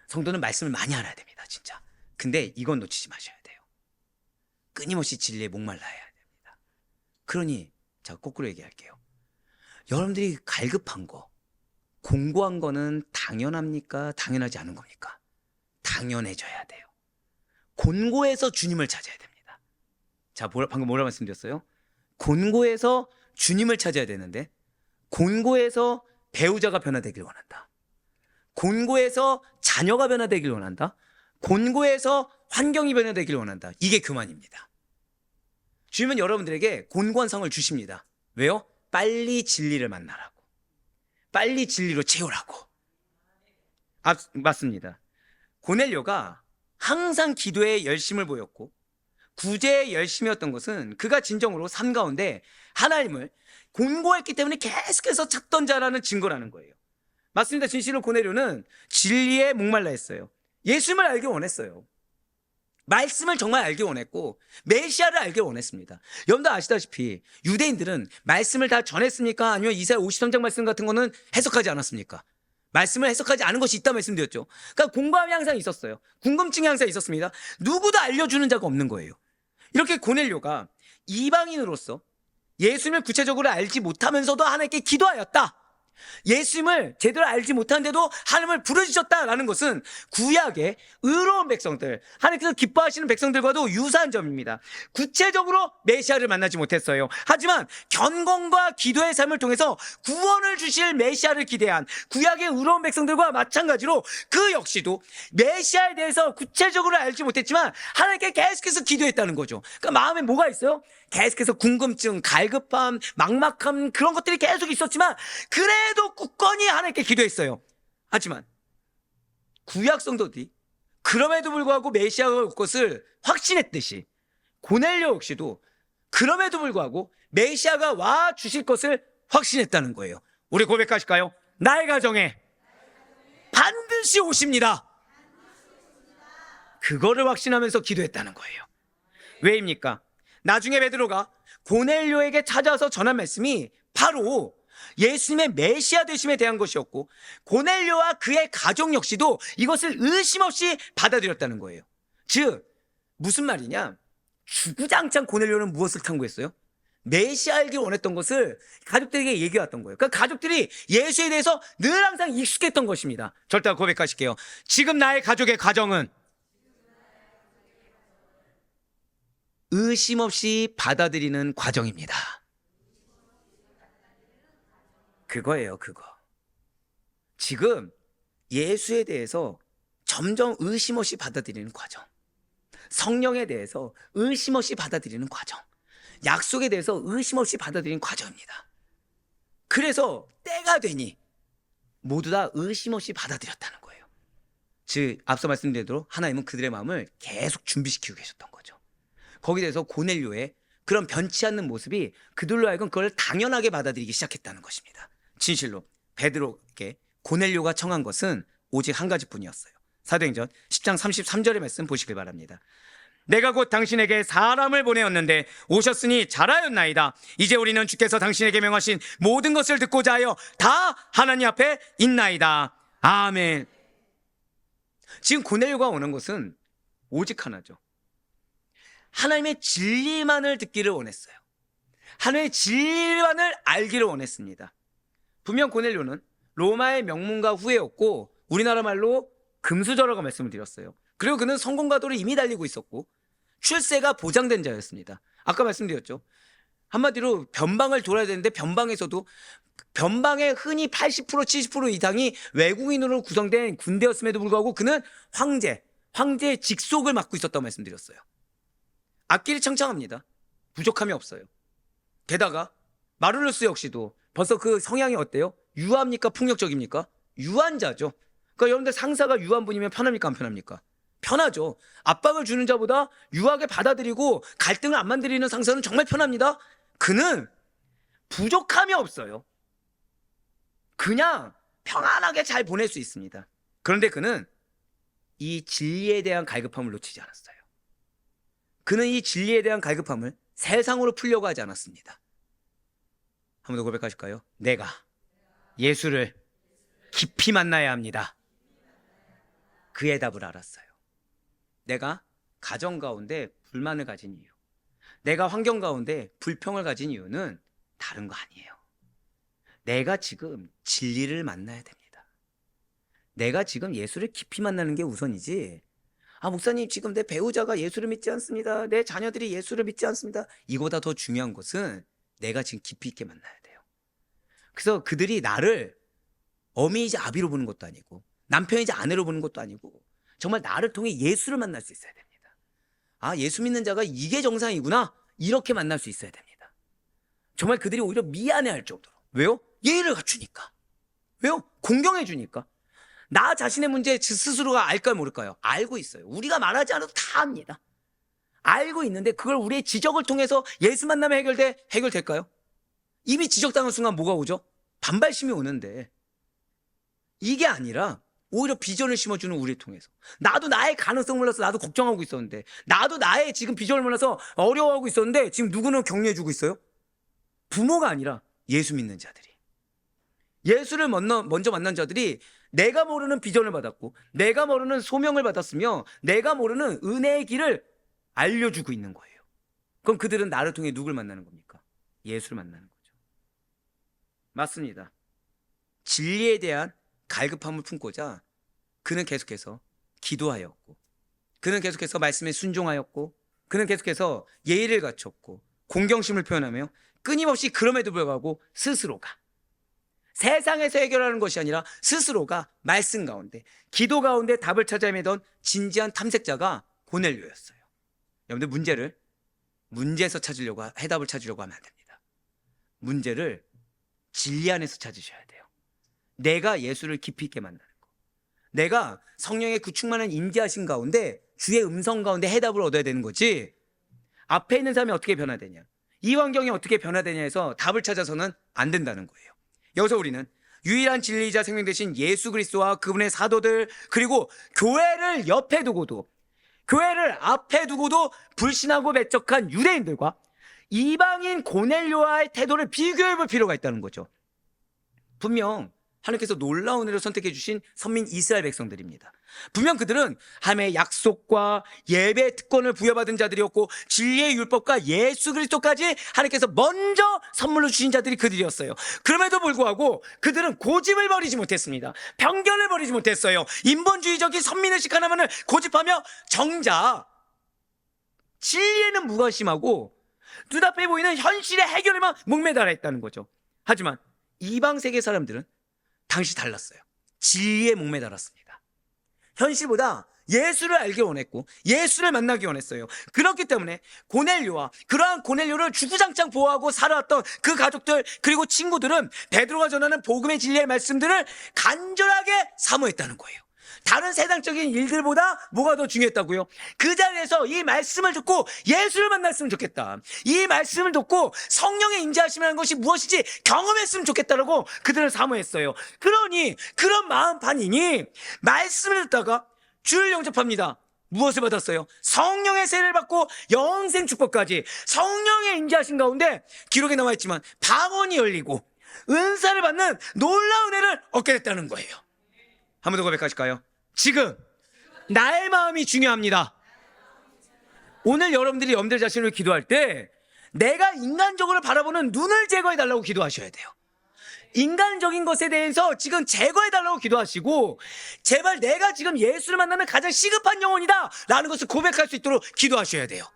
성도는 말씀을 많이 알아야 됩니다. 진짜. 근데 이건 놓치지 마셔야 돼요. 끊임없이 진리에 목말라야 됩니다. 그러니 자, 거꾸로 얘기할게요. 여러분들이 갈급한 거, 공고한 거는 당연합니까? 당연하지 않은 겁니까? 당연해져야 돼요. 곤고해서 주님을 찾아야 됩니다. 자, 방금 뭐라 말씀드렸어요? 곤고해서 주님을 찾아야 되는데, 곤고해서 배우자가 변화되길 원한다. 곤고해서 자녀가 변화되길 원한다. 곤고해서 환경이 변화되길 원한다. 이게 교만입니다. 주님은 여러분들에게 곤고한 상을 주십니다. 왜요? 빨리 진리를 만나라고, 빨리 진리로 채우라고. 맞습니다. 고넬료가 항상 기도에 열심을 보였고 구제에 열심이었던 것은 그가 진정으로 삶 가운데 하나님을 곤고했기 때문에 계속해서 찾던 자라는 증거라는 거예요. 맞습니다. 진실로 고넬료는 진리에 목말라 했어요. 예수님을 알기 원했어요. 말씀을 정말 알기 원했고 메시아를 알기 원했습니다. 여러분도 아시다시피 유대인들은 말씀을 다 전했습니까? 아니면 이사야 53장 말씀 같은 거는 해석하지 않았습니까? 말씀을 해석하지 않은 것이 있다 말씀드렸죠. 그러니까 공감이 항상 있었어요. 궁금증이 항상 있었습니다. 누구도 알려주는 자가 없는 거예요. 이렇게 고넬료가 이방인으로서 예수님을 구체적으로 알지 못하면서도 하나님께 기도하였다. 예수님을 제대로 알지 못하는데도 하나님을 부르짖었다라는 것은 구약의 의로운 백성들, 하나님께서 기뻐하시는 백성들과도 유사한 점입니다. 구체적으로 메시아를 만나지 못했어요. 하지만 견공과 기도의 삶을 통해서 구원을 주실 메시아를 기대한 구약의 의로운 백성들과 마찬가지로 그 역시도 메시아에 대해서 구체적으로 알지 못했지만 하나님께 계속해서 기도했다는 거죠. 그러니까 마음에 뭐가 있어요? 계속해서 궁금증, 갈급함, 막막함, 그런 것들이 계속 있었지만 그래도 굳건히 하나님께 기도했어요. 하지만 구약 성도들이 그럼에도 불구하고 메시아가 올 것을 확신했듯이 고넬료 역시도 그럼에도 불구하고 메시아가 와 주실 것을 확신했다는 거예요. 우리 고백하실까요? 나의 가정에 반드시 오십니다. 그거를 확신하면서 기도했다는 거예요. 왜입니까? 나중에 베드로가 고넬료에게 찾아서 전한 말씀이 바로 예수님의 메시아 되심에 대한 것이었고, 고넬료와 그의 가족 역시도 이것을 의심 없이 받아들였다는 거예요. 즉 무슨 말이냐, 주구장창 고넬료는 무엇을 탐구했어요? 메시아 알기를 원했던 것을 가족들에게 얘기해왔던 거예요. 그러니까 가족들이 예수에 대해서 늘 항상 익숙했던 것입니다. 절대 고백하실게요. 지금 나의 가족의 가정은 의심 없이 받아들이는 과정입니다. 그거예요, 그거. 지금 예수에 대해서 점점 의심 없이 받아들이는 과정, 성령에 대해서 의심 없이 받아들이는 과정, 약속에 대해서 의심 없이 받아들이는 과정입니다. 그래서 때가 되니 모두 다 의심 없이 받아들였다는 거예요. 즉 앞서 말씀드린 대로 하나님은 그들의 마음을 계속 준비시키고 계셨던 거죠. 거기에 대해서 고넬료의 그런 변치 않는 모습이 그들로 하여금 그걸 당연하게 받아들이기 시작했다는 것입니다. 진실로 베드로에게 고넬료가 청한 것은 오직 한 가지뿐이었어요. 사도행전 10장 33절의 말씀 보시길 바랍니다. 내가 곧 당신에게 사람을 보내었는데 오셨으니 잘하였나이다. 이제 우리는 주께서 당신에게 명하신 모든 것을 듣고자 하여 다 하나님 앞에 있나이다. 아멘. 지금 고넬료가 원한 것은 오직 하나죠. 하나님의 진리만을 듣기를 원했어요. 하나님의 진리만을 알기를 원했습니다. 분명 고넬료는 로마의 명문가 후예였고 우리나라 말로 금수저라고 말씀을 드렸어요. 그리고 그는 성공가도를 이미 달리고 있었고 출세가 보장된 자였습니다. 아까 말씀드렸죠. 한마디로 변방을 돌아야 되는데 변방의 흔히 80% 70% 이상이 외국인으로 구성된 군대였음에도 불구하고 그는 황제의 직속을 맡고 있었다고 말씀드렸어요. 앞길이 창창합니다. 부족함이 없어요. 게다가 마룰루스 역시도 벌써 그 성향이 어때요? 유합니까? 폭력적입니까? 유한자죠. 그러니까 여러분들 상사가 유한 분이면 편합니까? 안 편합니까? 편하죠. 압박을 주는 자보다 유하게 받아들이고 갈등을 안 만들이는 상사는 정말 편합니다. 그는 부족함이 없어요. 그냥 평안하게 잘 보낼 수 있습니다. 그런데 그는 이 진리에 대한 갈급함을 놓치지 않았어요. 그는 이 진리에 대한 갈급함을 세상으로 풀려고 하지 않았습니다. 한 번 더 고백하실까요? 내가 예수를 깊이 만나야 합니다. 그의 답을 알았어요. 내가 가정 가운데 불만을 가진 이유, 내가 환경 가운데 불평을 가진 이유는 다른 거 아니에요. 내가 지금 진리를 만나야 됩니다. 내가 지금 예수를 깊이 만나는 게 우선이지, 목사님 지금 내 배우자가 예수를 믿지 않습니다, 내 자녀들이 예수를 믿지 않습니다, 이거보다 더 중요한 것은 내가 지금 깊이 있게 만나야 돼요. 그래서 그들이 나를 어미이자 아비로 보는 것도 아니고 남편이자 아내로 보는 것도 아니고 정말 나를 통해 예수를 만날 수 있어야 됩니다. 예수 믿는 자가 이게 정상이구나, 이렇게 만날 수 있어야 됩니다. 정말 그들이 오히려 미안해할 정도로. 왜요? 예의를 갖추니까. 왜요? 공경해 주니까. 나 자신의 문제 스스로가 알까요 모를까요? 알고 있어요. 우리가 말하지 않아도 다 압니다. 알고 있는데 그걸 우리의 지적을 통해서 예수 만나면 해결될까요? 이미 지적당한 순간 뭐가 오죠? 반발심이 오는데, 이게 아니라 오히려 비전을 심어주는 우리를 통해서, 나도 나의 가능성을 몰라서 나도 걱정하고 있었는데, 나도 나의 지금 비전을 몰라서 어려워하고 있었는데 지금 누구는 격려해주고 있어요? 부모가 아니라 예수 믿는 자들이, 예수를 먼저 만난 자들이 내가 모르는 비전을 받았고 내가 모르는 소명을 받았으며 내가 모르는 은혜의 길을 알려주고 있는 거예요. 그럼 그들은 나를 통해 누굴 만나는 겁니까? 예수를 만나는 거죠. 맞습니다. 진리에 대한 갈급함을 품고자 그는 계속해서 기도하였고, 그는 계속해서 말씀에 순종하였고, 그는 계속해서 예의를 갖췄고 공경심을 표현하며 끊임없이 그럼에도 불구하고 스스로가 세상에서 해결하는 것이 아니라 스스로가 말씀 가운데, 기도 가운데 답을 찾아 헤매던 진지한 탐색자가 고넬료였어요. 여러분들, 문제에서 찾으려고, 해답을 찾으려고 하면 안 됩니다. 문제를 진리 안에서 찾으셔야 돼요. 내가 예수를 깊이 있게 만나는 거, 내가 성령의 그 충만한 임재하신 가운데 주의 음성 가운데 해답을 얻어야 되는 거지, 앞에 있는 사람이 어떻게 변화되냐, 이 환경이 어떻게 변화되냐 해서 답을 찾아서는 안 된다는 거예요. 여기서 우리는 유일한 진리이자 생명 되신 예수 그리스도와 그분의 사도들, 그리고 교회를 옆에 두고도, 교회를 앞에 두고도 불신하고 배척한 유대인들과 이방인 고넬료와의 태도를 비교해 볼 필요가 있다는 거죠. 분명 하나님께서 놀라운 은혜로 선택해 주신 선민 이스라엘 백성들입니다. 분명 그들은 하나님의 약속과 예배의 특권을 부여받은 자들이었고, 진리의 율법과 예수 그리스도까지 하나님께서 먼저 선물로 주신 자들이 그들이었어요. 그럼에도 불구하고 그들은 고집을 버리지 못했습니다. 편견을 버리지 못했어요. 인본주의적인 선민의식 하나만을 고집하며 정작 진리에는 무관심하고 눈앞에 보이는 현실의 해결에만 목매달아 있다는 거죠. 하지만 이방 세계 사람들은 당시 달랐어요. 진리에 목매달았습니다. 현실보다 예수를 알기 원했고 예수를 만나기 원했어요. 그렇기 때문에 고넬료와 그러한 고넬료를 주구장창 보호하고 살아왔던 그 가족들, 그리고 친구들은 베드로가 전하는 복음의 진리의 말씀들을 간절하게 사모했다는 거예요. 다른 세상적인 일들보다 뭐가 더 중요했다고요? 그 자리에서 이 말씀을 듣고 예수를 만났으면 좋겠다, 이 말씀을 듣고 성령의 임재하심이라는 것이 무엇인지 경험했으면 좋겠다라고 그들은 사모했어요. 그러니 그런 마음판이니 말씀을 듣다가 주를 영접합니다. 무엇을 받았어요? 성령의 세례를 받고 영생 축복까지, 성령의 임재하신 가운데 기록에 나와 있지만 방언이 열리고 은사를 받는 놀라운 은혜를 얻게 됐다는 거예요. 한 번 더 고백하실까요? 지금 나의 마음이 중요합니다. 오늘 여러분들이 여러분들 자신을 기도할 때 내가 인간적으로 바라보는 눈을 제거해 달라고 기도하셔야 돼요. 인간적인 것에 대해서 지금 제거해 달라고 기도하시고, 제발 내가 지금 예수를 만나는 가장 시급한 영혼이다 라는 것을 고백할 수 있도록 기도하셔야 돼요.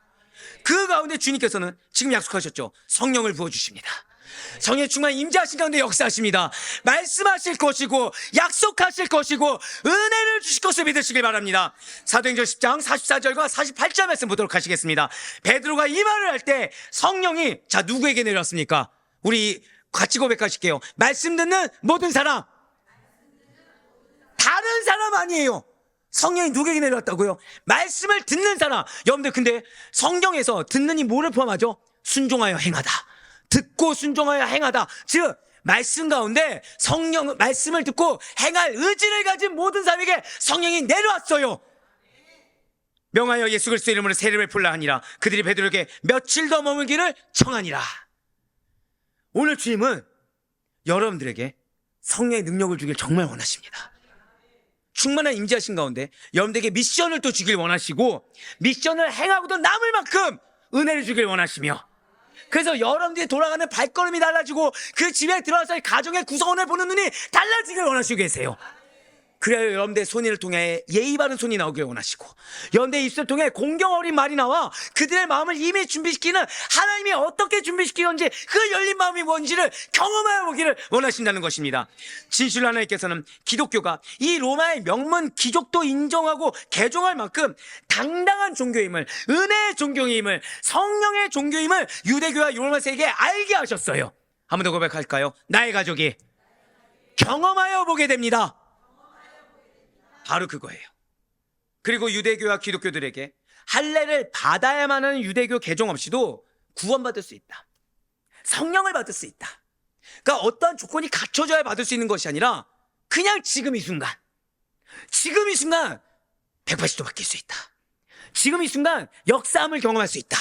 그 가운데 주님께서는 지금 약속하셨죠. 성령을 부어주십니다. 성령의 충만 임재하신 가운데 역사하십니다. 말씀하실 것이고 약속하실 것이고 은혜를 주실 것을 믿으시길 바랍니다. 사도행전 10장 44절과 48절 말씀 보도록 하시겠습니다. 베드로가 이 말을 할 때 성령이 자 누구에게 내렸습니까? 우리 같이 고백하실게요. 말씀 듣는 모든 사람, 다른 사람 아니에요. 성령이 누구에게 내려왔다고요? 말씀을 듣는 사람. 여러분들, 근데 성경에서 듣는이 뭐를 포함하죠? 순종하여 행하다, 듣고 순종하여 행하다. 즉 말씀 가운데 성령 말씀을 듣고 행할 의지를 가진 모든 사람에게 성령이 내려왔어요. 명하여 예수 그리스도 이름으로 세례를 풀라 하니라. 그들이 베드로에게 며칠 더 머물기를 청하니라. 오늘 주님은 여러분들에게 성령의 능력을 주길 정말 원하십니다. 충만한 임재하신 가운데 여러분들에게 미션을 또 주길 원하시고, 미션을 행하고도 남을 만큼 은혜를 주길 원하시며, 그래서 여러분들이 돌아가는 발걸음이 달라지고 그 집에 들어와서 가정의 구성원을 보는 눈이 달라지길 원하시고 계세요. 그래야 여러분들의 손을 통해 예의 바른 손이 나오길 원하시고, 여러분들의 입술을 통해 공경 어린 말이 나와 그들의 마음을 이미 준비시키는, 하나님이 어떻게 준비시키는지 그 열린 마음이 뭔지를 경험하여 보기를 원하신다는 것입니다. 진실로 하나님께서는 기독교가 이 로마의 명문 귀족도 인정하고 개종할 만큼 당당한 종교임을, 은혜의 종교임을, 성령의 종교임을 유대교와 로마 세계에 알게 하셨어요. 한 번 더 고백할까요? 나의 가족이 경험하여 보게 됩니다. 바로 그거예요. 그리고 유대교와 기독교들에게 할례를 받아야만 하는 유대교 개종 없이도 구원받을 수 있다, 성령을 받을 수 있다. 그러니까 어떠한 조건이 갖춰져야 받을 수 있는 것이 아니라 그냥 지금 이 순간 180도 바뀔 수 있다. 지금 이 순간 역사함을 경험할 수 있다.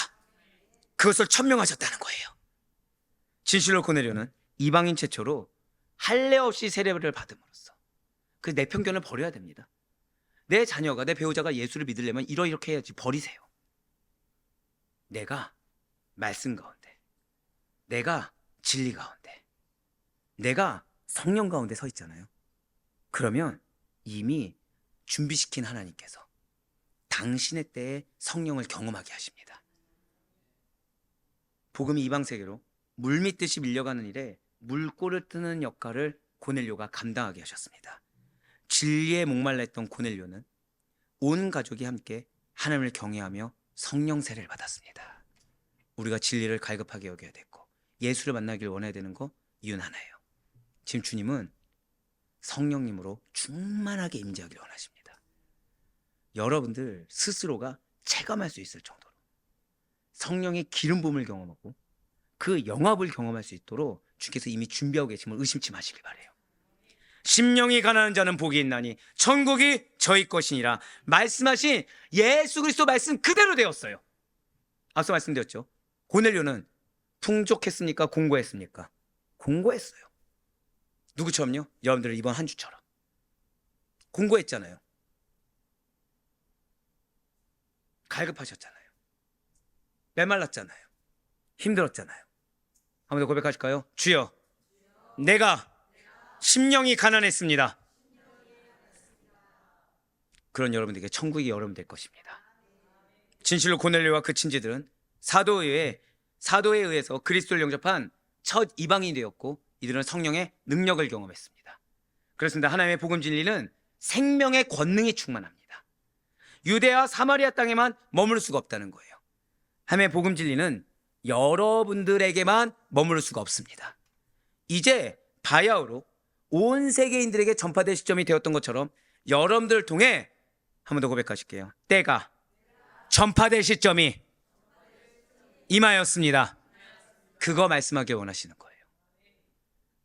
그것을 천명하셨다는 거예요. 진실로 고넬료는 이방인 최초로 할례 없이 세례를 받음으로써 그 내 편견을 버려야 됩니다. 내 자녀가, 내 배우자가 예수를 믿으려면 이렇게 해야지. 버리세요. 내가 말씀 가운데, 내가 진리 가운데, 내가 성령 가운데 서 있잖아요. 그러면 이미 준비시킨 하나님께서 당신의 때에 성령을 경험하게 하십니다. 복음이 이방 세계로 물밀듯이 밀려가는 일에 물꼬를 뜨는 역할을 고넬료가 감당하게 하셨습니다. 진리에 목말라 했던 고넬료는 온 가족이 함께 하나님을 경외하며 성령 세례를 받았습니다. 우리가 진리를 갈급하게 여겨야 됐고 예수를 만나길 원해야 되는 거 이유는 하나예요. 지금 주님은 성령님으로 충만하게 임재하기를 원하십니다. 여러분들 스스로가 체감할 수 있을 정도로 성령의 기름 부음을 경험하고 그 영합을 경험할 수 있도록 주께서 이미 준비하고 계심을 의심치 마시길 바라요. 심령이 가난한 자는 복이 있나니 천국이 저희 것이니라 말씀하신 예수 그리스도 말씀 그대로 되었어요. 앞서 말씀드렸죠. 고넬료는 풍족했습니까? 공고했습니까? 공고했어요. 누구처럼요? 여러분들 이번 한 주처럼 공고했잖아요. 갈급하셨잖아요. 메말랐잖아요. 힘들었잖아요. 한번 더 고백하실까요? 주여, 내가 심령이 가난했습니다. 그런 여러분들에게 천국이 여러분 될 것입니다. 진실로 고넬료와 그 친지들은 사도에 의해서 그리스도를 영접한 첫 이방인이 되었고 이들은 성령의 능력을 경험했습니다. 그렇습니다. 하나님의 복음 진리는 생명의 권능이 충만합니다. 유대와 사마리아 땅에만 머무를 수가 없다는 거예요. 하나님의 복음 진리는 여러분들에게만 머무를 수가 없습니다. 이제 바야흐로 온 세계인들에게 전파될 시점이 되었던 것처럼 여러분들을 통해 한 번 더 고백하실게요. 때가 전파될 시점이 임하였습니다. 그거 말씀하길 원하시는 거예요.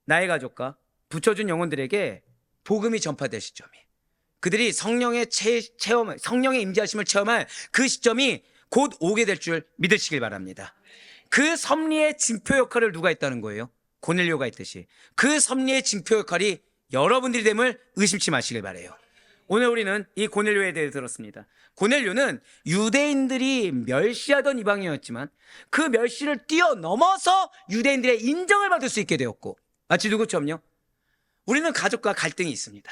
나의 가족과 붙여준 영혼들에게 복음이 전파될 시점이, 그들이 성령의 체험, 성령의 임재하심을 체험할 그 시점이 곧 오게 될 줄 믿으시길 바랍니다. 그 섭리의 징표 역할을 누가 했다는 거예요? 고넬료가 했듯이 그 섭리의 징표 역할이 여러분들이 됨을 의심치 마시길 바라요. 오늘 우리는 이 고넬료에 대해 들었습니다. 고넬료는 유대인들이 멸시하던 이방인이었지만 그 멸시를 뛰어넘어서 유대인들의 인정을 받을 수 있게 되었고, 마치 누구처럼요? 우리는 가족과 갈등이 있습니다.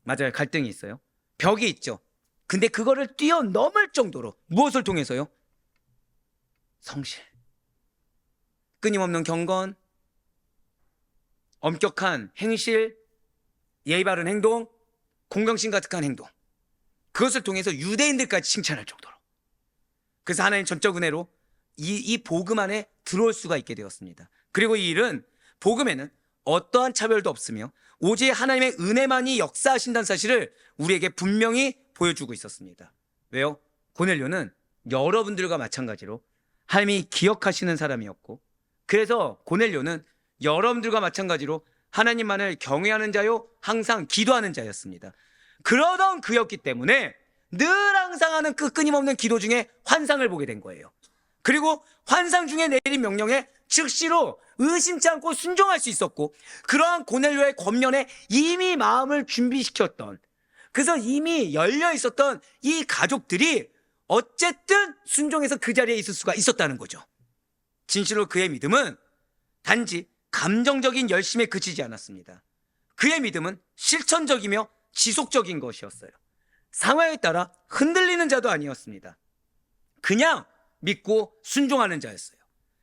맞아요. 갈등이 있어요. 벽이 있죠. 근데 그거를 뛰어넘을 정도로 무엇을 통해서요? 성실, 끊임없는 경건, 엄격한 행실, 예의 바른 행동, 공경심 가득한 행동, 그것을 통해서 유대인들까지 칭찬할 정도로, 그래서 하나님 전적 은혜로 이 복음 안에 들어올 수가 있게 되었습니다. 그리고 이 일은, 복음에는 어떠한 차별도 없으며 오직 하나님의 은혜만이 역사하신다는 사실을 우리에게 분명히 보여주고 있었습니다. 왜요? 고넬료는 여러분들과 마찬가지로 하나님이 기억하시는 사람이었고, 그래서 고넬료는 여러분들과 마찬가지로 하나님만을 경외하는 자요 항상 기도하는 자였습니다. 그러던 그였기 때문에 늘 항상 하는 그 끊임없는 기도 중에 환상을 보게 된 거예요. 그리고 환상 중에 내린 명령에 즉시로 의심치 않고 순종할 수 있었고, 그러한 고넬료의 권면에 이미 마음을 준비시켰던, 그래서 이미 열려 있었던 이 가족들이 어쨌든 순종해서 그 자리에 있을 수가 있었다는 거죠. 진실로 그의 믿음은 단지 감정적인 열심에 그치지 않았습니다. 그의 믿음은 실천적이며 지속적인 것이었어요. 상황에 따라 흔들리는 자도 아니었습니다. 그냥 믿고 순종하는 자였어요.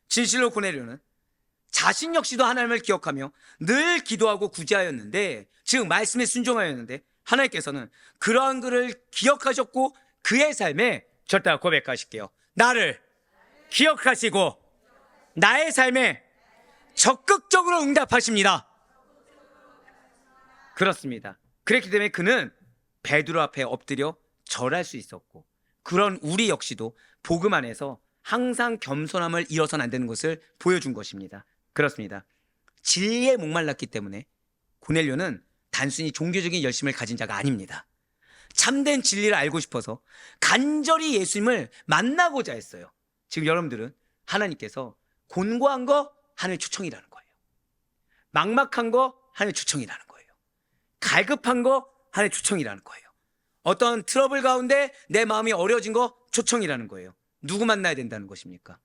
진실로 고넬료는 자신 역시도 하나님을 기억하며 늘 기도하고 구제하였는데, 즉 말씀에 순종하였는데, 하나님께서는 그러한 그를 기억하셨고 그의 삶에, 저따 고백하실게요. 나를 기억하시고 나의 삶에 적극적으로 응답하십니다. 그렇습니다. 그렇기 때문에 그는 베드로 앞에 엎드려 절할 수 있었고, 그런 우리 역시도 복음 안에서 항상 겸손함을 잃어서는 안 되는 것을 보여준 것입니다. 그렇습니다. 진리에 목말랐기 때문에 고넬료는 단순히 종교적인 열심을 가진 자가 아닙니다. 참된 진리를 알고 싶어서 간절히 예수님을 만나고자 했어요. 지금 여러분들은 하나님께서 곤고한 거 하나님의 초청이라는 거예요. 막막한 거 하나님의 초청이라는 거예요. 갈급한 거 하나님의 초청이라는 거예요. 어떤 트러블 가운데 내 마음이 어려워진 거 초청이라는 거예요. 누구 만나야 된다는 것입니까?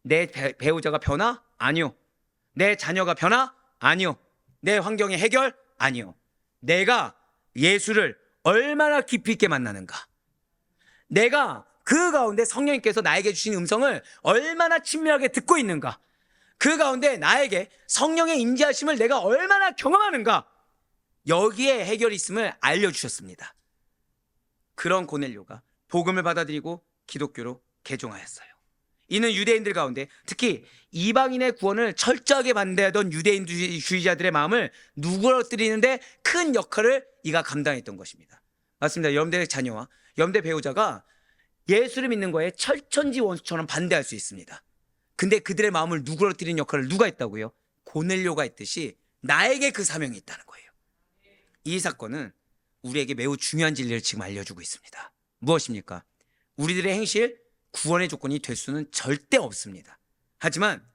내 배우자가 변화? 아니요. 내 자녀가 변화? 아니요. 내 환경의 해결? 아니요. 내가 예수를 얼마나 깊이 있게 만나는가, 내가 그 가운데 성령님께서 나에게 주신 음성을 얼마나 친밀하게 듣고 있는가, 그 가운데 나에게 성령의 임재하심을 내가 얼마나 경험하는가, 여기에 해결이 있음을 알려주셨습니다. 그런 고넬료가 복음을 받아들이고 기독교로 개종하였어요. 이는 유대인들 가운데 특히 이방인의 구원을 철저하게 반대하던 유대인주의자들의 마음을 누그러뜨리는데 큰 역할을 이가 감당했던 것입니다. 맞습니다. 여러분들의 자녀와 여러분들의 배우자가 예수를 믿는 거에 철천지 원수처럼 반대할 수 있습니다. 근데 그들의 마음을 누그러뜨리는 역할을 누가 했다고요? 고넬료가 했듯이 나에게 그 사명이 있다는 거예요. 이 사건은 우리에게 매우 중요한 진리를 지금 알려주고 있습니다. 무엇입니까? 우리들의 행실, 구원의 조건이 될 수는 절대 없습니다. 하지만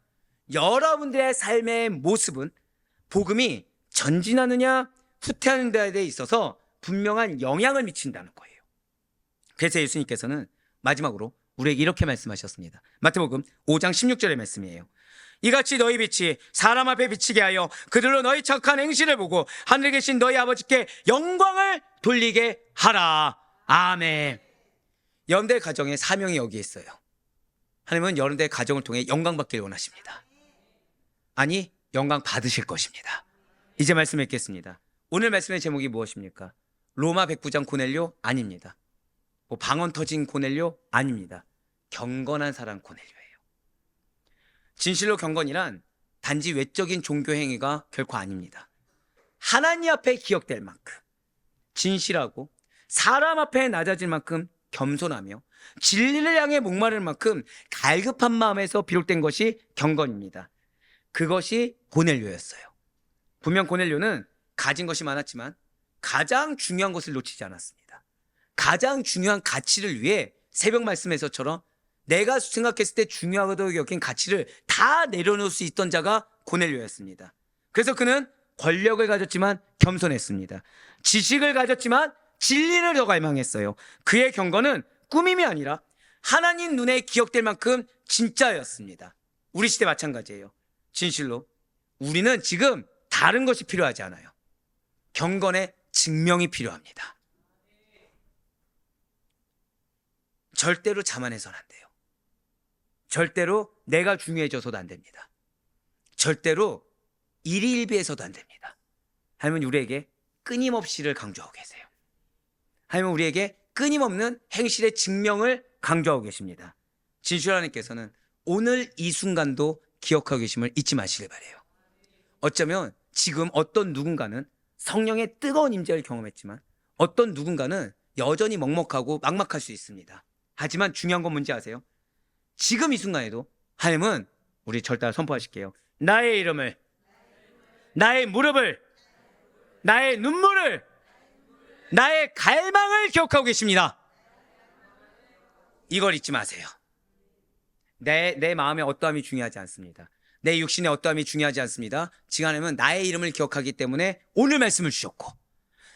여러분들의 삶의 모습은 복음이 전진하느냐 후퇴하는 데 있어서 분명한 영향을 미친다는 거예요. 그래서 예수님께서는 마지막으로 우리에게 이렇게 말씀하셨습니다. 마태복음 5장 16절의 말씀이에요. 이같이 너희 빛이 사람 앞에 비치게 하여 그들로 너희 착한 행실을 보고 하늘에 계신 너희 아버지께 영광을 돌리게 하라. 아멘. 여러분들의 가정에 사명이 여기에 있어요. 하나님은 여러분들의 가정을 통해 영광 받기를 원하십니다. 아니, 영광 받으실 것입니다. 이제 말씀 읽겠습니다. 오늘 말씀의 제목이 무엇입니까? 로마 백부장 고넬료? 아닙니다. 방언 터진 고넬료? 아닙니다. 경건한 사람 고넬료예요. 진실로 경건이란 단지 외적인 종교 행위가 결코 아닙니다. 하나님 앞에 기억될 만큼 진실하고 사람 앞에 낮아질 만큼 겸손하며 진리를 향해 목마를 만큼 갈급한 마음에서 비롯된 것이 경건입니다. 그것이 고넬료였어요. 분명 고넬료는 가진 것이 많았지만 가장 중요한 것을 놓치지 않았습니다. 가장 중요한 가치를 위해 새벽 말씀에서처럼 내가 생각했을 때 중요하다고 여긴 가치를 다 내려놓을 수 있던 자가 고넬료였습니다. 그래서 그는 권력을 가졌지만 겸손했습니다. 지식을 가졌지만 진리를 더 갈망했어요. 그의 경건은 꾸밈이 아니라 하나님 눈에 기억될 만큼 진짜였습니다. 우리 시대 마찬가지예요. 진실로 우리는 지금 다른 것이 필요하지 않아요. 경건의 증명이 필요합니다. 절대로 자만해서는 안 돼요. 절대로 내가 중요해져서도 안 됩니다. 절대로 일희일비해서도 안 됩니다. 하나님은 우리에게 끊임없이를 강조하고 계세요. 하나님은 우리에게 끊임없는 행실의 증명을 강조하고 계십니다. 진실 하나님께서는 오늘 이 순간도 기억하고 계심을 잊지 마시길 바라요. 어쩌면 지금 어떤 누군가는 성령의 뜨거운 임재를 경험했지만 어떤 누군가는 여전히 먹먹하고 막막할 수 있습니다. 하지만 중요한 건 뭔지 아세요? 지금 이 순간에도 하나님은 우리 절대 선포하실게요. 나의 이름을, 나의 무릎을, 나의 눈물을, 나의 갈망을 기억하고 계십니다. 이걸 잊지 마세요. 내 마음의 어떠함이 중요하지 않습니다. 내 육신의 어떠함이 중요하지 않습니다. 지금 하나님은 나의 이름을 기억하기 때문에 오늘 말씀을 주셨고,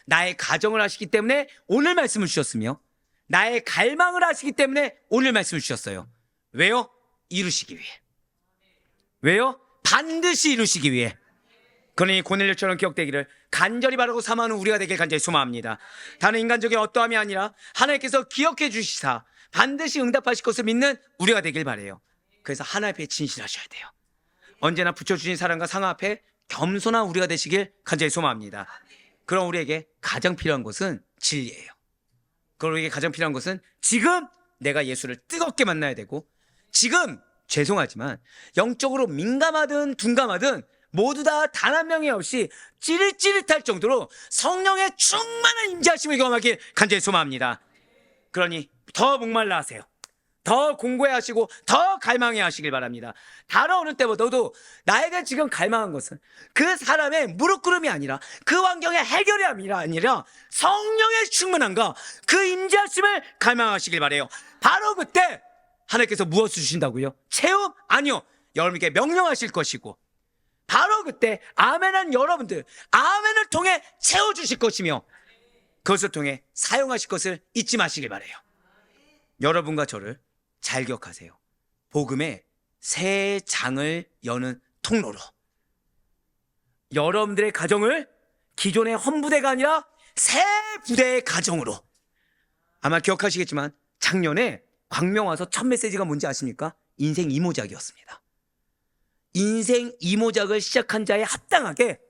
나의 가정을 하시기 때문에 오늘 말씀을 주셨으며, 나의 갈망을 하시기 때문에 오늘 말씀을 주셨어요. 왜요? 이루시기 위해. 왜요? 반드시 이루시기 위해. 그러니 고넬료처럼 기억되기를 간절히 바라고 사모하는 우리가 되길 간절히 소망합니다. 다른 인간적인 어떠함이 아니라 하나님께서 기억해 주시사 반드시 응답하실 것을 믿는 우리가 되길 바라요. 그래서 하나님 앞에 진실하셔야 돼요. 언제나 붙여주신 사랑과 상하 앞에 겸손한 우리가 되시길 간절히 소망합니다. 그럼 우리에게 가장 필요한 것은 진리예요. 그럼 우리에게 가장 필요한 것은 지금 내가 예수를 뜨겁게 만나야 되고, 지금 죄송하지만 영적으로 민감하든 둔감하든 모두 다 단 한 명이 없이 찌릿찌릿할 정도로 성령의 충만한 임재하심을 경험하길 간절히 소망합니다. 그러니 더 목말라 하세요. 더 공고해 하시고 더 갈망해 하시길 바랍니다. 다른 어느 때보다도 나에게 지금 갈망한 것은 그 사람의 무릎 꿇음이 아니라 그 환경의 해결이 아니라 성령의 충만함과 그 임재하심을 갈망하시길 바라요. 바로 그때 하나님께서 무엇을 주신다고요? 체험? 아니요. 여러분에게 명령하실 것이고, 바로 그때 아멘한 여러분들, 아멘을 통해 채워주실 것이며 그것을 통해 사용하실 것을 잊지 마시길 바라요. 여러분과 저를 잘 기억하세요. 복음의 새 장을 여는 통로로, 여러분들의 가정을 기존의 헌부대가 아니라 새 부대의 가정으로. 아마 기억하시겠지만 작년에 광명 와서 첫 메시지가 뭔지 아십니까? 인생 이모작이었습니다. 인생 이모작을 시작한 자에 합당하게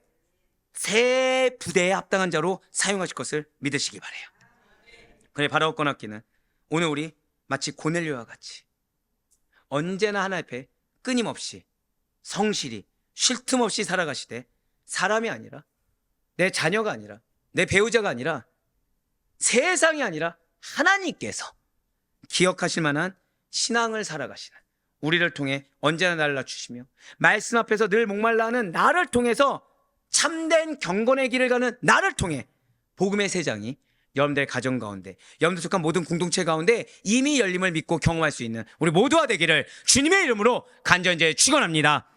새 부대에 합당한 자로 사용하실 것을 믿으시기 바라요. 그래, 바로 건학기는 오늘 우리 마치 고넬료와 같이 언제나 하나님 앞에 끊임없이 성실히 쉴 틈 없이 살아가시되, 사람이 아니라 내 자녀가 아니라 내 배우자가 아니라 세상이 아니라 하나님께서 기억하실 만한 신앙을 살아가시는 우리를 통해 언제나 나를 낮추시며 말씀 앞에서 늘 목말라 하는 나를 통해서 참된 경건의 길을 가는 나를 통해 복음의 세상이 여러분들의 가정 가운데, 여러분들 속한 모든 공동체 가운데 이미 열림을 믿고 경험할 수 있는 우리 모두가 되기를 주님의 이름으로 간절히 축원합니다.